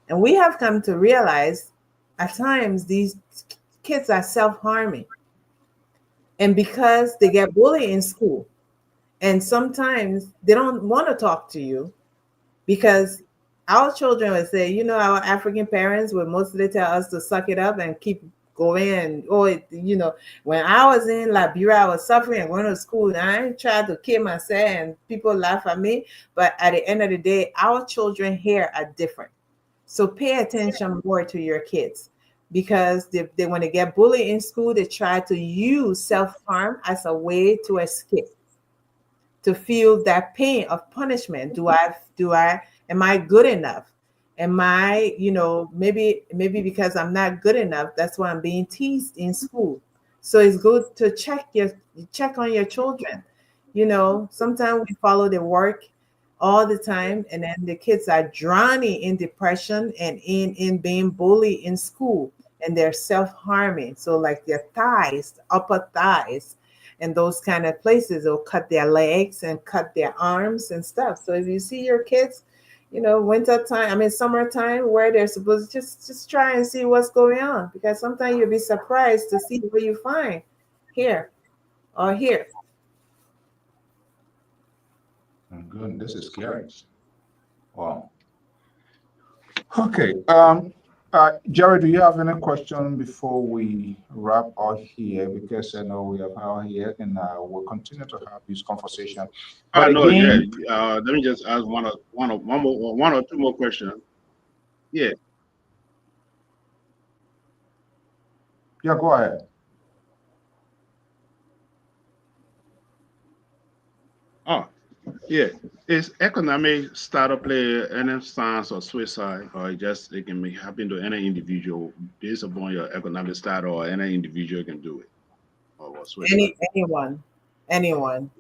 And we have come to realize at times these kids are self-harming. And because they get bullied in school, and sometimes they don't want to talk to you, because our children would say, our African parents would mostly tell us to suck it up and keep going. And, when I was in Liberia, I was suffering and going to school, and I tried to kill myself, and people laugh at me. But at the end of the day, our children here are different. So pay attention more to your kids, because they when they get bullied in school, they try to use self-harm as a way to escape, to feel that pain of punishment. Do I am I good enough? Am I, maybe because I'm not good enough, that's why I'm being teased in school. So it's good to check on your children. Sometimes we follow the work all the time, and then the kids are drowning in depression and in being bullied in school, and they're self-harming. So like their thighs, upper thighs, and those kind of places, they'll cut their legs and cut their arms and stuff. So if you see your kids, winter time, summertime, where they're supposed to just try and see what's going on, because sometimes you'll be surprised to see what you find here or here. Good. This is scary. Wow. Okay. Jerry, do you have any question before we wrap up here? Because I know we have our here, and we'll continue to have this conversation. But No, yeah. again, Let me just ask one or two more questions. Yeah. yeah, go ahead. Oh, yeah. Is economic startup play any signs of suicide, or it can happen to any individual based upon your economic status, or any individual can do it, or suicide? Anyone.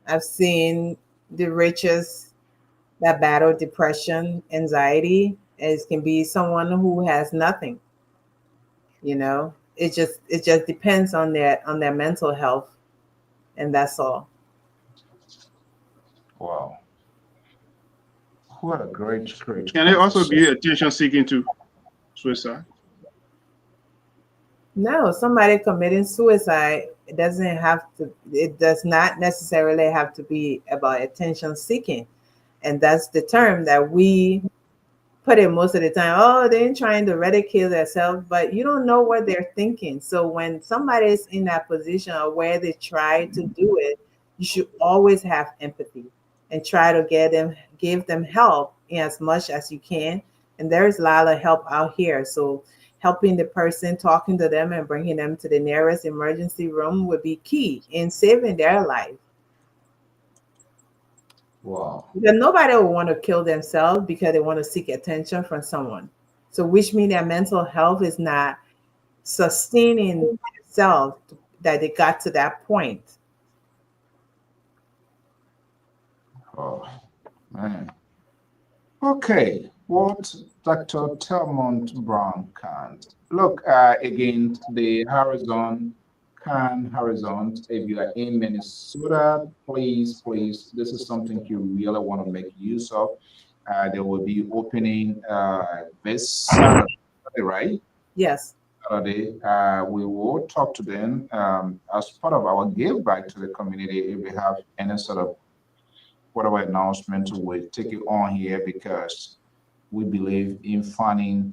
I've seen the richest that battle depression, anxiety. It can be someone who has nothing. It just depends on their mental health, and that's all. Wow. What a great Can it also be conversation. attention seeking to suicide? No, somebody committing suicide, it does not necessarily have to be about attention seeking. And that's the term that we put it most of the time. Oh, they're trying to ridicule themselves, but you don't know what they're thinking. So when somebody is in that position or where they try to do it, you should always have empathy and try to give them help as much as you can. And there's a lot of help out here. So helping the person, talking to them and bringing them to the nearest emergency room would be key in saving their life. Wow. Because nobody will want to kill themselves because they want to seek attention from someone. So which means their mental health is not sustaining themselves, that they got to that point. Oh, man. Okay, what Dr. Thelma Browne-Kaine. Look, again, the Horizon. If you are in Minnesota, please, this is something you really want to make use of. They will be opening this Saturday, right? Yes. Saturday. We will talk to them as part of our give back to the community. If we have any sort of whatever announcement, we'll take it on here because we believe in finding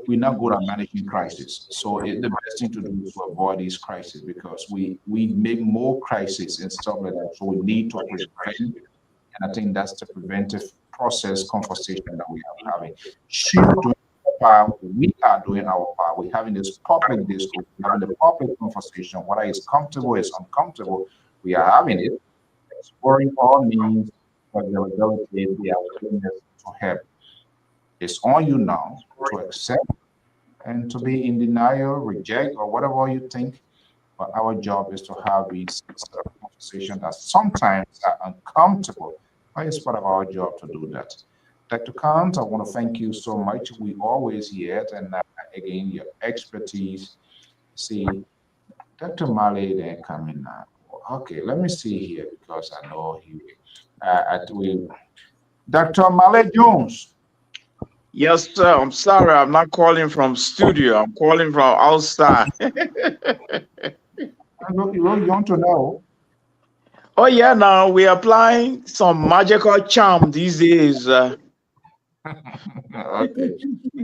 we're not good at managing crisis. So the best thing to do is to avoid these crises because we make more crises and stuff like that. So we need to prevent, and I think that's the preventive process conversation that we are having. She doing her part, we are doing our part. We're having this public discourse, we're having the public conversation, whether it's comfortable, it's uncomfortable, we are having it, exploring all means for availability, their willingness to help. It's on you now to accept and to be in denial, reject, or whatever you think. But our job is to have these conversations that sometimes are uncomfortable. But it's part of our job to do that. Dr. Kant, I want to thank you so much. We always hear it. And again, your expertise. See, Dr. Malley then coming now. Okay, let me see here because I know he we Dr. Malley Jones. Yes, sir. I'm sorry. I'm not calling from studio. I'm calling from outside. You want to know? Oh yeah, now we're applying some magical charm these days. Okay.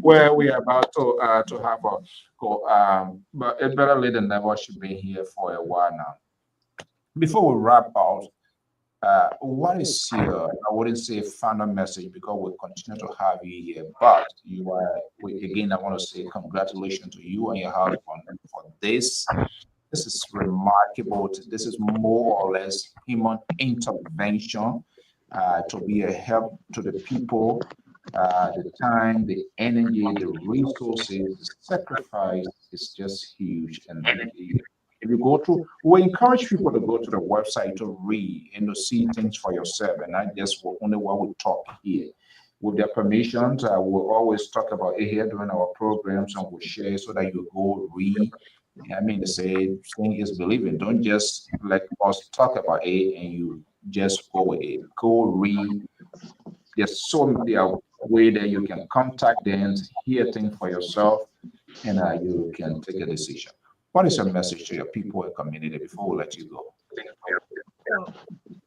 Well, we are about to have a go, but it better late than never. Should be here for a while now. Before we wrap out, what is your, I wouldn't say final message because we'll continue to have you here, but you are, again, I want to say congratulations to you and your husband for this. This is remarkable. This is more or less human intervention to be a help to the people, the time, the energy, the resources, the sacrifice is just huge. And if you go through, we encourage people to go to the website to read and to see things for yourself, and not just only what we talk here. With their permissions, we'll always talk about it here during our programs and we'll share so that you go read. I mean, they say seeing is believing. Don't just let us talk about it and you just go with it. Go read. There's so many way that you can contact them, hear things for yourself, and you can take a decision. What is your message to your people and community before we let you go? So,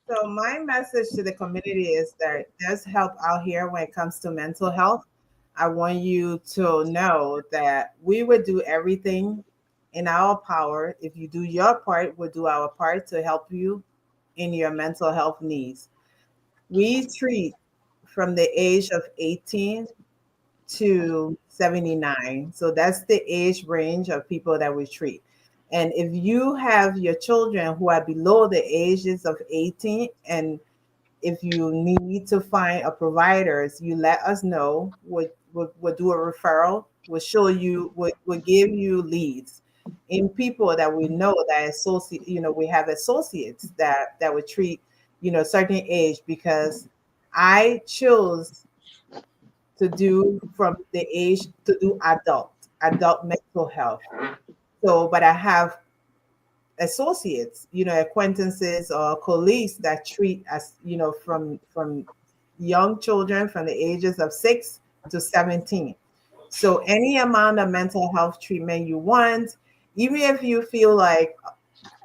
so my message to the community is that there's help out here when it comes to mental health. I want you to know that we would do everything in our power. If you do your part, we'll do our part to help you in your mental health needs. We treat from the age of 18 to 79. So that's the age range of people that we treat. And if you have your children who are below the ages of 18, and if you need to find a providers, you let us know. We'll do a referral. We'll show you. We'll give you leads in people that we know that associate. We have associates that would treat certain age because I chose to do from the age to do adult mental health. So, but I have associates, acquaintances or colleagues that treat us, from young children from the ages of 6 to 17. So any amount of mental health treatment you want, even if you feel like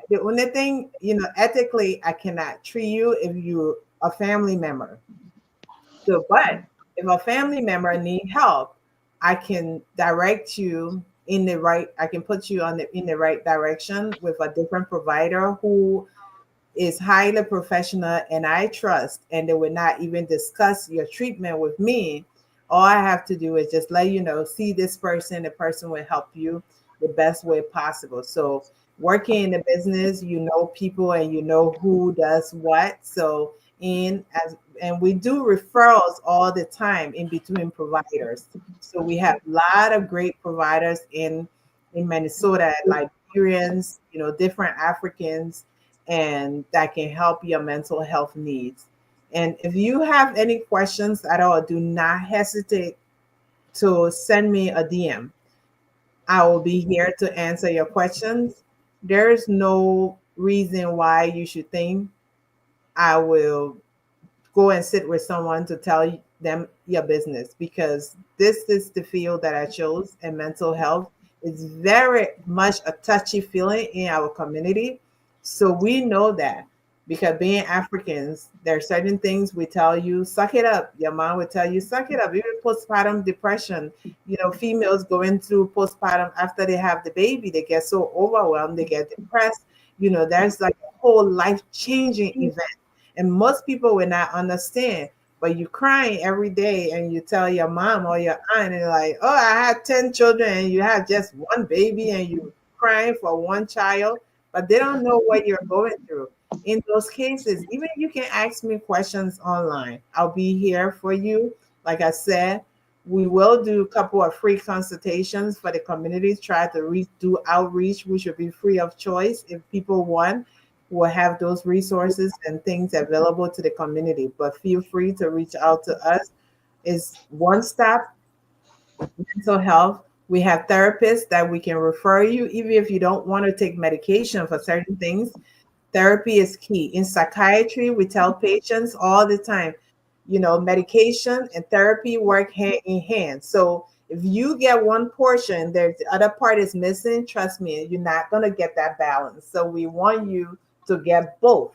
the only thing, ethically, I cannot treat you if you're a family member. So, but if a family member need help, I can direct you in the right. I can put you in the right direction with a different provider who is highly professional and I trust, and they will not even discuss your treatment with me, all I have to do is just let you know, see this person, the person will help you the best way possible. So working in the business, you know people and you know who does what. So in as and we do referrals all the time in between providers. So we have a lot of great providers in Minnesota, Liberians, different Africans, and that can help your mental health needs. And if you have any questions at all, do not hesitate to send me a DM. I will be here to answer your questions. There's no reason why you should think I will go and sit with someone to tell them your business, because this is the field that I chose, and mental health is very much a touchy feeling in our community. So we know that, because being Africans, there are certain things we tell you, suck it up. Your mom would tell you, suck it up. Even postpartum depression, females going through postpartum after they have the baby, they get so overwhelmed, they get depressed. There's like a whole life changing event, and most people will not understand. But you crying every day and you tell your mom or your aunt, and they're like, oh, I had 10 children and you have just one baby and you crying for one child, but they don't know what you're going through. In those cases, even you can ask me questions online. I'll be here for you. Like I said, we will do a couple of free consultations for the community, try to do outreach, which will be free of choice if people want. We'll have those resources and things available to the community, but feel free to reach out to us. It's one stop mental health. We have therapists that we can refer you, even if you don't want to take medication for certain things. Therapy is key. In psychiatry, we tell patients all the time, medication and therapy work hand in hand. So if you get one portion, there's the other part is missing, trust me, you're not going to get that balance. So we want you to get both,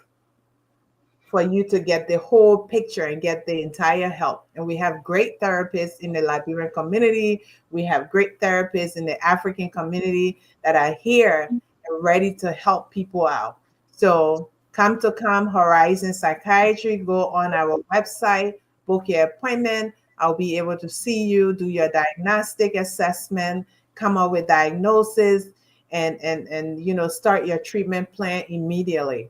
for you to get the whole picture and get the entire help. And we have great therapists in the Liberian community. We have great therapists in the African community that are here and ready to help people out. So come to Calm Horizon Psychiatry. Go on our website, book your appointment. I'll be able to see you, do your diagnostic assessment, come up with diagnosis, and start your treatment plan immediately.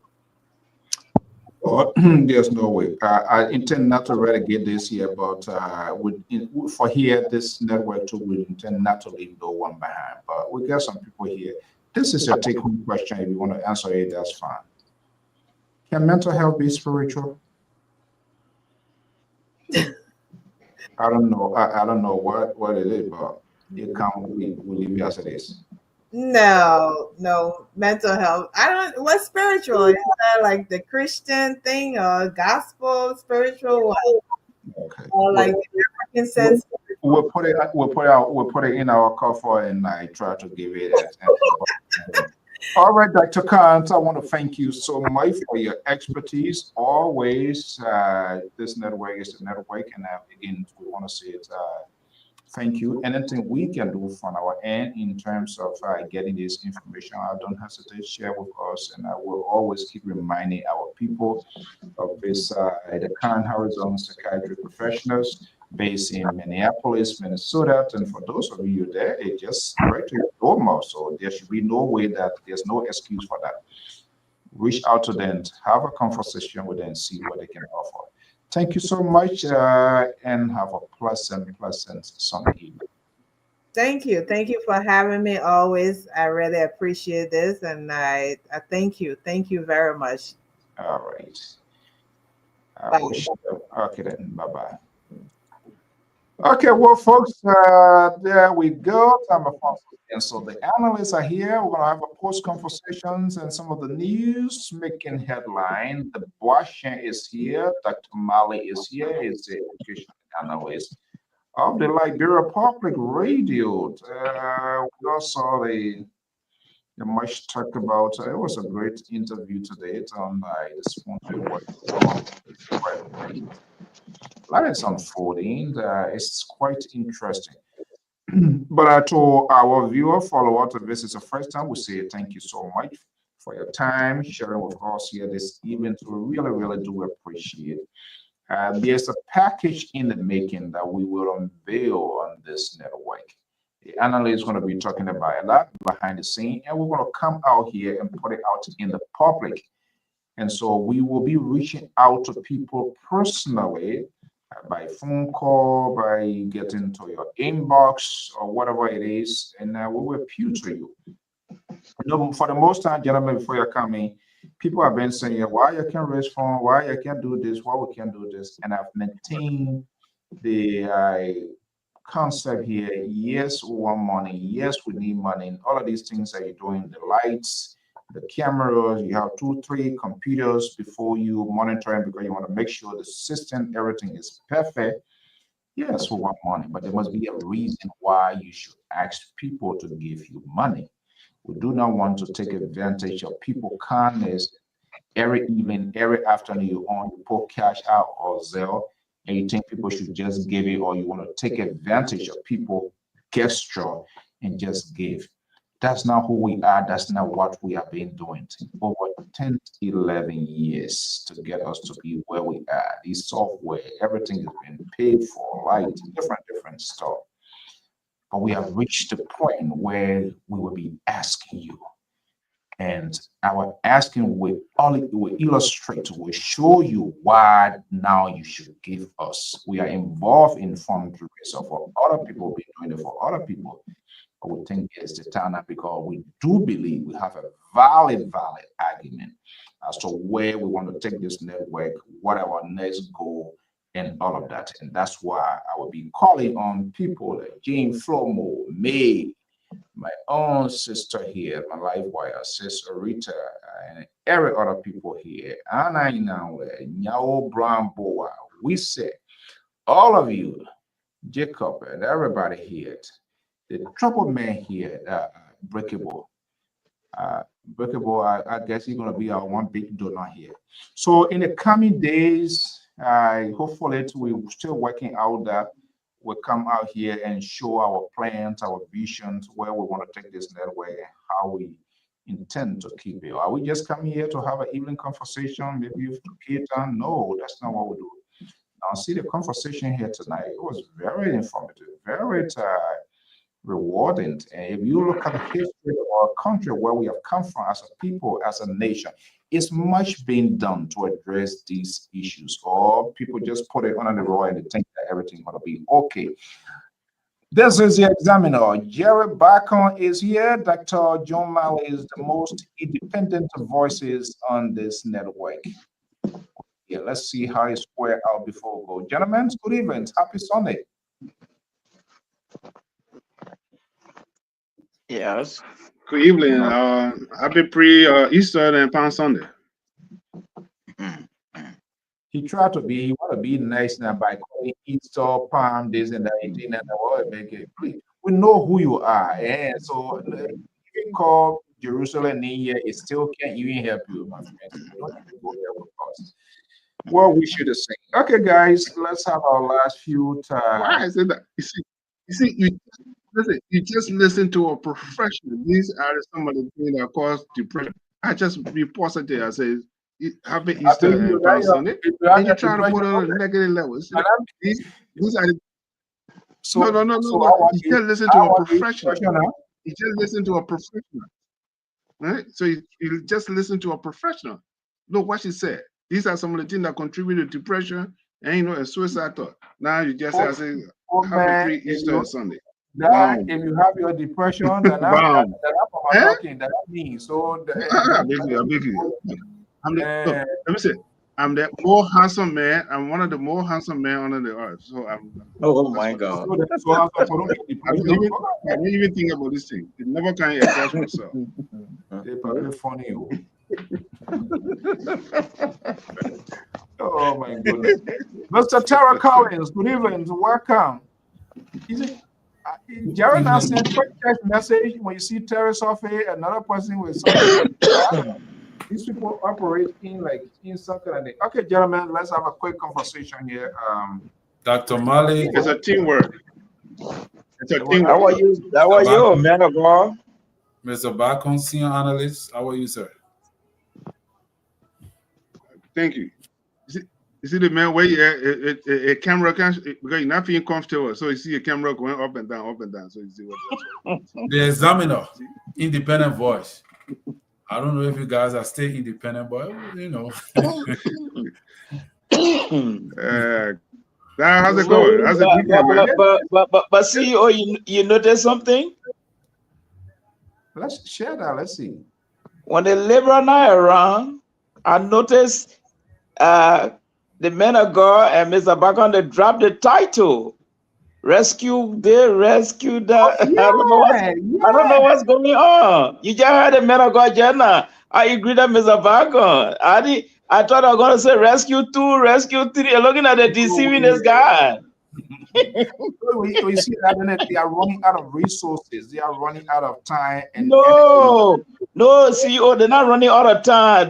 Oh, there's no way. I intend not to relegate this here, but for here, this network too, we intend not to leave no one behind. But we got some people here. This is your take-home question. If you want to answer it, that's fine. Can mental health be spiritual? I don't know. I don't know what it is, but it can't. We leave it as it is. No, mental health. I don't. What's spiritual? Is that like the Christian thing or gospel spiritual? Okay. Or like the African sense? We'll put it in our cover, and I try to give it as. All right, Dr. Kant, I want to thank you so much for your expertise. Always, this network is a network, and again, we want to say it. Thank you. Anything we can do from our end in terms of getting this information, don't hesitate to share with us, and I will always keep reminding our people of this, the current Horizon Psychiatry Professionals based in Minneapolis, Minnesota. And for those of you there, it's just right to your door, so there should be no way that there's no excuse for that. Reach out to them, have a conversation with them, see what they can offer. Thank you so much, and have a pleasant Sunday evening. Thank you. Thank you for having me always. I really appreciate this, and I thank you. Thank you very much. All right. Okay then. Bye-bye. Okay, well, folks, there we go. Time of and so the analysts are here. We're gonna have a post conversations and some of the news making headline. The Boishan is here. Dr. Mali is here. He's the education analyst of the Liberia Public Radio. We also the much talk about. It was a great interview today on the sponsor work. That is unfolding. It's quite interesting. But to our viewer, follower, if this is the first time, we say thank you so much for your time sharing with us here this evening. So we really, really do appreciate. There's a package in the making that we will unveil on this network. The analyst is going to be talking about a lot behind the scene, and we're going to come out here and put it out in the public. And so we will be reaching out to people personally by phone call, by getting to your inbox or whatever it is, and we will appeal to you. For the most time, gentlemen, before you're coming, people have been saying, why you can't raise funds, why you can't do this, why we can't do this. And I've maintained the concept here. Yes, we want money. Yes, we need money. And all of these things that you're doing, the lights, the cameras, you have 2, 3 computers before you monitoring because you want to make sure the system, everything is perfect. Yes, we want money, but there must be a reason why you should ask people to give you money. We do not want to take advantage of people's kindness. Every evening, every afternoon you pull cash out or Zelle, and you think people should just give it, or you want to take advantage of people gesture and just give. That's not who we are. That's not what we have been doing over 10, 11 years to get us to be where we are. This software, everything has been paid for, right? Different stuff. But we have reached the point where we will be asking you. And our asking will illustrate, will show you why now you should give us. We are involved in fundraising for other people, been doing it for other people. But we think it's the time now because we do believe we have a valid argument as to where we want to take this network, what our next goal, and all of that. And that's why I will be calling on people like Jane Flomo, May, my own sister here, my life wire, Sister Rita, and every other people here. And I know Nyao Brown Boa. We say, all of you, Jacob, and everybody here, the trouble man here, Breakable. Breakable, I guess he's gonna be our one big donor here. So in the coming days, hopefully we're still working out that we'll come out here and show our plans, our visions, where we want to take this network, and how we intend to keep it. Are we just coming here to have an evening conversation? Maybe to cater? No, that's not what we do. Now, see the conversation here tonight. It was very informative, very rewarding. And if you look at the history of our country, where we have come from as a people, as a nation, it's much being done to address these issues. Or people just put it under the rug and they think that everything's going to be okay. This is the examiner. Jerry Bacon is here. Dr. John Malley is the most independent voices on this network. Yeah, let's see how you square out before we go. Gentlemen, good evening. Happy Sunday. Yes. Good evening. Happy pre-Easter and Palm Sunday. He tried to be, he want to be nice now by calling Easter, Palm, this and that, and that. Make it. Please, we know who you are. And so even call Jerusalem New Year, it still can't even help you, my friend. You don't have to go there with us. Well, we should have said, okay, guys, let's have our last few times. Why is it that? You just listen to a professional. These are some of the things that cause depression. I just be positive. I say, happy Easter and Palm Sunday. And you try to put it on the negative levels. These are the, no. You just listen to a professional. You just listen to a professional. Right? So you just listen to a professional. Look what she said. These are some of the things that contribute to depression and a suicide thought. Now you just say, happy pre-Easter and Sunday. That if you have your depression, then that means so. Let me say, I'm the more handsome man. I'm one of the more handsome men on the earth. So oh my God. I don't even think about this thing. It never can express myself. They're probably funny. Oh my goodness. Mr. Tara Collins, good evening. Welcome. Jared now sent quick text message when you see Terrace off here, another person with something. These people operate in some kind of thing. Okay, gentlemen, let's have a quick conversation here. Dr. Malley. It's a teamwork. It's a teamwork. How are you, man of God? Mr. Bacon, senior analyst. How are you, sir? Thank you. You see the man where a camera can because you're not feeling comfortable, so you see a camera going up and down, so you see what. The Examiner, independent voice. I don't know if you guys are still independent, but you know. How's it going? How's it weekend, man? But CEO, you notice something? Let's share that. Let's see. When the liberal now around, I noticed the men of God and Mr. Bacon, they dropped the title. Rescue, they rescued that. Oh, yeah, I don't know what's going on. You just heard the men of God, Jenna. I agree that Mr. Bacon. I thought I was going to say rescue 2, rescue 3. You're looking at the deceiving this guy. We see that they are running out of resources. They are running out of time. And no, CEO, they're not running out of time.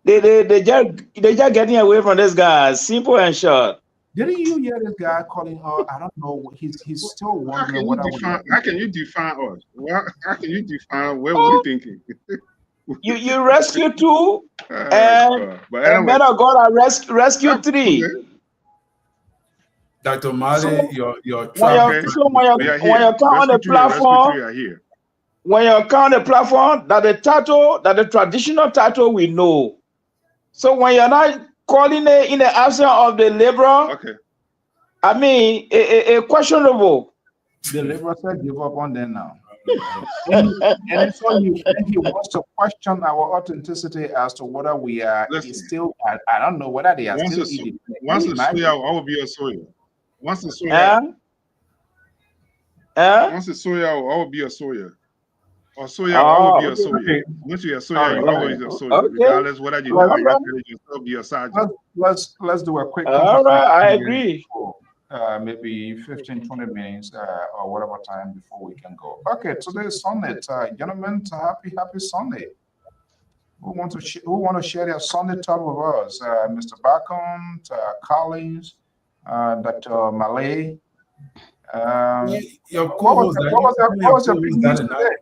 They just getting away from this guy. Simple and short. Didn't you hear this guy calling her? I don't know. He's still wondering what how can you define us? How can you define what we're thinking? you rescue 2, and men of God are rescue 3. Dr. Mali, your when you come on the platform, when you come on the platform, that the traditional title we know. So when you're not calling it in the absence of the liberal, I mean, a questionable. The liberal said give up on them now. and so he wants to question our authenticity as to whether we are still. I don't know whether they are still eating. Once the soya, I will be a soya. Once the soya, once the soya, I will be a soya. Or soya, I will be a soya. Once you're a soya, you always a soya. Regardless whether you yourself be a sergeant. Let's do a quick. All right, I agree. Maybe 15-20 minutes or whatever time before we can go. Okay, today is Sunday, gentlemen. Happy Sunday. Who want to share their Sunday talk with us? Mr. Bacon, Collins, Dr. Malay. Your co-host. What was your big news today?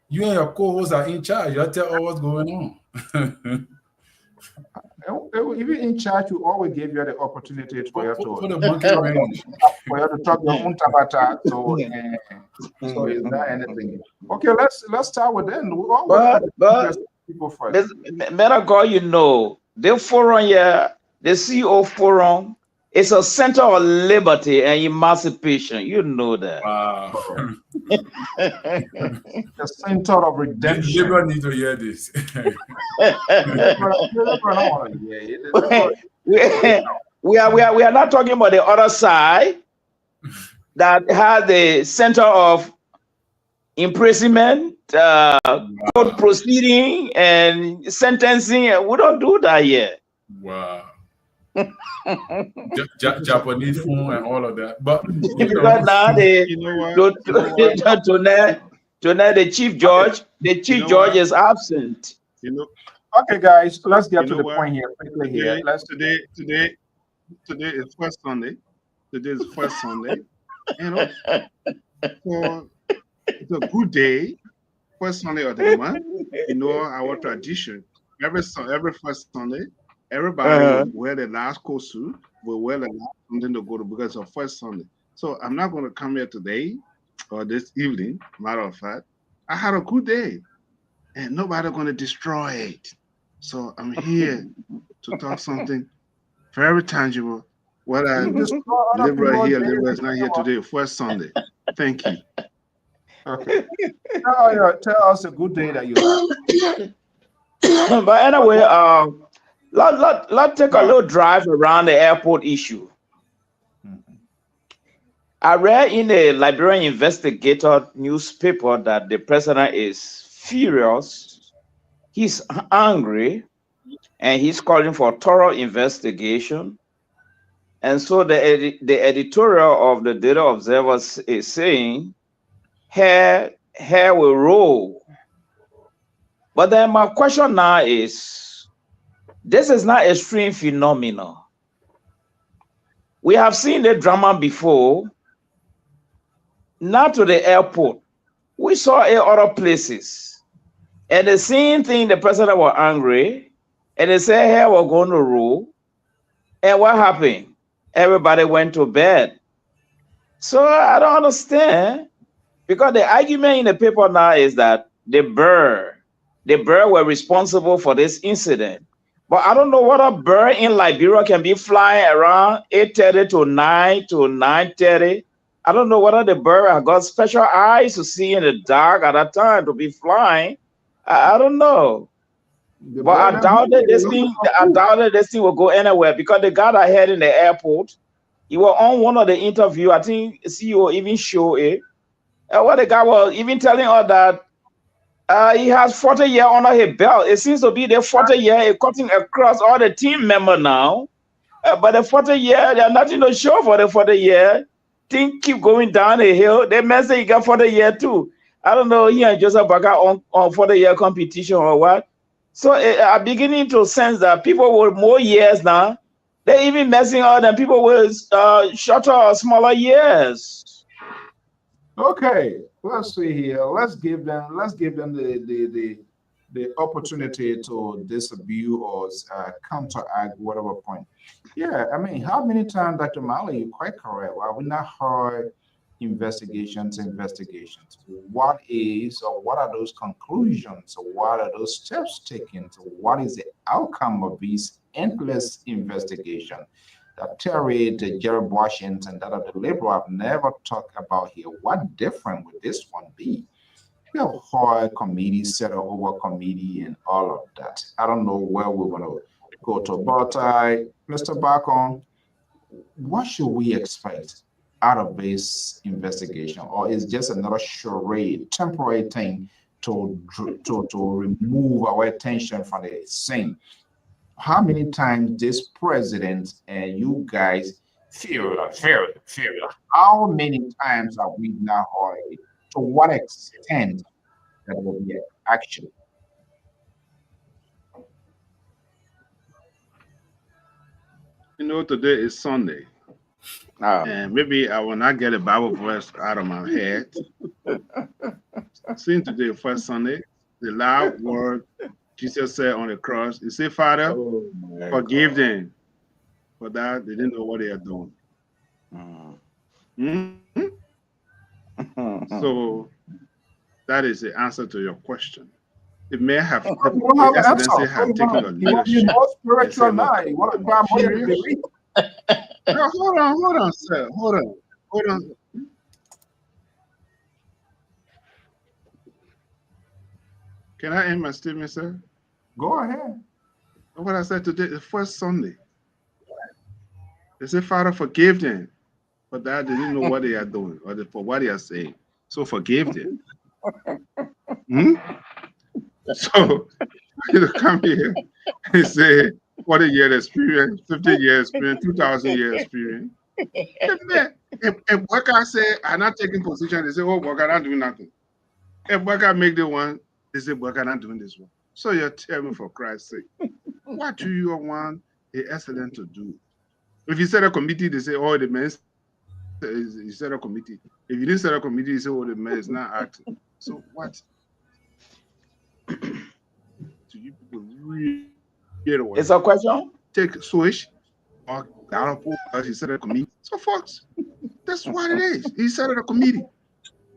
You and your co-hosts are in charge. You tell all what's going on. Even in church, we always give you the opportunity for you to talk your own tabata. So it's not anything. Okay, let's start with them. We always people first. Men of God, the forum here, the CEO forum, is a center of liberty and emancipation. You know that. Wow. The center of redemption. Liberal need to hear this. We are not talking about the other side that has the center of imprisonment, court proceeding, and sentencing. We don't do that yet. Wow. Japanese food and all of that, but tonight the chief judge is absent. Okay, guys, let's get to the point here quickly. Today is first Sunday. Today is first Sunday. So it's a good day. First Sunday of the month. Our tradition. Every first Sunday. Everybody will wear the last coat suit, will wear the last something to go to because it's first Sunday. So I'm not going to come here today or this evening. Matter of fact, I had a good day and nobody going to destroy it. So I'm here to talk something very tangible. What I liberal here, liberal is not here today, first Sunday. Thank you. Okay. Tell us a good day that you had. But anyway, let's take a little drive around the airport issue. I read in the Liberian Investigator newspaper that the president is furious, he's angry, and he's calling for thorough investigation. And so the editorial of the Data Observer is saying, hair will roll. But then my question now is, this is not extreme phenomenon. We have seen the drama before, not to the airport. We saw it other places. And the same thing, the president was angry, and they said hell was going to rule. And what happened? Everybody went to bed. So I don't understand, because the argument in the paper now is that the bird were responsible for this incident. But I don't know what a bird in Liberia can be flying around 8:30 to 9:30. I don't know whether the bird has got special eyes to see in the dark at that time to be flying. I don't know. But I doubt that this thing will go anywhere, because the guy that had in the airport, he was on one of the interview. I think CEO even showed it. What the guy was even telling us that he has 40 years under his belt. It seems to be the 40 year cutting across all the team members now. But the 40 year, there's nothing to show for the 40 year. Thing keep going down the hill. They may say he got 40 year too. I don't know, he and Joseph Baga on 40 year competition or what. So I'm beginning to sense that people with more years now, they're even messing up than people with shorter or smaller years. Okay, let's see here. Let's give them the opportunity to disabuse or counteract whatever point. Yeah, I mean, how many times, Dr. Mali, you're quite correct. Well, we not heard investigations. What is, or what are those conclusions, or what are those steps taken? So what is the outcome of these endless investigation that Terry, the Jerry Washington, that of the Liberal have never talked about here? What different would this one be? We have whole committee, set up over committee, and all of that. I don't know where we're going to go to, but Mr. Bacon, what should we expect out of this investigation, or is just another charade, temporary thing to remove our attention from the scene? How many times this president and you guys fear? How many times have we now heard it? To what extent that will be action? You know, today is Sunday. And maybe I will not get a Bible verse out of my head. Since today, first Sunday, the loud word Jesus said on the cross, he said, Father, forgive them for that. They didn't know what they are doing. So that is the answer to your question. It may have the presidency have taken a leadership. Spiritual now. You want to grab no, hold on, sir. Hold on. Can I end my statement, sir? Go ahead. What I said today, the first Sunday. They said, Father, forgive them for that. They didn't know what they are doing or for what they are saying. So forgive them. So you come here and say 40 year experience, 50 year experience, 2,000 year experience. If worker say I'm not taking position, they say, oh, worker not doing nothing. If worker make the one, they say worker not doing this one. So you tell me, for Christ's sake, what do you want the excellent to do? If you set a committee, they say, oh, the man you set a committee. If you didn't set a committee, you say, oh, the man is not acting. So what? Do you people really get away? It's a question? Take switch or he set a committee. So folks, that's what it is. He set a committee.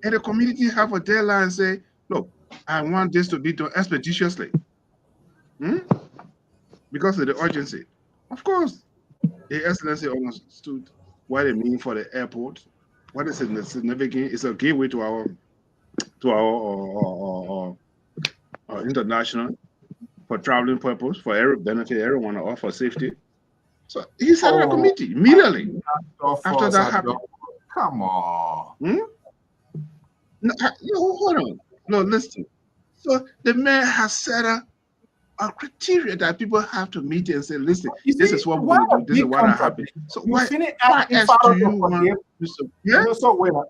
And the community have a deadline and say, look, I want this to be done expeditiously. Because of the urgency. Of course, the Excellency understood what it means for the airport. What is significant? It's a gateway to our international, for traveling purpose, for every benefit, everyone, or for safety. So he set a committee immediately after that happened. Come on. No, hold on. No, listen. So the mayor has set a criteria that people have to meet and say, listen, this is what we do, this is what happened. So why else do you want to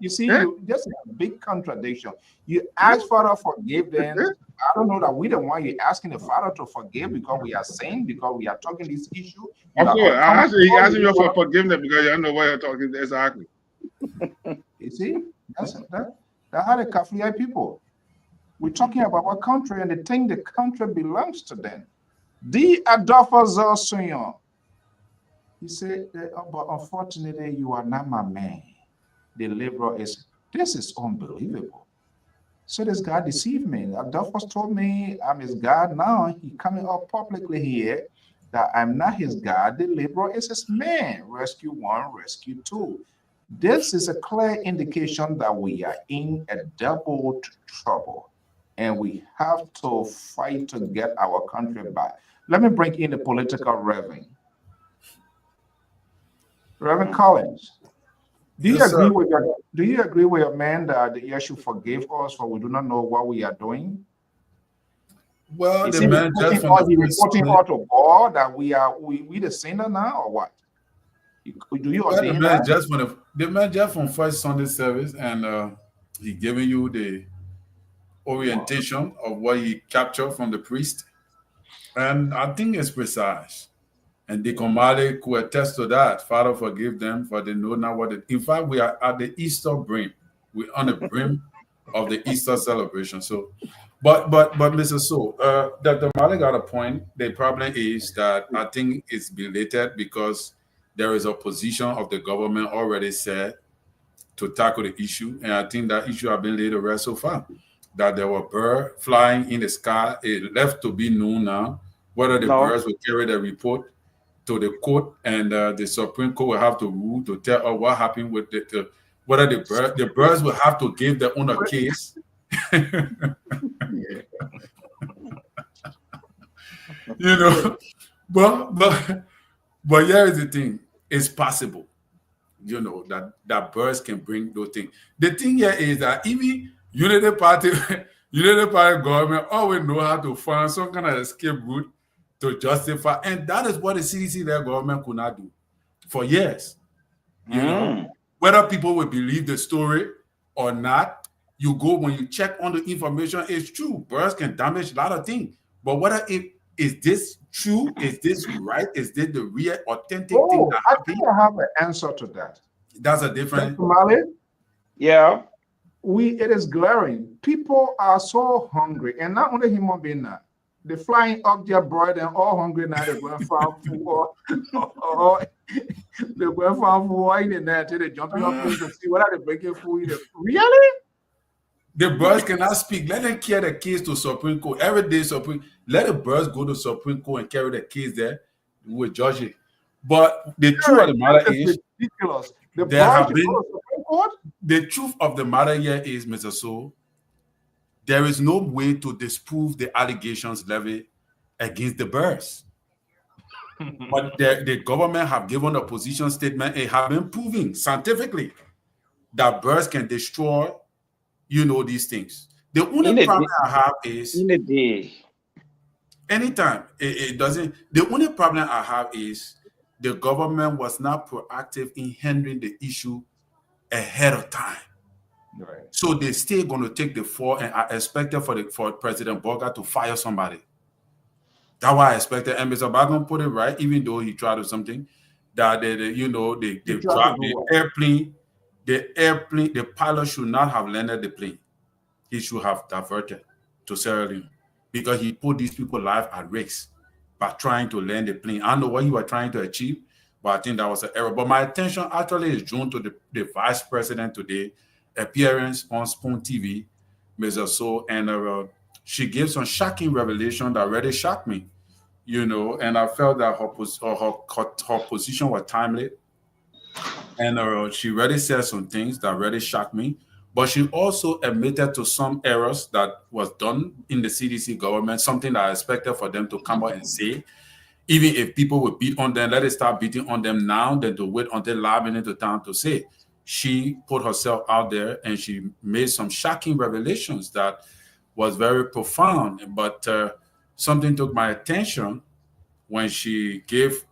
you see, just a big contradiction. You ask Father to forgive them. I don't know that we don't want you asking the Father to forgive because we are saying, because we are talking this issue. Of course, I'm asking you for forgiveness because you don't know what you're talking exactly. You see, that's how the Catholic people. We're talking about our country and they think the country belongs to them. The Adolphus Zosuyon. He said, but unfortunately, you are not my man. The liberal is, this is unbelievable. So this guy deceived me. Adolphus told me I'm his God now. He coming up publicly here that I'm not his God. The liberal is his man. Rescue 1, rescue 2. This is a clear indication that we are in a double trouble and we have to fight to get our country back. Let me bring in the political Reverend. Reverend Collins, do you Yes, agree sir. with your man that you should forgive us for we do not know what we are doing? Well, Is the he man just reporting from the us, he first reporting Sunday. us to God that we the sinner now or what? Do you Well, ordain that? the man just from first Sunday service, and he giving you the orientation of what he captured from the priest, and I think it's precise. And Deacon Mali could attest to that. Father, forgive them, for they know not what it. In fact, we are at the Easter brim. We're on the brim of the Easter celebration. So, but Mr. So, Dr. Mali got a point. The problem is that I think it's belated because there is a position of the government already set to tackle the issue, and I think that issue has been laid to rest so far. That there were birds flying in the sky. It left to be known now whether the No. birds will carry the report to the court, and the Supreme Court will have to rule to tell us what happened with whether the birds will have to give their own a case. You know, but here is the thing: it's possible, you know, that birds can bring those things. The thing here is that even Unity Party, Unity Party government always know how to find some kind of escape route to justify, and that is what the CDC-led government could not do for years. You know, whether people will believe the story or not, you go when you check on the information, it's true. Birds can damage a lot of things, but whether is this true, is this right, is this the real authentic thing that I happened? think I have an answer to that. That's a different. Dr. Mali, Yeah. it is glaring. People are so hungry, and not only human being now. They're flying up their bird and all hungry now. They're going to farm food. They're going to farm food in the night. They're jumping up to see what are they breaking food. Really? The birds cannot speak. Let them carry the case to Supreme Court. Every day, let the birds go to Supreme Court and carry the case there. We will judge it. But the truth of the matter is, ridiculous. The truth of the matter here is, Mr. So, there is no way to disprove the allegations levied against the birds. But the government have given a position statement. It have been proven scientifically that birds can destroy, you know, these things. The only problem I have is in a day. Anytime it doesn't. The only problem I have is the government was not proactive in handling the issue ahead of time. Right. So they're still going to take the fall, and I expected for President Bogart to fire somebody. That's why I expected, and Mr. Bagon put it right, even though he tried to do something, that they dropped the airplane. The pilot should not have landed the plane. He should have diverted to Sierra Leone because he put these people's life at risk by trying to land the plane. I don't know what you were trying to achieve, but I think that was an error. But my attention actually is drawn to the vice president today, appearance on Spoon TV, Mrs. So, and she gave some shocking revelation that really shocked me, you know, and I felt that her position was timely. And she really said some things that really shocked me. But she also admitted to some errors that was done in the CDC government, something that I expected for them to come out and say. Even if people would beat on them, let it start beating on them now than to wait until live into town to say. She put herself out there and she made some shocking revelations that was very profound. But something took my attention when she gave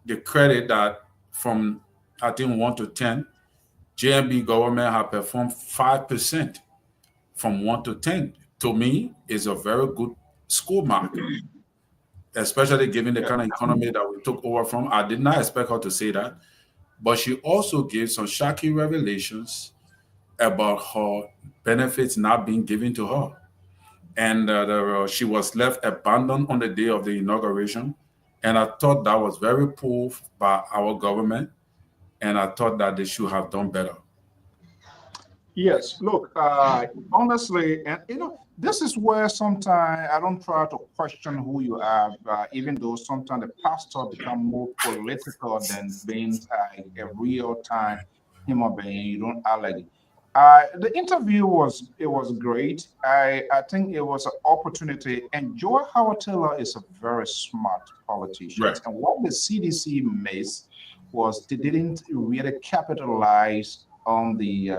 the credit that from, I think, 1 to 10, JMB government have performed 5% from 1 to 10. To me, is a very good score mark, especially given the kind of economy that we took over from. I did not expect her to say that, but she also gave some shocking revelations about her benefits not being given to her. and she was left abandoned on the day of the inauguration. And I thought that was very poor by our government, and I thought that they should have done better. Yes, look, honestly, and this is where sometimes I don't try to question who you are, even though sometimes the pastor become more political than being a real time human being. You don't act like it. The interview was great. I think it was an opportunity, and Joy Howard Taylor is a very smart politician. Right. And what the CDC missed was they didn't really capitalize on the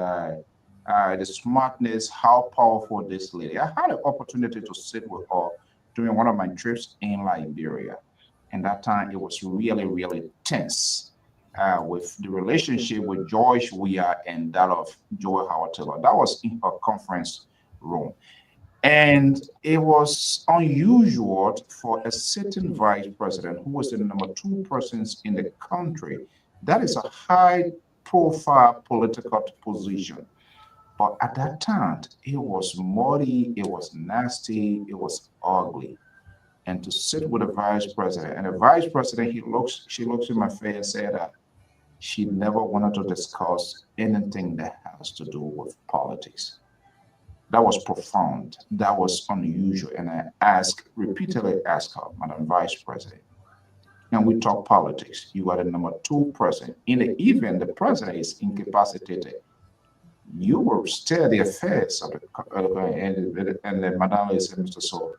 smartness, how powerful this lady. I had an opportunity to sit with her during one of my trips in Liberia. And that time it was really, really tense with the relationship with George Weah and that of Joy Howard Taylor. That was in her conference room. And it was unusual for a sitting vice president who was the number two person in the country. That is a high profile political position. But at that time, it was muddy, it was nasty, it was ugly. And to sit with a vice president, and the vice president, she looks in my face and said that she never wanted to discuss anything that has to do with politics. That was profound. That was unusual. And I repeatedly asked her, Madam Vice President, and we talk politics. You are the number two person. In the event the president is incapacitated, you will steer the affairs of and then Madam said, Mr. So,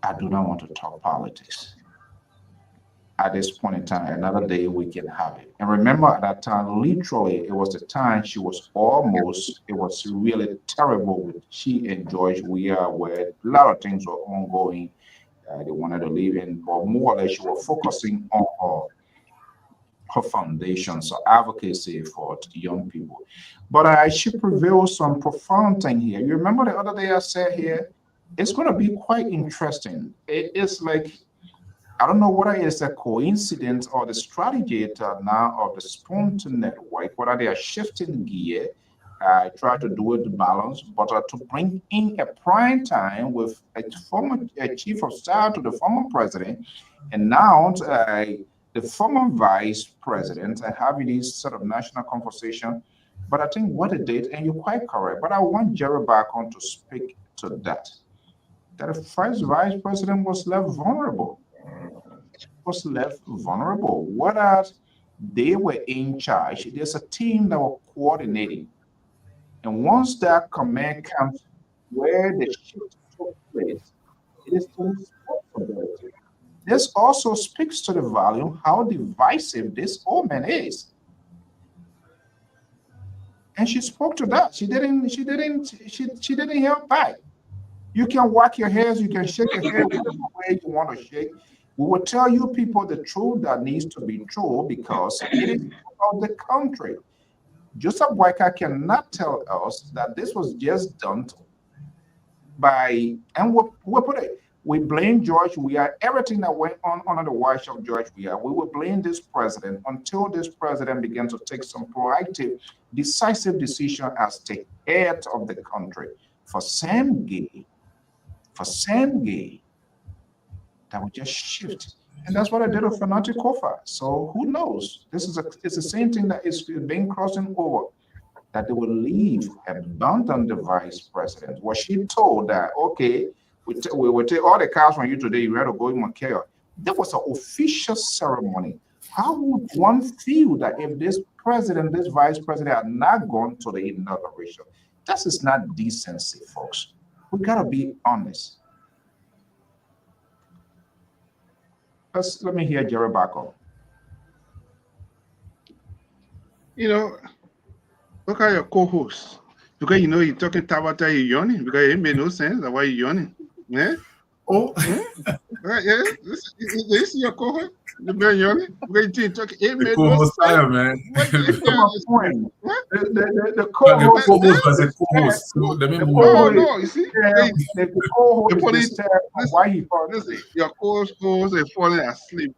I do not want to talk politics. At this point in time, another day we can have it. And remember at that time, literally, it was the time it was really terrible with she and George Weah, where a lot of things were ongoing. They wanted to leave in, but more or less she was focusing on her foundations or advocacy for young people. But I should reveal some profound thing here. You remember the other day I said here, it's going to be quite interesting. It's like, I don't know whether it's a coincidence or the strategy now of the Spoon Network, whether they are shifting gear. I try to do it to balance, but to bring in a prime time with a former chief of staff to the former president, and now the former vice president, and having this sort of national conversation. But I think what it did, and you're quite correct, but I want Jerry Bacon to speak to that. That the first vice president was left vulnerable. Whether they were in charge, there's a team that were coordinating. And once that command comes where the shift took place, it is the responsibility. This also speaks to the volume how divisive this woman is. And she spoke to that. She didn't help back. You can whack your heads, you can shake your head whatever way you want to shake. We will tell you people the truth that needs to be true because it is about the country. Joseph Boyka cannot tell us that this was just done by, and we'll put it, we blame George Weah, everything that went on under the watch of George Weah. We will blame this president until this president began to take some proactive, decisive decision as the head of the country. For Sam Gay, that would just shift. And that's what I did with Fanati Kofa. So who knows? It's the same thing that is being crossing over, that they will leave abandon the vice president. Was she told that, okay, we will take all the cars from you today, you have to go in Makaya. That was an official ceremony. How would one feel that if this vice president had not gone to the inauguration? This is not decency, folks. We gotta be honest. Let me hear Jerry Bacon. Look at your co-host. Because you're talking Tabata, you're yawning because it made no sense. That's why you're yawning. Yeah? Oh, Right, yeah. This is your co-host. The man yawning. Because you talking, it made the no co-host sense. tired, man. The co-host was a co-host. So let me move Oh, on. no, you see? the co-host is disturbed on why he thought Listen, your co-host is falling asleep.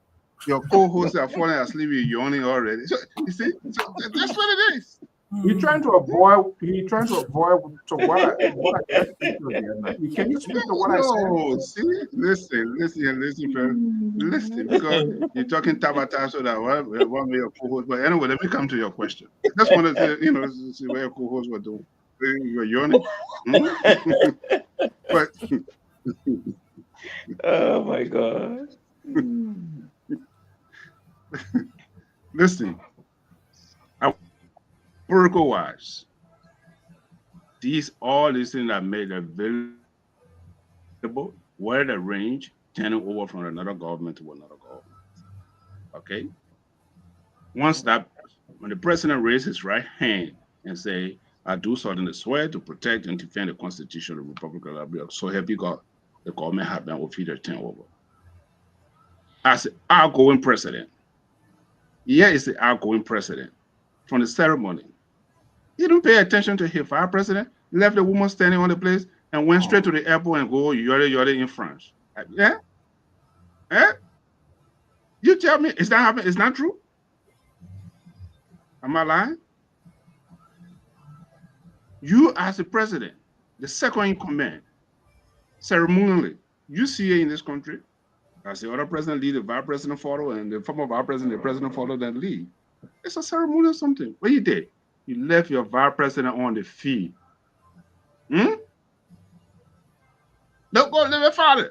Your co-hosts are falling asleep. You're yawning already. So you see, so that's what it is. He's trying to avoid. He's trying to avoid to what I just speak to again. Can you speak to what I said? No, see, listen, friend. Listen, because you're talking Tabata so that one way your co-host. But anyway, let me come to your question. I just wanted to, see what your co-host were doing. You were yawning. But Oh my God. listen, political wise, all these things are made available where the range turning over from another government to another government. Okay. Once that, when the president raises his right hand and say, "I do solemnly swear to protect and defend the Constitution of the Republic of Liberia," so help you God, the government have been officially turned over. As the outgoing president, is the outgoing president from the ceremony. He didn't pay attention to his vice president, left the woman standing on the place and went straight to the airport and go yada in France. Yeah? Eh? You tell me, is that happening? It's not true? Am I lying? You as the president, the second in command, ceremonially, you see it in this country. As the other president lead, the vice president follow, and the former vice president, the president follow that lead. It's a ceremonial something. What you did? You left your vice president on the field. Don't go live your father.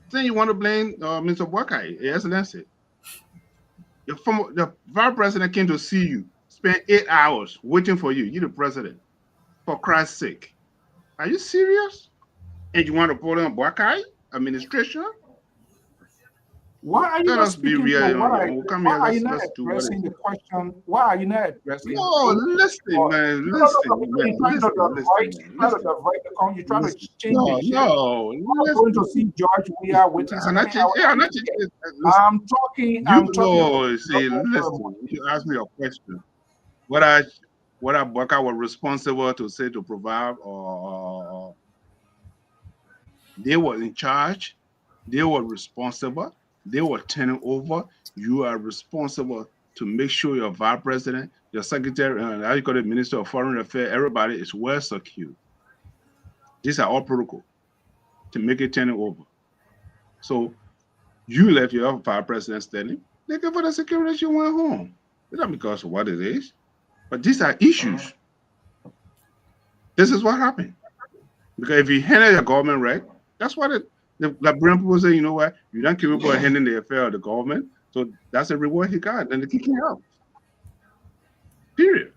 Then you want to blame Mr. Browne-Kaine, Your Excellency. The vice president came to see you, spent 8 hours waiting for you. You're the president. For Christ's sake. Are you serious? And you want to put on Browne-Kaine administration? Why are you not speaking real, to what why are you not addressing the question? Why are you not addressing? No, listen, man. Listen. You're trying to change the shit. No. I'm going to see George. We are waiting. I'm talking. See, listen. You ask me a question. What Baka was responsible to say to provide, or they were in charge. They were responsible. They were turning over. You are responsible to make sure your vice president, your secretary, how you call it, minister of foreign affairs, everybody is well secured. These are all protocol to make it turning over. So you left your vice president standing. They give for the security. You went home. It's not because of what it is, but these are issues. This is what happened. Because if you handle your government right, that's what it. The Liberian people say, you know what, you don't keep people handling the affair of the government, so that's the reward he got, and they kick him out. Period.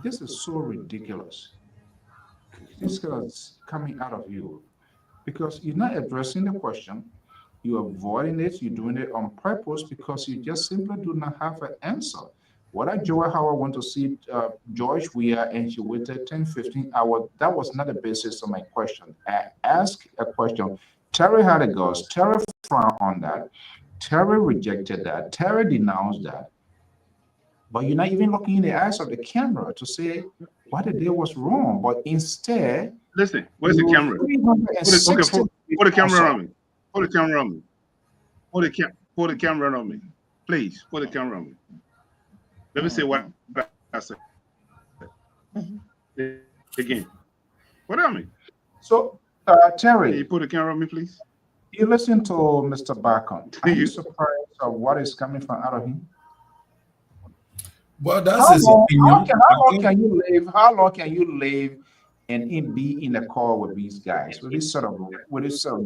This is so ridiculous. This is coming out of you because you're not addressing the question, you're avoiding it, you're doing it on purpose because you just simply do not have an answer. What I Joy Howard want to see George Weah and she waited 10-15 hours. That was not the basis of my question. I asked a question. Terry had a ghost. Terry frowned on that. Terry rejected that. Terry denounced that. But you're not even looking in the eyes of the camera to say what they did was wrong. But instead, listen, where's the camera? Put the camera on me. Put the camera on me. Put the camera on me. Please, put the camera on me. Let me say what I said again. What I mean? So, Terry, can you put the camera on me, please? You listen to Mr. Browne-Kaine. Are you surprised of what is coming from out of him? Well, that's his opinion. How long can you live and be in a call with these guys with this sort of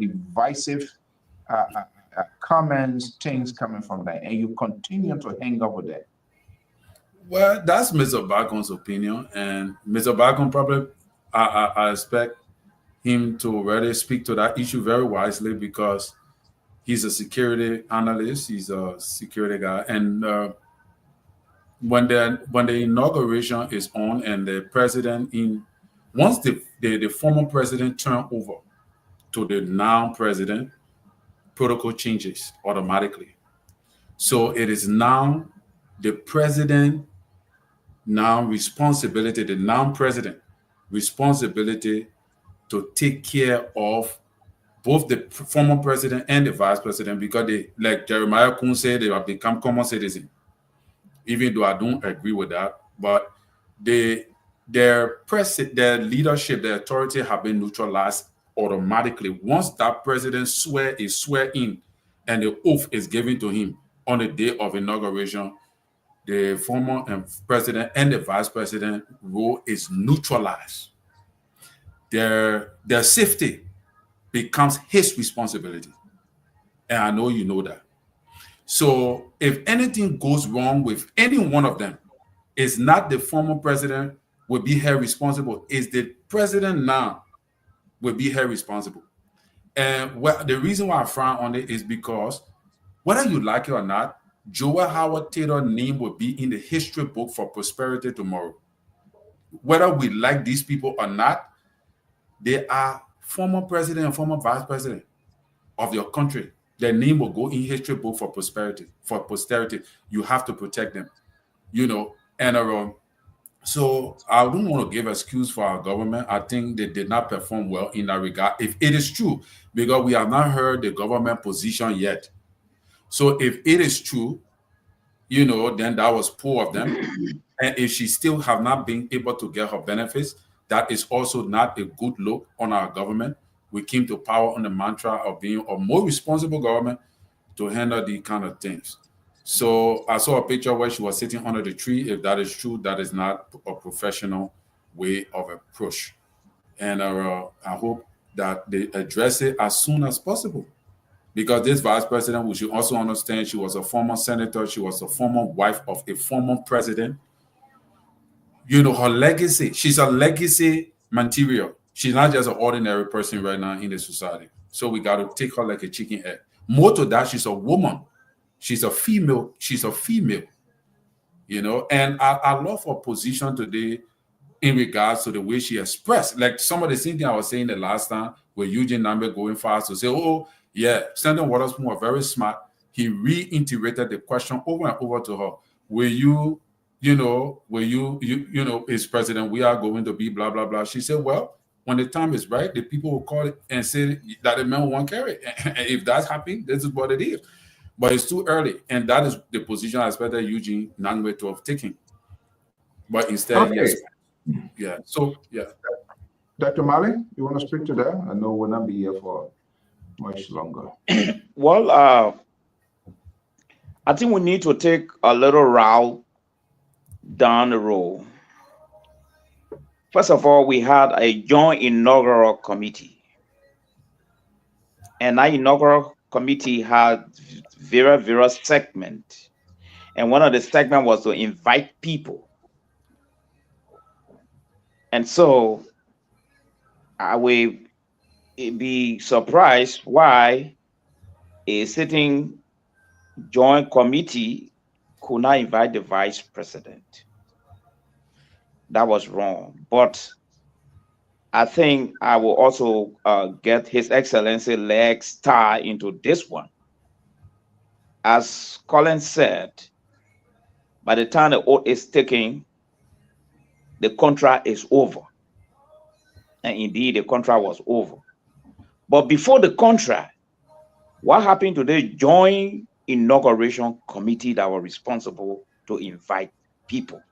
divisive comments, things coming from that, and you continue to hang up with that? Well, that's Mr. Browne-Kaine's opinion, and Mr. Browne-Kaine probably, I expect him to really speak to that issue very wisely because he's a security analyst, he's a security guy, and when the inauguration is on and the president once the former president turn over to the now president, protocol changes automatically. So it is now the president the non-president responsibility to take care of both the former president and the vice president because they, like Jeremiah Kuhn said, they have become common citizens. even though I don't agree with that. But their leadership, their authority have been neutralized automatically once that president is swear in and the oath is given to him on the day of inauguration. The former president and the vice president role is neutralized. Their safety becomes his responsibility. And I know you know that. So if anything goes wrong with any one of them, it's not the former president will be held responsible. It's the president now will be held responsible. And the reason why I frown on it is because whether you like it or not, Joel Howard Taylor's name will be in the history book for prosperity tomorrow. Whether we like these people or not, they are former president and former vice president of your country. Their name will go in history book for prosperity, for posterity. You have to protect them, And so I don't want to give excuse for our government. I think they did not perform well in that regard. If it is true, because we have not heard the government position yet. So if it is true, then that was poor of them. And if she still have not been able to get her benefits, that is also not a good look on our government. We came to power on the mantra of being a more responsible government to handle these kind of things. So I saw a picture where she was sitting under the tree. If that is true, that is not a professional way of approach. And I hope that they address it as soon as possible. Because this vice president, we should also understand, she was a former senator. She was a former wife of a former president. Her legacy, she's a legacy material. She's not just an ordinary person right now in the society. So we got to take her like a chicken egg. More to that, she's a woman. She's a female. And I love her position today in regards to the way she expressed. Like some of the same thing I was saying the last time with Eugene Nambe going fast to say, oh, yeah, Senator Waterspoon was very smart. He reiterated the question over and over to her. As president, we are going to be blah, blah, blah. She said, well, when the time is right, the people will call it and say that the man won't carry it. And if that's happening, this is what it is. But it's too early. And that is the position I expected Eugene Nambe to have taken. But instead, yes. Yeah. So, yeah. Dr. Mali, you want to speak to that? I know we'll not be here for much longer. Well, I think we need to take a little route down the road. First of all, we had a joint inaugural committee. And that inaugural committee had various segments. And one of the segments was to invite people. And so I will be surprised why a sitting joint committee could not invite the vice president. That was wrong. But I think I will also get His Excellency leg star into this one. As Colin said, by the time the oath is taken, the contract is over. And indeed, the contract was over. But before the contract, what happened to the joint inauguration committee that were responsible to invite people?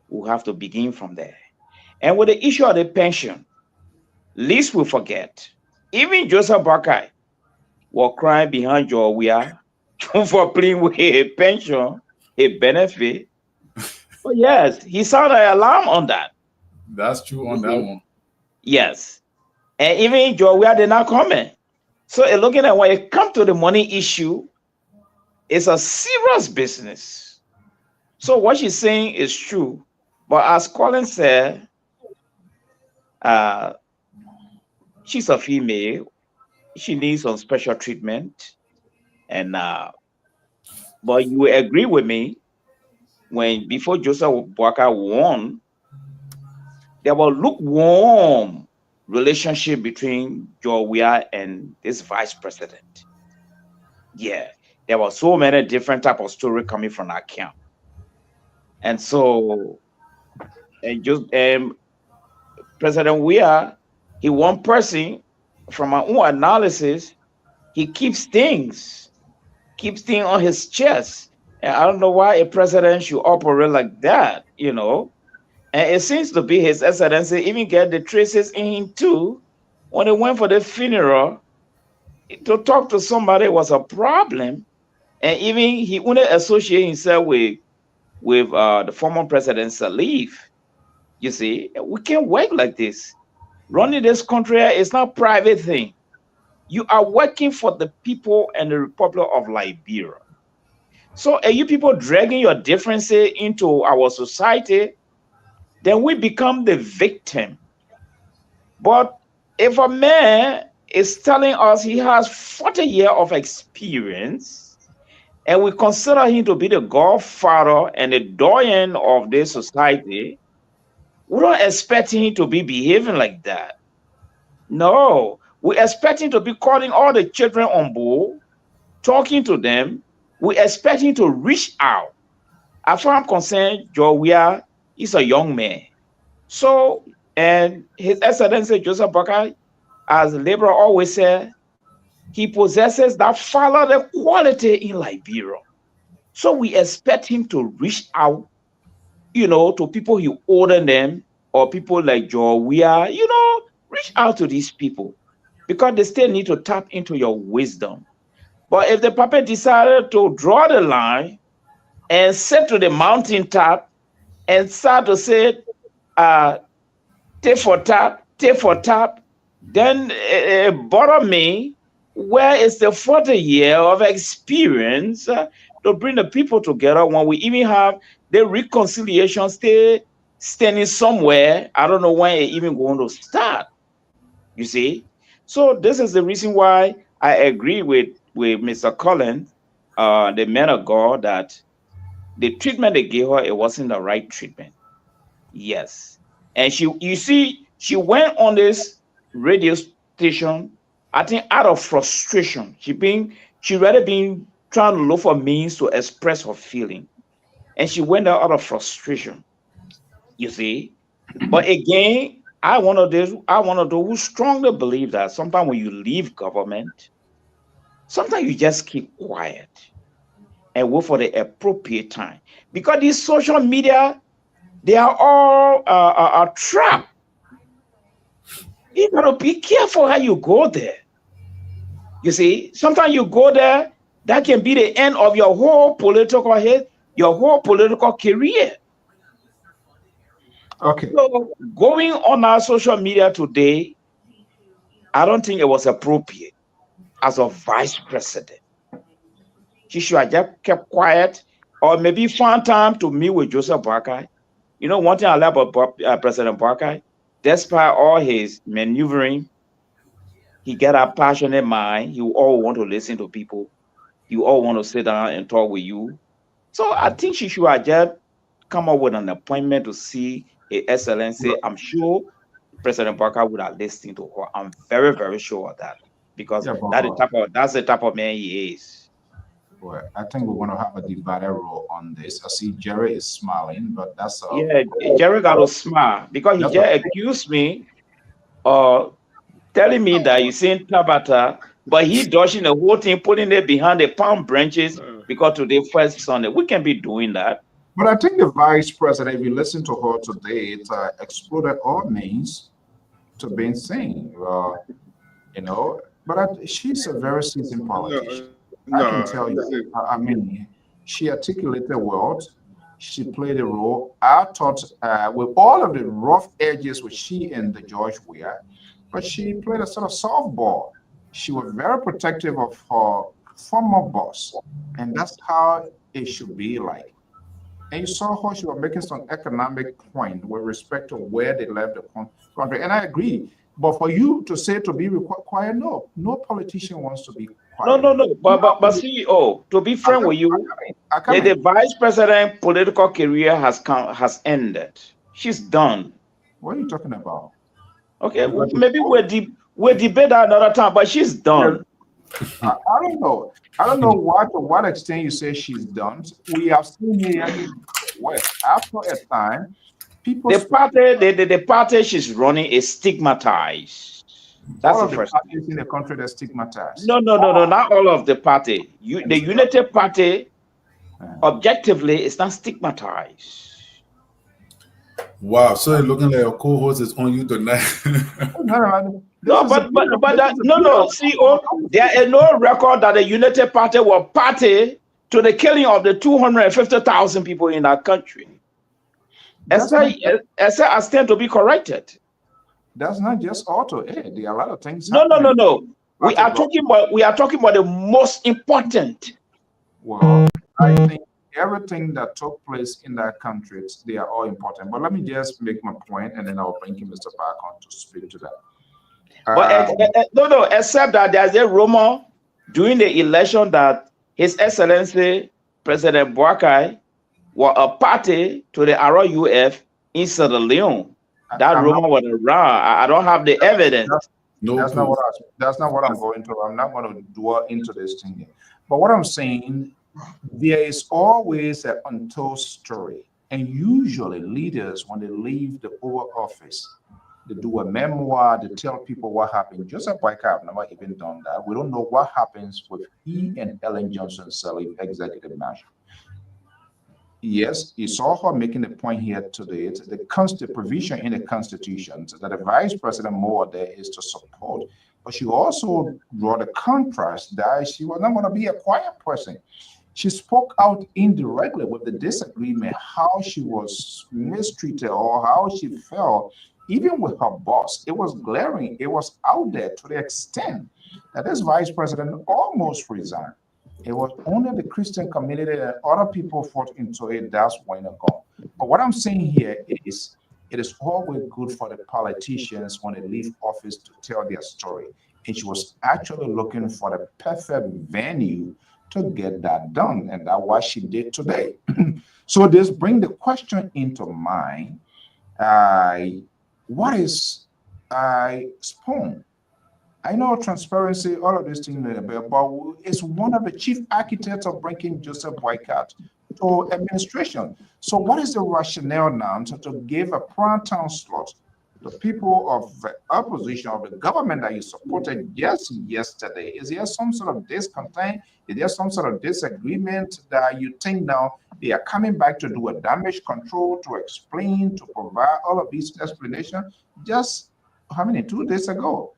We'll have to begin from there. And with the issue of the pension, least we forget, even Joseph Boakai was crying behind Joe Weah for playing with a pension, a benefit. But yes, he sounded an alarm on that. That's true on that one. Yes. And even Joe Weah did not comment. So looking at when it comes to the money issue, it's a serious business. So what she's saying is true. But as Colin said, she's a female. She needs some special treatment. And but you will agree with me, when before Joseph Boakai won, there was lukewarm relationship between Joe Weah and this vice president. Yeah, there were so many different type of story coming from that camp. And so, President Weah, he one person, from my own analysis, he keeps things on his chest And I don't know why a president should operate like that, you know. And it seems to be His Excellency even get the traces in him too. When he went for the funeral, to talk to somebody was a problem. And even he wouldn't associate himself with the former president Salif. You see, we can't work like this. Running this country is not a private thing. You are working for the people and the Republic of Liberia. So are you people dragging your differences into our society? Then we become the victim. But if a man is telling us he has 40 years of experience, and we consider him to be the godfather and the doyen of this society, we don't expect him to be behaving like that. No, we expect him to be calling all the children on board, talking to them. We expect him to reach out. As far as I'm concerned, Joe is a young man. So, and His Excellency Joseph Boakai, as Liberal always said, he possesses that fatherly quality in Liberia. So we expect him to reach out, you know, to people he older them or people like Joe you know, reach out to these people because they still need to tap into your wisdom. But if the puppet decided to draw the line and sit to the mountaintop and start to say, tit for tat, then bother me, where is the 40 year of experience to bring the people together when we even have the reconciliation standing somewhere? I don't know when it even going to start. You see? So this is the reason why I agree with Mr. Collins, the man of God, that the treatment they gave her, it wasn't the right treatment. Yes. And you see, she went on this radio station, I think out of frustration. She rather been trying to look for means to express her feeling. And she went out of frustration. You see? But again, I one of those who strongly believe that sometimes when you leave government, sometimes you just keep quiet and wait for the appropriate time. Because these social media, they are all a trap. You gotta be careful how you go there. You see, sometimes you go there, that can be the end of your whole political head, your whole political career. Okay. So going on our social media today, I don't think it was appropriate as a vice president. She should have just kept quiet or maybe find time to meet with Joseph Boakai. You know, one thing I like about President Boakai, despite all his maneuvering, he got a passionate mind. He will all want to listen to people. He will all want to sit down and talk with you. So I think she should have just come up with an appointment to see His Excellency. I'm sure President Boakai would have listened to her. I'm very, very sure of that because that's the type of man he is. Well, I think we're going to have a divided role on this. I see Jerry is smiling, but that's yeah. Jerry got to smile because he just accused me of telling me that you seen Tabata, but he dodging the whole thing, putting it behind the palm branches because today first Sunday. We can be doing that. But I think the vice president, if you listen to her today, it exploded all means to being seen. You know, but she's a very seasoned politician. I can tell you. I mean, she articulated well. She played a role. I thought with all of the rough edges with she and the George Weah, but she played a sort of softball. She was very protective of her former boss, and that's how it should be like. And you saw how she was making some economic point with respect to where they left the country. And I agree. But for you to say to be quiet, no politician wants to be quiet. No. But CEO, to be frank with you, the vice president political career has ended. She's done. What are you talking about? Okay, maybe we'll debate that another time, but she's done. I don't know. I don't know to what extent you say she's done. We have seen here after a time, people. The party she's running is stigmatized. That's the first parties in the country that stigmatized. No, not all of the party. The United Party Objectively, it's not stigmatized. Wow, so you're looking like your co-host is on you tonight. No, no. See, there is no record that the United Party were party to the killing of the 250,000 people in our country. Except I stand to be corrected. That's not just auto aid. There are a lot of things. No. We are talking about the most important. Well, I think everything that took place in that country, they are all important. But let me just make my point, and then I'll bring Mr. Park on to speak to that. But except that there's a rumor during the election that His Excellency President Browne-Kaine were a party to the RUF in Sierra Leone. That rumor was around. I don't have the evidence. That's not what I'm going to. I'm not going to dwell into this thing yet. But what I'm saying, there is always an untold story. And usually leaders, when they leave the Oval Office, they do a memoir, they tell people what happened. Joseph Boyka have never even done that. We don't know what happens with he and Ellen Johnson selling executive mansion. Yes, you saw her making a point here today. It's the provision in the Constitution that the vice president more there is to support. But she also draw the contrast that she was not going to be a quiet person. She spoke out indirectly with the disagreement, how she was mistreated or how she felt, even with her boss. It was glaring. It was out there to the extent that this vice president almost resigned. It was only the Christian community and other people fought into it. That's when it gone. But what I'm saying here is, it is always good for the politicians when they leave office to tell their story. And she was actually looking for the perfect venue to get that done. And that's what she did today. So this brings the question into mind. What is SPON? I know transparency, all of these things, but it's one of the chief architects of bringing Joseph Boycott to administration. So what is the rationale now to give a prime time slot to people of the opposition of the government that you supported just yesterday? Is there some sort of discontent? Is there some sort of disagreement that you think now they are coming back to do a damage control, to explain, to provide all of these explanations? Just how many, 2 days ago?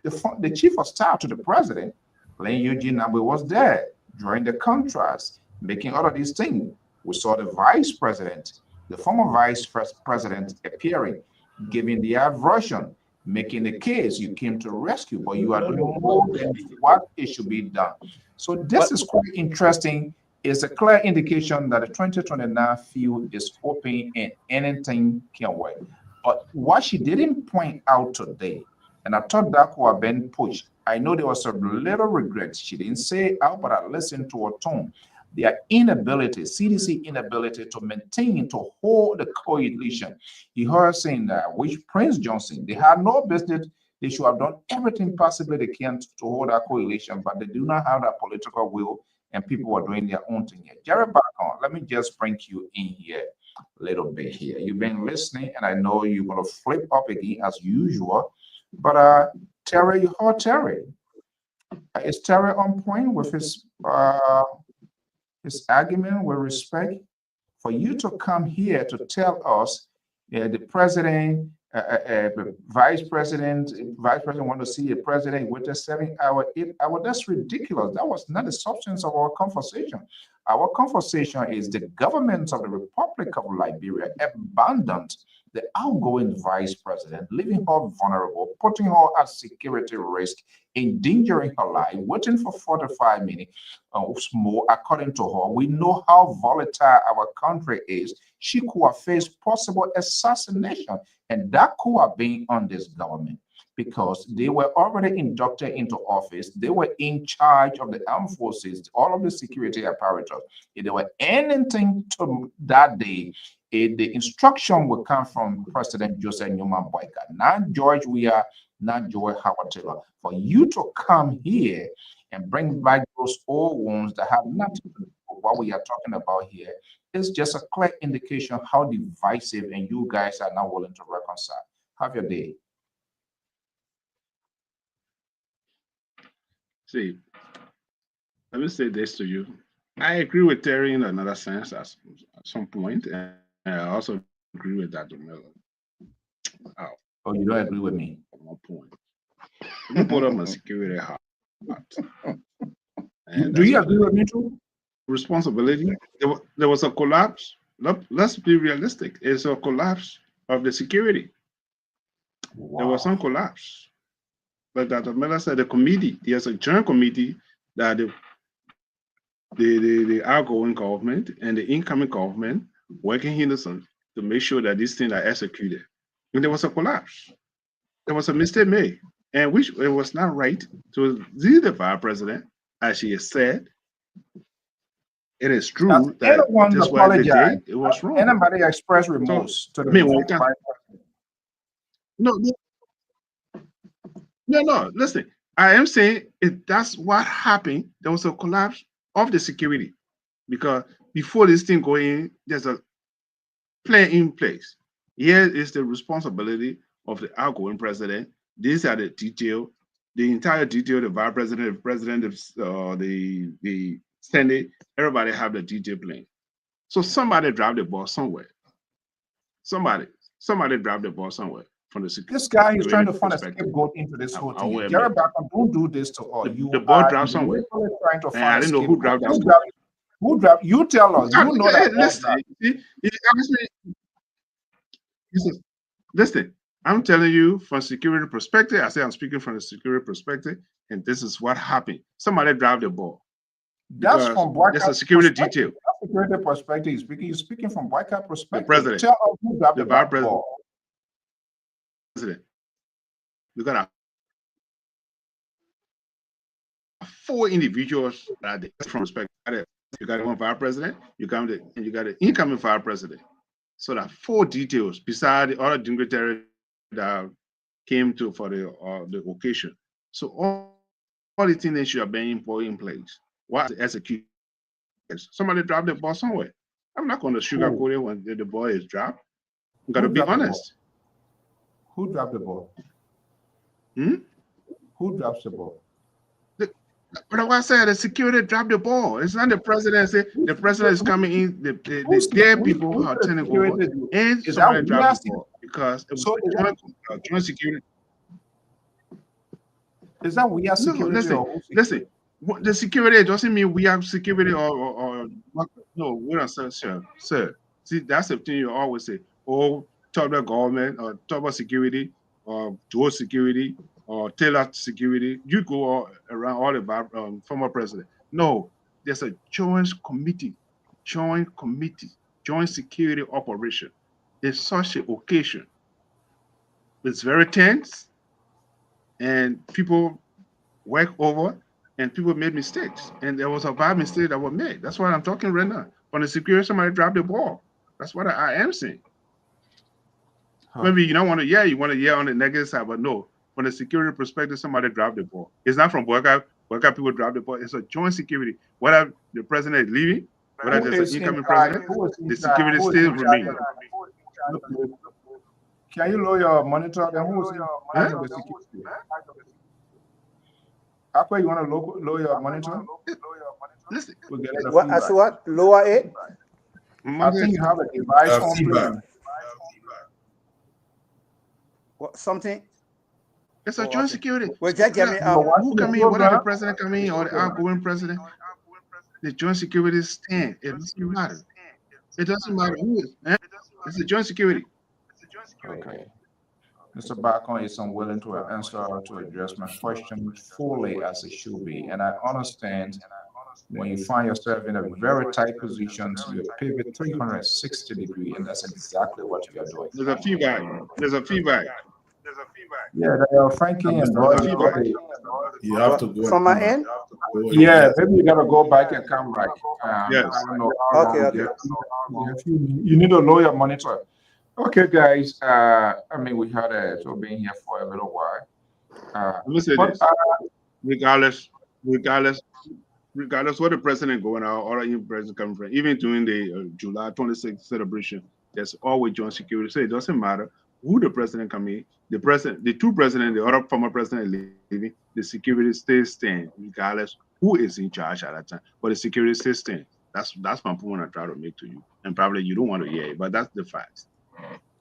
The chief of staff to the president, Len Eugene Abe, was there during the contrast, making all of these things. We saw the vice president, the former vice president appearing, giving their version, making the case you came to rescue, but you are doing more than what it should be done. So this is quite interesting. It's a clear indication that the 2029 field is open and anything can wait. But what she didn't point out today, and I thought that could have been pushed. I know there was a little regret. She didn't say it out, but I listened to her tone. Their inability, CDC inability to maintain, to hold the coalition. You heard her saying that, which Prince Johnson, they had no business. They should have done everything possibly they can to hold that coalition, but they do not have that political will, and people are doing their own thing here. Jared Barcon, let me just bring you in here a little bit here. You've been listening, and I know you're going to flip up again as usual. But Terry, you heard Terry. Is Terry on point with his argument with respect? For you to come here to tell us the president, vice president want to see a president with a 7-hour, 8-hour, that's ridiculous. That was not the substance of our conversation. Our conversation is the government of the Republic of Liberia abandoned the outgoing vice president, leaving her vulnerable, putting her at security risk, endangering her life, waiting for 45 minutes more, according to her. We know how volatile our country is. She could have faced possible assassination, and that could have been on this government because they were already inducted into office. They were in charge of the armed forces, all of the security apparatus. If there were anything to that day, the instruction will come from President Joseph Newman Boyka, not George Weah, not Joy Howard Taylor. For you to come here and bring back those old wounds that have nothing to do with what we are talking about here is just a clear indication how divisive and you guys are not willing to reconcile. Have your day. See, let me say this to you. I agree with Terry in another sense at some point, and I also agree with Dr. Miller. Oh, you don't agree with me? At one point, you put up a security heart, and Do you agree with me too? responsibility. There was a collapse. Let's be realistic. It's a collapse of the security. Wow. There was some collapse. But Dr. Miller said the committee, there's a joint committee that the outgoing government and the incoming government working in unison to make sure that these things are executed. And there was a collapse. There was a mistake made, and which it was not right to leave the vice president, as she has said. It is true that anyone this what they apologize? did, it was wrong. Anybody express remorse to the vice president? No, listen. I am saying that's what happened. There was a collapse of the security because before this thing go in, there's a plan in place. Here is the responsibility of the outgoing president. These are the detail, the entire detail, the vice president, the president, the Senate, everybody have the detail plan. So somebody dropped the ball somewhere. Somebody dropped the ball somewhere. This guy is trying to find a scapegoat into this whole thing. Gary Barker, don't do this to us. The ball dropped somewhere. Trying to find I didn't know who dropped that ball. Who dropped? You tell us. You know that. Listen, I'm telling you from security perspective. I say I'm speaking from the security perspective, and this is what happened. Somebody dropped the ball. That's from That's a security detail. Security perspective. You're speaking from Boycott perspective. The president. Tell us who dropped the ball. President. You got 4 individuals that from perspective. You got one vice president, you got the incoming vice president. So that 4 details beside the other dignitary that came to for the occasion. So all the things that should have been put in place. What the execution? Somebody dropped the ball somewhere. I'm not going to sugarcoat it when the ball is dropped. I'm going to be honest. Who dropped the ball? Who drops the ball? But like I said, the security dropped the ball. It's not the president. Say the president is coming in. The dead people are turning over, and somebody dropped the ball because it was joint security. Is that we are security? Listen. The security doesn't mean we have security or no. We don't, sir. See, that's the thing you always say. Oh, talk about government or talk about security or dual security or tailored security. You go around all about former president. No, there's a joint security operation. It's such an occasion. It's very tense, and people work over, and people made mistakes, and there was a bad mistake that was made. That's what I'm talking right now. On the security, somebody dropped the ball. That's what I am saying. Maybe you don't want to, you want to yell on the negative side, but no, from the security perspective, somebody dropped the ball. It's not from Boycott people dropped the ball. It's a joint security. Whether the president is leaving, whether there's an incoming president, the security still remains. Can you lower your monitor? Then who is in charge of the security? Aqua, you want to lower your monitor? Listen. What? Lower it? I think you have a device on feedback. What, something? It's a joint security. Well, just get me who come in, whether the president come in or the outgoing president, the joint security stand. It doesn't matter. It doesn't matter who is. It's a joint security. Okay. Mr. Bacon is unwilling to answer to address my question fully as it should be. And I understand when you find yourself in a very tight position, you pivot 360 degrees, and that's exactly what you are doing. There's a feedback. Yeah, Frankie and Roy. You have to go from my end. Yeah, maybe you gotta go back and come back. Yes. I don't know. Okay. You need to lower your monitor. Okay, guys. I mean, we had been here for a little while. Let me say this. Regardless what the president going out or any president coming from, even during the July 26th celebration, there's always joint security. So it doesn't matter who the president come in, the two presidents, the other former president leaving, the security stays staying regardless who is in charge at that time. But the security system, that's my point I try to make to you. And probably you don't want to hear it, but that's the facts.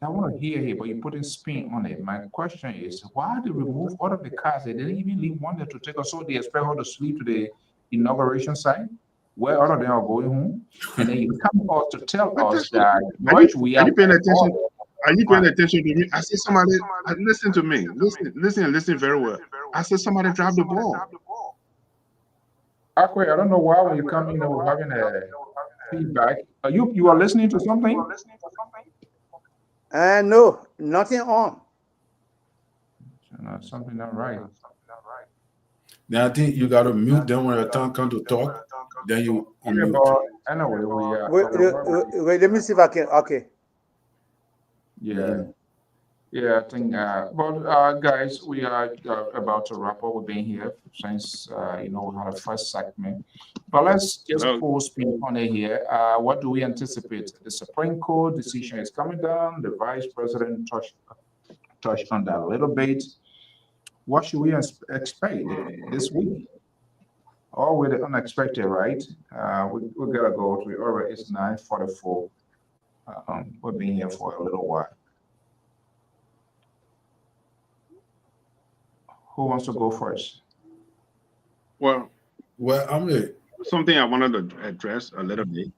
I want to hear it, but you put a spin on it. My question is, why they remove all of the cars? They didn't even leave one there to take us, so they expect us to sleep to the inauguration site, where all of them are going home, and then you come out to tell But us that's what, that are you, we are are you paying attention? all Are you paying fine. attention to me? I said somebody, listen to me. Listen very well. I said somebody dropped the ball. Akwe, I don't know why when you come in, we're having a feedback. Are you are listening to something? No, nothing on. Something not right. Then I think you gotta mute them when your time comes to talk. Then you Yeah, unmute. but anyway, we are. Wait, let me see if I can. Okay. Yeah. Yeah, I think, but guys, we are about to wrap up. We've been here since, we had a first segment. But let's just Well, pause spin on it here. What do we anticipate? The Supreme Court decision is coming down. The Vice President touched on that a little bit. What should we expect this week? All with the unexpected, right? We gotta go. It's 9:44. We've been here for a little while. Who wants to go first? well, I'm here. something I wanted to address a little bit.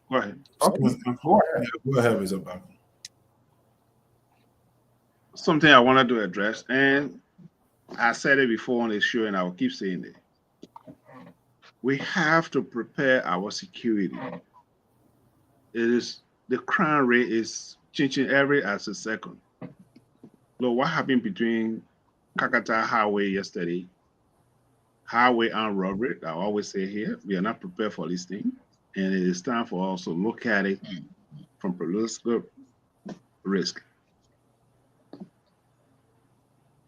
Go ahead. Okay, go ahead. Go ahead, Mr. Baku. Something I wanted to address, and I said it before on the show, and I will keep saying it. We have to prepare our security. The crime rate is changing every as a second. Look, what happened between Kakata Highway yesterday? Highway armed robbery. I always say here, we are not prepared for this thing, and it is time for us to look at it from political risk.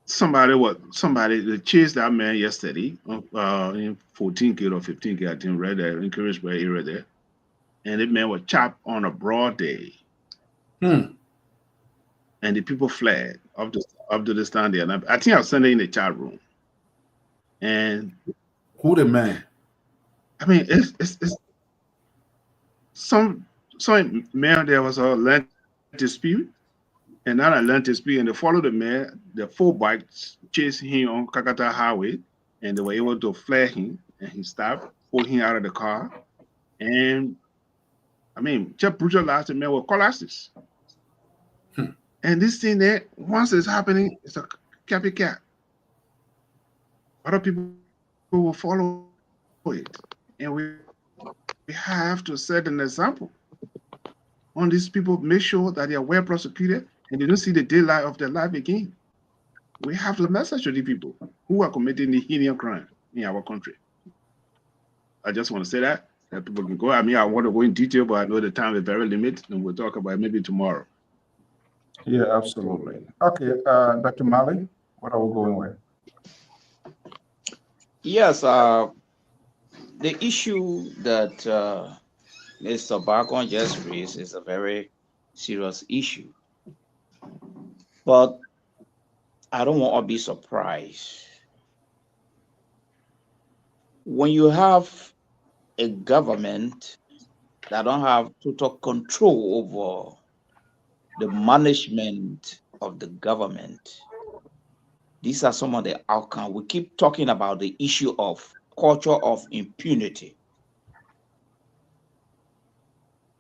Somebody chased that man yesterday in 14K or 15K, I think, right there in Encouragement area there, and the man was chopped on a broad day. And the people fled up to the stand there. And I think I'll send it in the chat room. And who the man? I mean, it's some man. There was a land dispute, and that land dispute, and they followed the man. The 4 bikes chased him on Kakata Highway, and they were able to flare him, and he stopped, pulled him out of the car, and I mean, just brutalized the man with collapses. And this thing there, once it's happening, it's a copycat. Other people will follow it. And we have to set an example on these people, make sure that they are well prosecuted and they don't see the daylight of their life again. We have to message to the people who are committing the heinous crime in our country. I just want to say that people can go. I mean, I want to go in detail, but I know the time is very limited, and we'll talk about it maybe tomorrow. Yeah, absolutely. Okay, Dr. Mali, what are we going with? Yes, the issue that Mr. Barkon just raised is a very serious issue. But I don't want to be surprised. When you have a government that don't have total control over the management of the government, these are some of the outcomes. We keep talking about the issue of culture of impunity.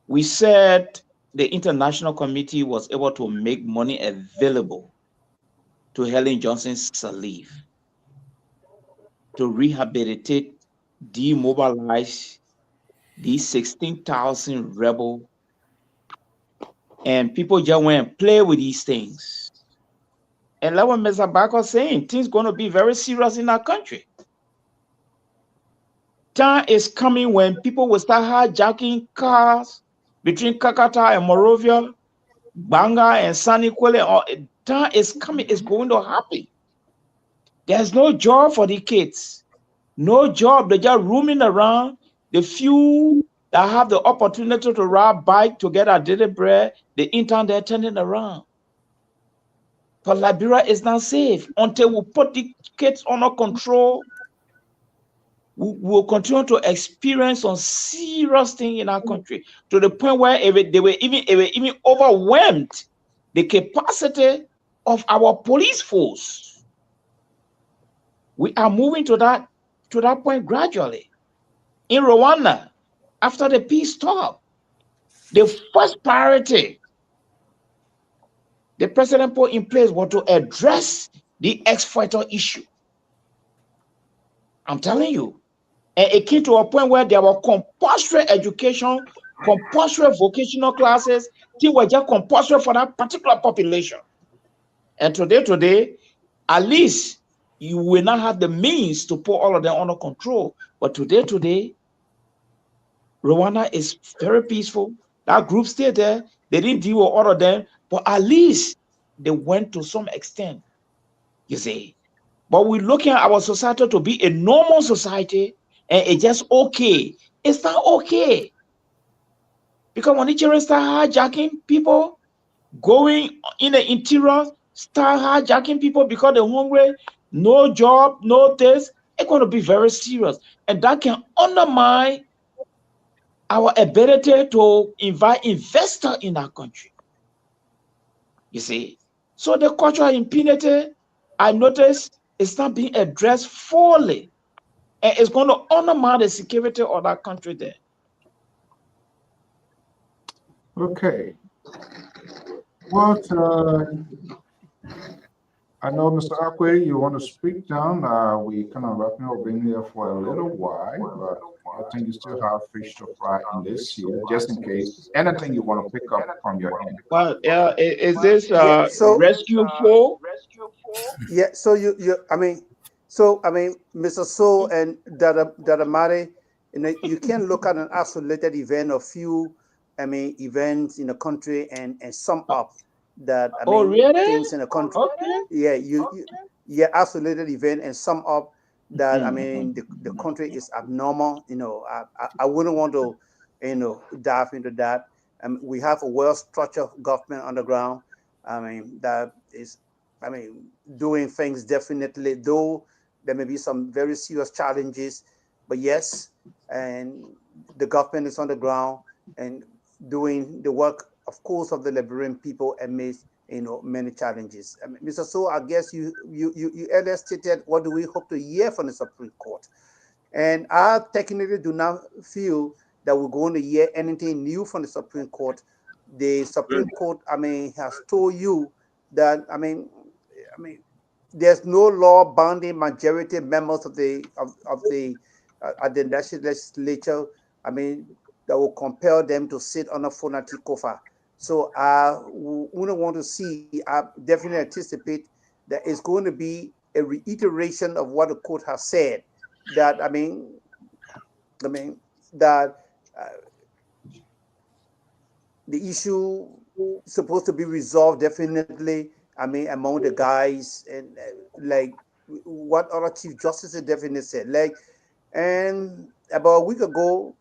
We said the international committee was able to make money available to Helen Johnson Sirleaf to rehabilitate, demobilize these 16,000 rebels, and people just went and play with these things. And like what Mr. Barker saying, things going to be very serious in our country. Time is coming when people will start hijacking cars between Kakata and Morovia, Banga and Sani Kwele. Time is coming, it's going to happen. There's no job for the kids. No job, they're just roaming around. The few that have the opportunity to ride bike to get a daily bread, the intern, they're turning around. But Liberia is not safe until we put the kids under control. we will continue to experience some serious thing in our country, to the point where they were even overwhelmed the capacity of our police force. We are moving to that point gradually. In Rwanda, after the peace talk, the first priority the president put in place was to address the ex-fighter issue. I'm telling you. And it came to a point where there were compulsory education, compulsory vocational classes, things were just compulsory for that particular population. And today, at least you will not have the means to put all of them under control. But today, Rwanda is very peaceful. That group stayed there. They didn't deal with all of them, but at least they went to some extent, you see. But we're looking at our society to be a normal society, and it's just okay. It's not okay. Because when the children start hijacking people, going in the interior, start hijacking people because they're hungry, no job, no this, it's going to be very serious. And that can undermine our ability to invite investors in our country. You see? So the cultural impunity, I noticed, is not being addressed fully. And it's going to undermine the security of that country there. Okay. What I know, Mr. Akwe, you want to speak down. We kind of wrapping up, been here for a little while, but I think you still have fish to fry in this here, just in case. Anything you want to pick up from your end? Well, is this Yeah, so rescue for? yeah, so Mr. So and Dada Mare, you can look at an isolated event or few, events in the country and sum up that Oh, really? things in the country. Okay. Yeah, yeah, isolated event and sum up that the country is abnormal. I wouldn't want to, dive into that. We have a well-structured government on the ground. That is, doing things definitely. Though there may be some very serious challenges, but yes, and the government is on the ground and doing the work, of course, of the Liberian people amidst many challenges. Mr. So, I guess you earlier stated, what do we hope to hear from the Supreme Court? And I technically do not feel that we're going to hear anything new from the Supreme Court. The Supreme Court, has told you that there's no law bounding majority members of the national legislature. That will compel them to sit on a phonetic kofa. So we don't want to see. I definitely anticipate that it's going to be a reiteration of what the court has said. That that the issue is supposed to be resolved definitely. Among the guys and like what other chief justices definitely said. And about a week ago,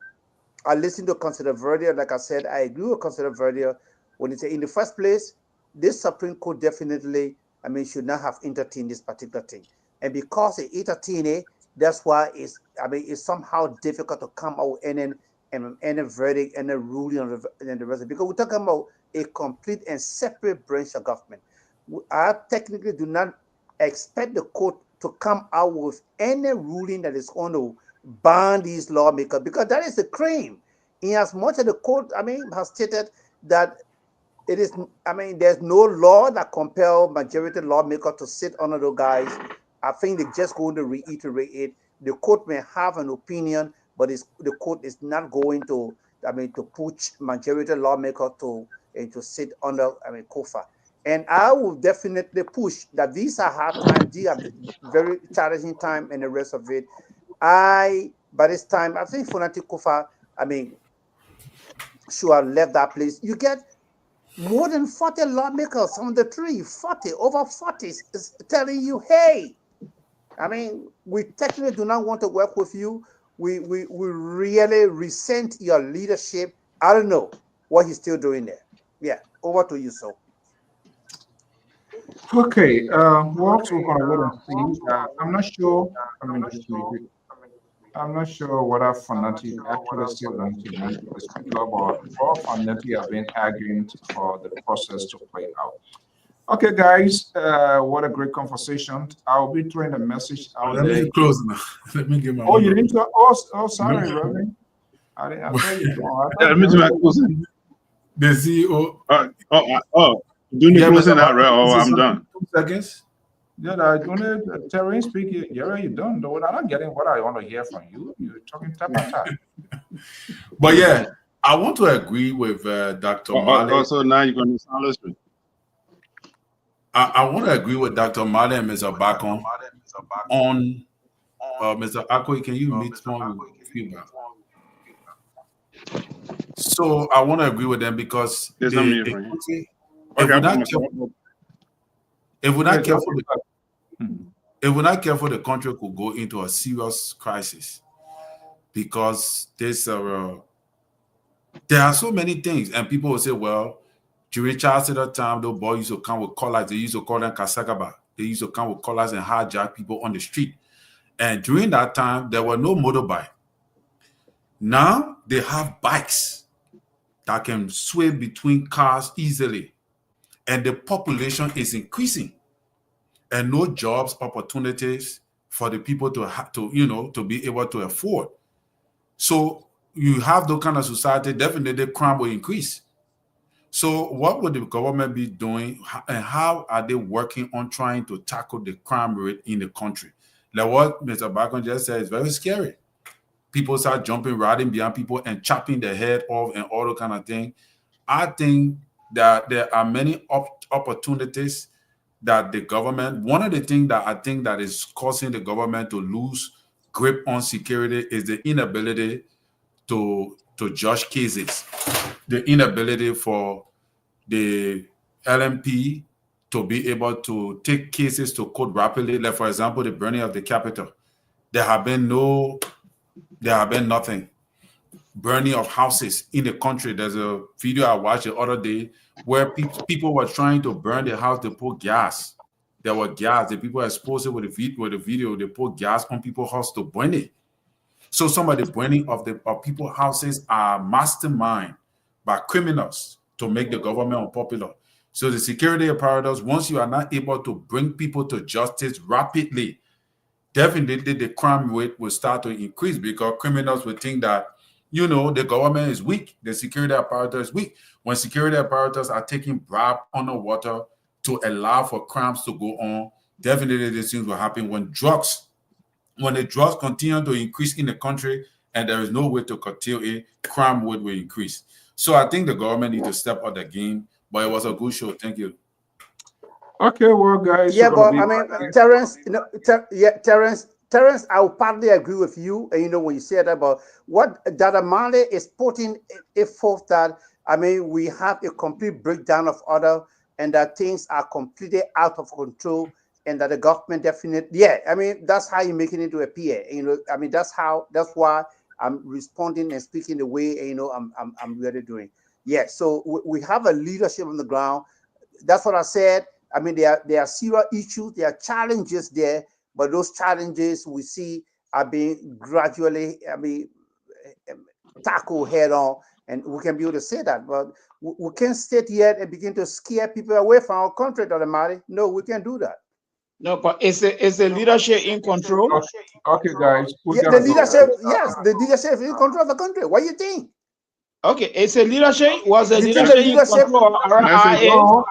I listened to Consider Verdier. Like I said, I agree with Consider Verdier when he said, in the first place, this Supreme Court definitely, should not have entertained this particular thing. And because it entertained it, that's why it's somehow difficult to come out and a verdict and a ruling on the rest. Because we're talking about a complete and separate branch of government. I technically do not expect the court to come out with any ruling that is going to ban these lawmakers, because that is a crime. In as much as the court, has stated that it is, there's no law that compels majority lawmakers to sit under those guys. I think they're just going to reiterate it. The court may have an opinion, but the court is not going to, to push majority lawmakers to sit under, COFA. And I will definitely push that these are hard times, these are very challenging time, and the rest of it. By this time, I think Fonati Kofa, should have left that place. You get more than 40 lawmakers on the tree, 40, over 40 is telling you, hey, we technically do not want to work with you. We really resent your leadership. I don't know what he's still doing there. Yeah, over to you, so. Okay, we're also going to wait and see. I'm not sure. Just read it. I'm not sure whether Fonati actually still going to be the speaker, but all Fonati have been arguing for the process to play out. Okay, guys, what a great conversation. I'll be throwing a message out Let there. me close now. Let me get my. Oh, you didn't? Oh, sorry, Reverend. I thought you were. Yeah, let me do my closing. The CEO. Do the Yeah, closing Mr. now, right? Barker, Oh, this is I'm done. 2 seconds. Yeah, I only Terry speak. Yeah, you done. Though I'm not getting what I want to hear from you. You're talking tap on tap. But yeah, I want to agree with Dr. Male. So now you're going to silence me. I want to agree with Dr. Male and Mr. Bakon on Mr. Akoi. Can you meet one with feedback? So I want to agree with them because There's no me, friend. if we're not careful, if we're not careful, the country could go into a serious crisis because there are so many things, and people will say, well, during Charles at that time, those boys used to come with collars. They used to call them kasagaba. They used to come with collars and hijack people on the street. And during that time, there were no motorbike. Now they have bikes that can sway between cars easily, and the population is increasing, and no jobs opportunities for the people to be able to afford. So you have those kind of society, definitely crime will increase. So what would the government be doing, and how are they working on trying to tackle the crime rate in the country? Like what Mr. Bakon just said is very scary. People start jumping, riding behind people and chopping their head off and all that kind of thing. I think that there are many opportunities that the government, one of the things that I think that is causing the government to lose grip on security is the inability to judge cases, the inability for the LMP to be able to take cases to court rapidly. Like, for example, the burning of the Capitol. There have been nothing. Burning of houses in the country. There's a video I watched the other day where people were trying to burn the house. They put gas. There were gas. The people exposed it with the video. They put gas on people's house to burn it. So some of the burning of people's houses are mastermind by criminals to make the government unpopular. So the security apparatus, once you are not able to bring people to justice rapidly, definitely the crime rate will start to increase because criminals will think that, the government is weak, the security apparatus is weak. When security apparatus are taking bribe underwater to allow for crimes to go on, definitely these things will happen. When the drugs continue to increase in the country and there is no way to curtail it, crime rate will increase. So I think the government needs to step up the game, but it was a good show. Thank you. Okay, well, guys. Yeah, but I mean, Terrence, Terrence, I will partly agree with you. And when you said about what Dada Male is putting a forth that, I mean, we have a complete breakdown of order and that things are completely out of control and that the government definitely, I mean, that's how you're making it to appear. I mean, that's why I'm responding and speaking the way, I'm really doing. Yeah, so we have a leadership on the ground. That's what I said. I mean, there are serious issues, there are challenges there, but those challenges we see are being gradually, tackled head on, and we can be able to say that. But we can't sit here and begin to scare people away from our country, Dr. Marty. No, we can't do that. No, but is the leadership in control? Okay, guys. The leadership, yes, the leadership is in control of the country. What do you think? Okay, it's a leadership. Was a You think leadership the leadership? in control?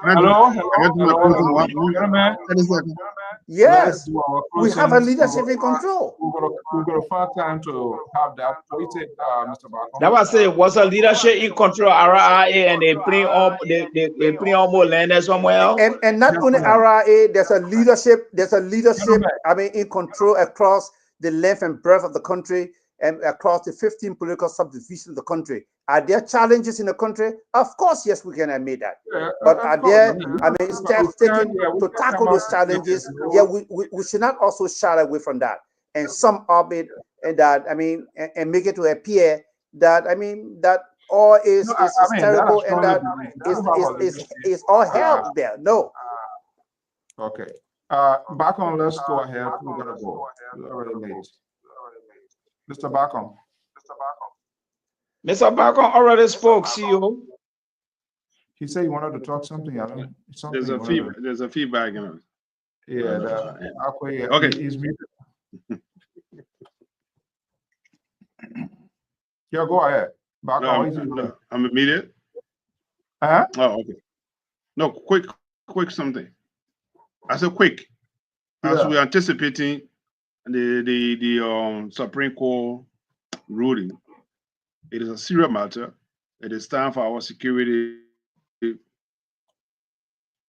Hello. Yes, we have a leadership in control. We're gonna find time to have that. What do you think, Mr. Barker? That was say was a leadership in control RIA and they bring up they bring up more land somewhere else. And not only RIA, there's a leadership, I mean, in control across the length and breadth of the country and across the 15 political subdivisions of the country. Are there challenges in the country? Of course, yes, we can admit that. Yeah, but are there, steps taken we to tackle those challenges? Yeah, we should not also shy away from that. And some of it, and that, I mean, and make it to appear that, I mean, that all is terrible and that is all hell there. No. Okay. Back on, let's go ahead. We're gonna go. We're already late. Mr. Bacon. Mr. Bacon already spoke, CEO. He said he wanted to talk something. I don't know. There's a feedback. There's a feedback. Yeah. Okay. He's muted. Yeah, go ahead. No, I'm immediate. Huh? Oh, okay. No, quick something. I said quick. As we're anticipating the Supreme Court ruling, it is a serious matter. It is time for our security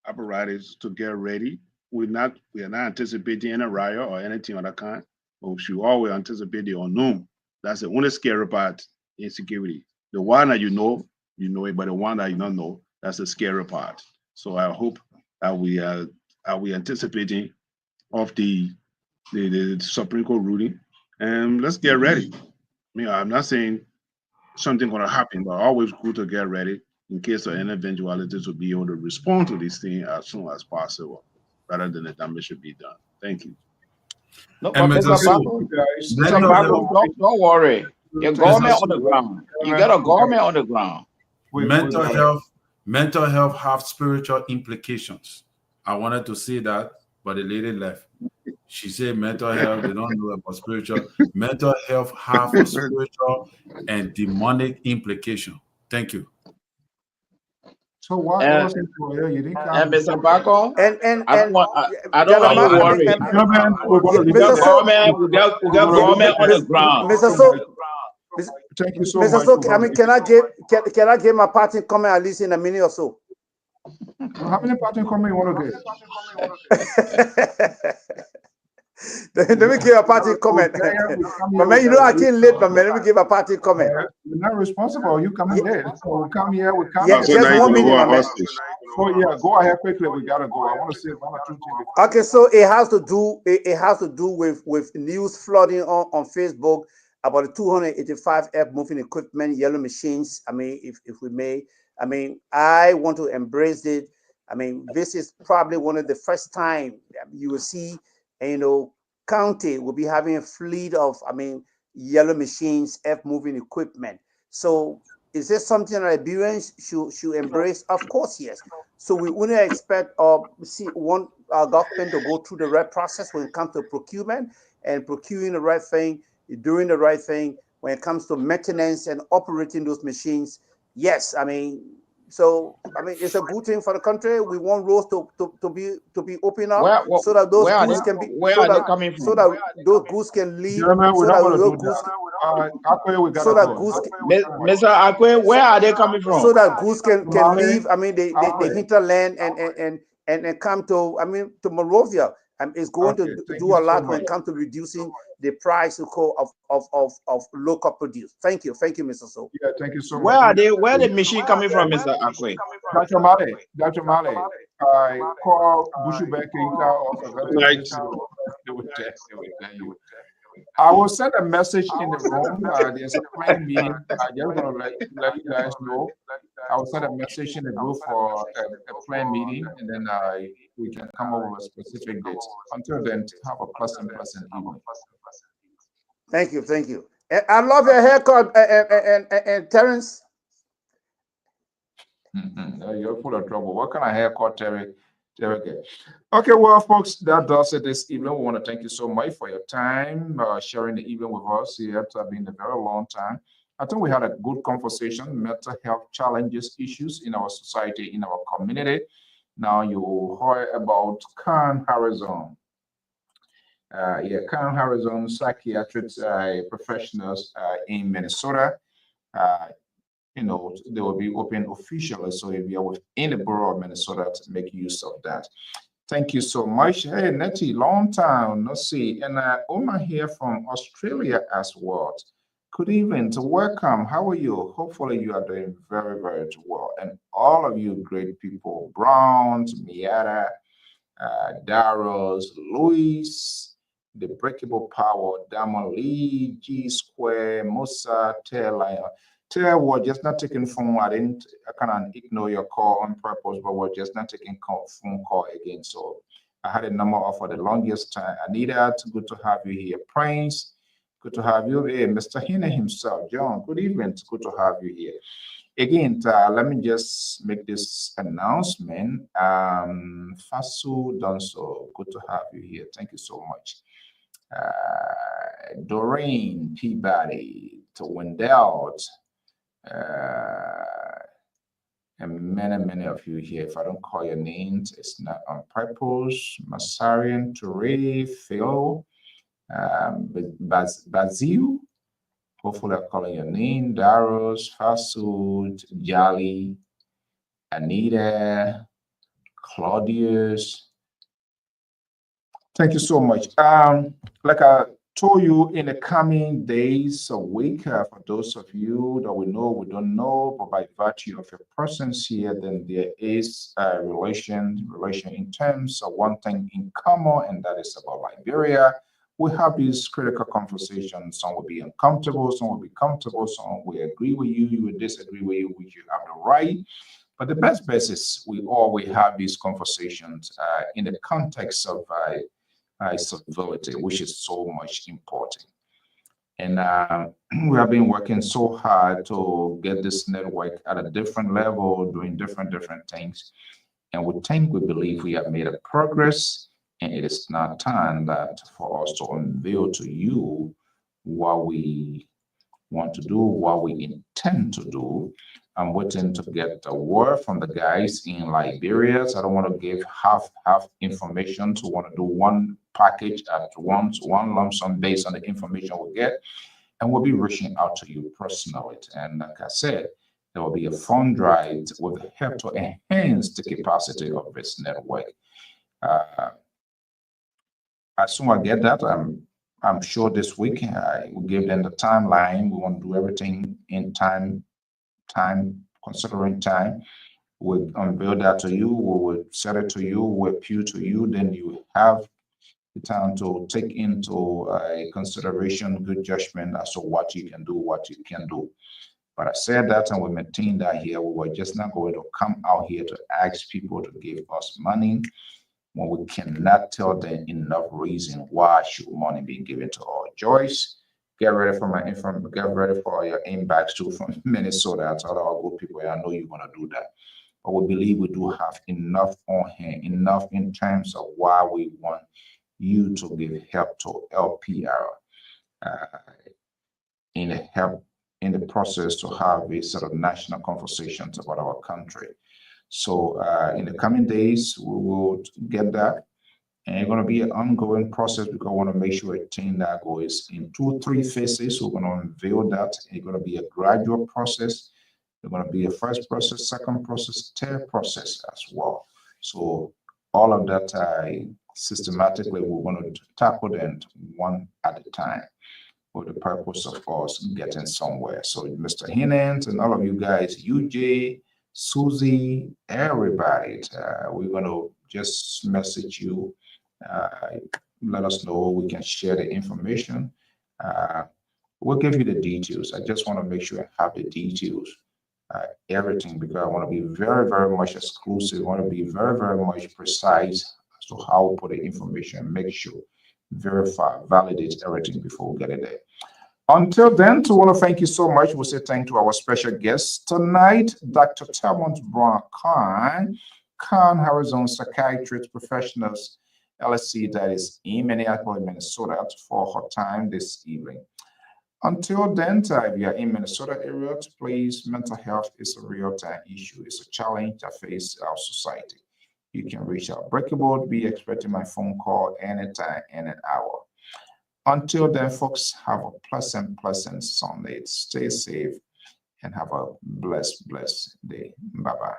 apparatus to get ready. We are not anticipating any riot or anything of that kind, but we should always anticipate the unknown. That's the only scary part in security. The one that you know it, but the one that you don't know, that's the scary part. So I hope that we are anticipating of the Supreme Court ruling, and let's get ready. I mean, I'm not saying something gonna happen, but always good to get ready in case of any eventuality to be able to respond to this thing as soon as possible, rather than the damage should be done. Thank you. No, but Mr. Bacon, don't worry. Your government on the ground. You got a government on the ground. Mental health have spiritual implications. I wanted to say that, but the lady left. She said mental health, they don't know about spiritual. Mental health have a spiritual and demonic implication. Thank you. So why and Mr. Bacon, I don't want you worry. We got government on the ground. Thank you so Mr. much. So, I mean, can I give my parting comment at least in a minute or so? How many parting comment you want to get? Let me give a parting comment. But man, you know I came late, but man, let me give a parting comment. You're not responsible. You coming late. So we come here. Yeah, just 1 minute, my man. So yeah, go ahead quickly. We gotta go. I want to say one or two things. Okay, so it has to do with news flooding on Facebook about the 285 F moving equipment, yellow machines. I mean, if we may, I mean, I want to embrace it. I mean, this is probably one of the first time you will see, county will be having a fleet of, yellow machines, F moving equipment. So is this something that Liberians should embrace? Of course, yes. So we wouldn't expect one government to go through the right process when it comes to procurement and procuring the right thing, doing the right thing when it comes to maintenance and operating those machines. Yes, it's a good thing for the country. We want roads to be open up so that those goods can be so that those goods can leave. Mr. Akwe, where are they coming from? So that goods can leave. The hinterland and come to Monrovia. It's going to do a lot when it comes to reducing the price of local produce. Thank you, Mr. So. Yeah, thank you so much. Where are the machine coming from, Mr. Akwe? Dr. Male, I call Bushu back I will send a message in the room. There's a planned meeting. I just want to let you guys know. I will send a message in the group for a planned meeting, and then we can come up with a specific date. Until then, have a pleasant evening. Thank you. And I love your haircut, and Terrence. You're full of trouble. What kind of haircut, Terry? Okay, well, folks, that does it this evening. We want to thank you so much for your time, sharing the evening with us. It has been a very long time. I think we had a good conversation, mental health challenges, issues in our society, in our community. Now you heard about Khan Harrison. Khan Harrison, psychiatric professionals in Minnesota. They will be open officially. So if you are within the borough of Minnesota, to make use of that. Thank you so much. Hey, Nettie, long time no see. And Oma here from Australia as well. Good evening. Welcome. How are you? Hopefully you are doing very, very well. And all of you great people, Brown, Miata, Darrows, Luis, The Breakable Power, Damon Lee, G Square, Musa, Taylor. Taylor was just not taking phone. I cannot ignore your call on purpose, but we're just not taking phone call again. So I had a number of for the longest time. Anita, it's good to have you here. Prince, Good to have you. Hey, Mr. Hine himself, John, good evening. It's good to have you here. Again, let me just make this announcement. Fasu Donso, good to have you here. Thank you so much. Doreen Peabody, to Wendell, and many of you here. If I don't call your names, it's not on purpose. Masarian, Toure, Phil, Bazil. Hopefully, I'm calling your name. Daros, Fasud, Jali, Anita, Claudius. Thank you so much. Like I told you, in the coming days or week, for those of you that we know, we don't know, but by virtue of your presence here, then there is a relation in terms of one thing in common, and that is about Liberia. We have these critical conversations. Some will be uncomfortable, some will be comfortable, some will agree with you, you will disagree with you, which you have the right. But the best bet is we always have these conversations in the context of civility, which is so much important. And we have been working so hard to get this network at a different level, doing different things. And we believe we have made a progress. And it is now time that for us to unveil to you what we want to do, what we intend to do. I'm waiting to get the word from the guys in Liberia. So I don't want to give half information to want to do one package at once, one lump sum based on the information we get. And we'll be reaching out to you personally. And like I said, there will be a fund drive with the help to enhance the capacity of this network. As soon as I get that, I'm sure this week I will give them the timeline. We want to do everything in time, considering time. We'll unveil that to you. We will set it to you. We'll appeal to you. Then you have the time to take into consideration good judgment as to what you can do, what you can do. But I said that, and we maintain that here. We were just not going to come out here to ask people to give us money when we cannot tell them enough reason why should money be given to our Joyce. Get ready for get ready for your inbox too from Minnesota. I told our good people, I know you're gonna do that. But we believe we do have enough on hand, enough in terms of why we want you to give help to LPR in the process to have a sort of national conversations about our country. So in the coming days, we will get that. And it's going to be an ongoing process because we want to make sure a team that goes in 2 or 3 phases. We're going to unveil that. It's going to be a gradual process. There's going to be a first process, second process, third process as well. So all of that systematically, we're going to tackle them one at a time for the purpose of us getting somewhere. So Mr. Hinens and all of you guys, UJ, Susie, everybody, we're going to just message you. Let us know. We can share the information. We'll give you the details. I just want to make sure I have the details, everything, because I want to be very much exclusive. I want to be very much precise as to how we put the information, make sure, verify, validate everything before we get it there. Until then, I want to thank you so much. We'll say thank to our special guest tonight, Dr. Thelma Browne-Kaine, Arizona Psychiatrist Professionals LLC, that is in Minneapolis, Minnesota, for her time this evening. Until then, if you are in Minnesota area, please, mental health is a real-time issue. It's a challenge that faces our society. You can reach out. Breakable, be expecting my phone call anytime, any hour. Until then, folks, have a pleasant Sunday. Stay safe and have a blessed day. Bye-bye.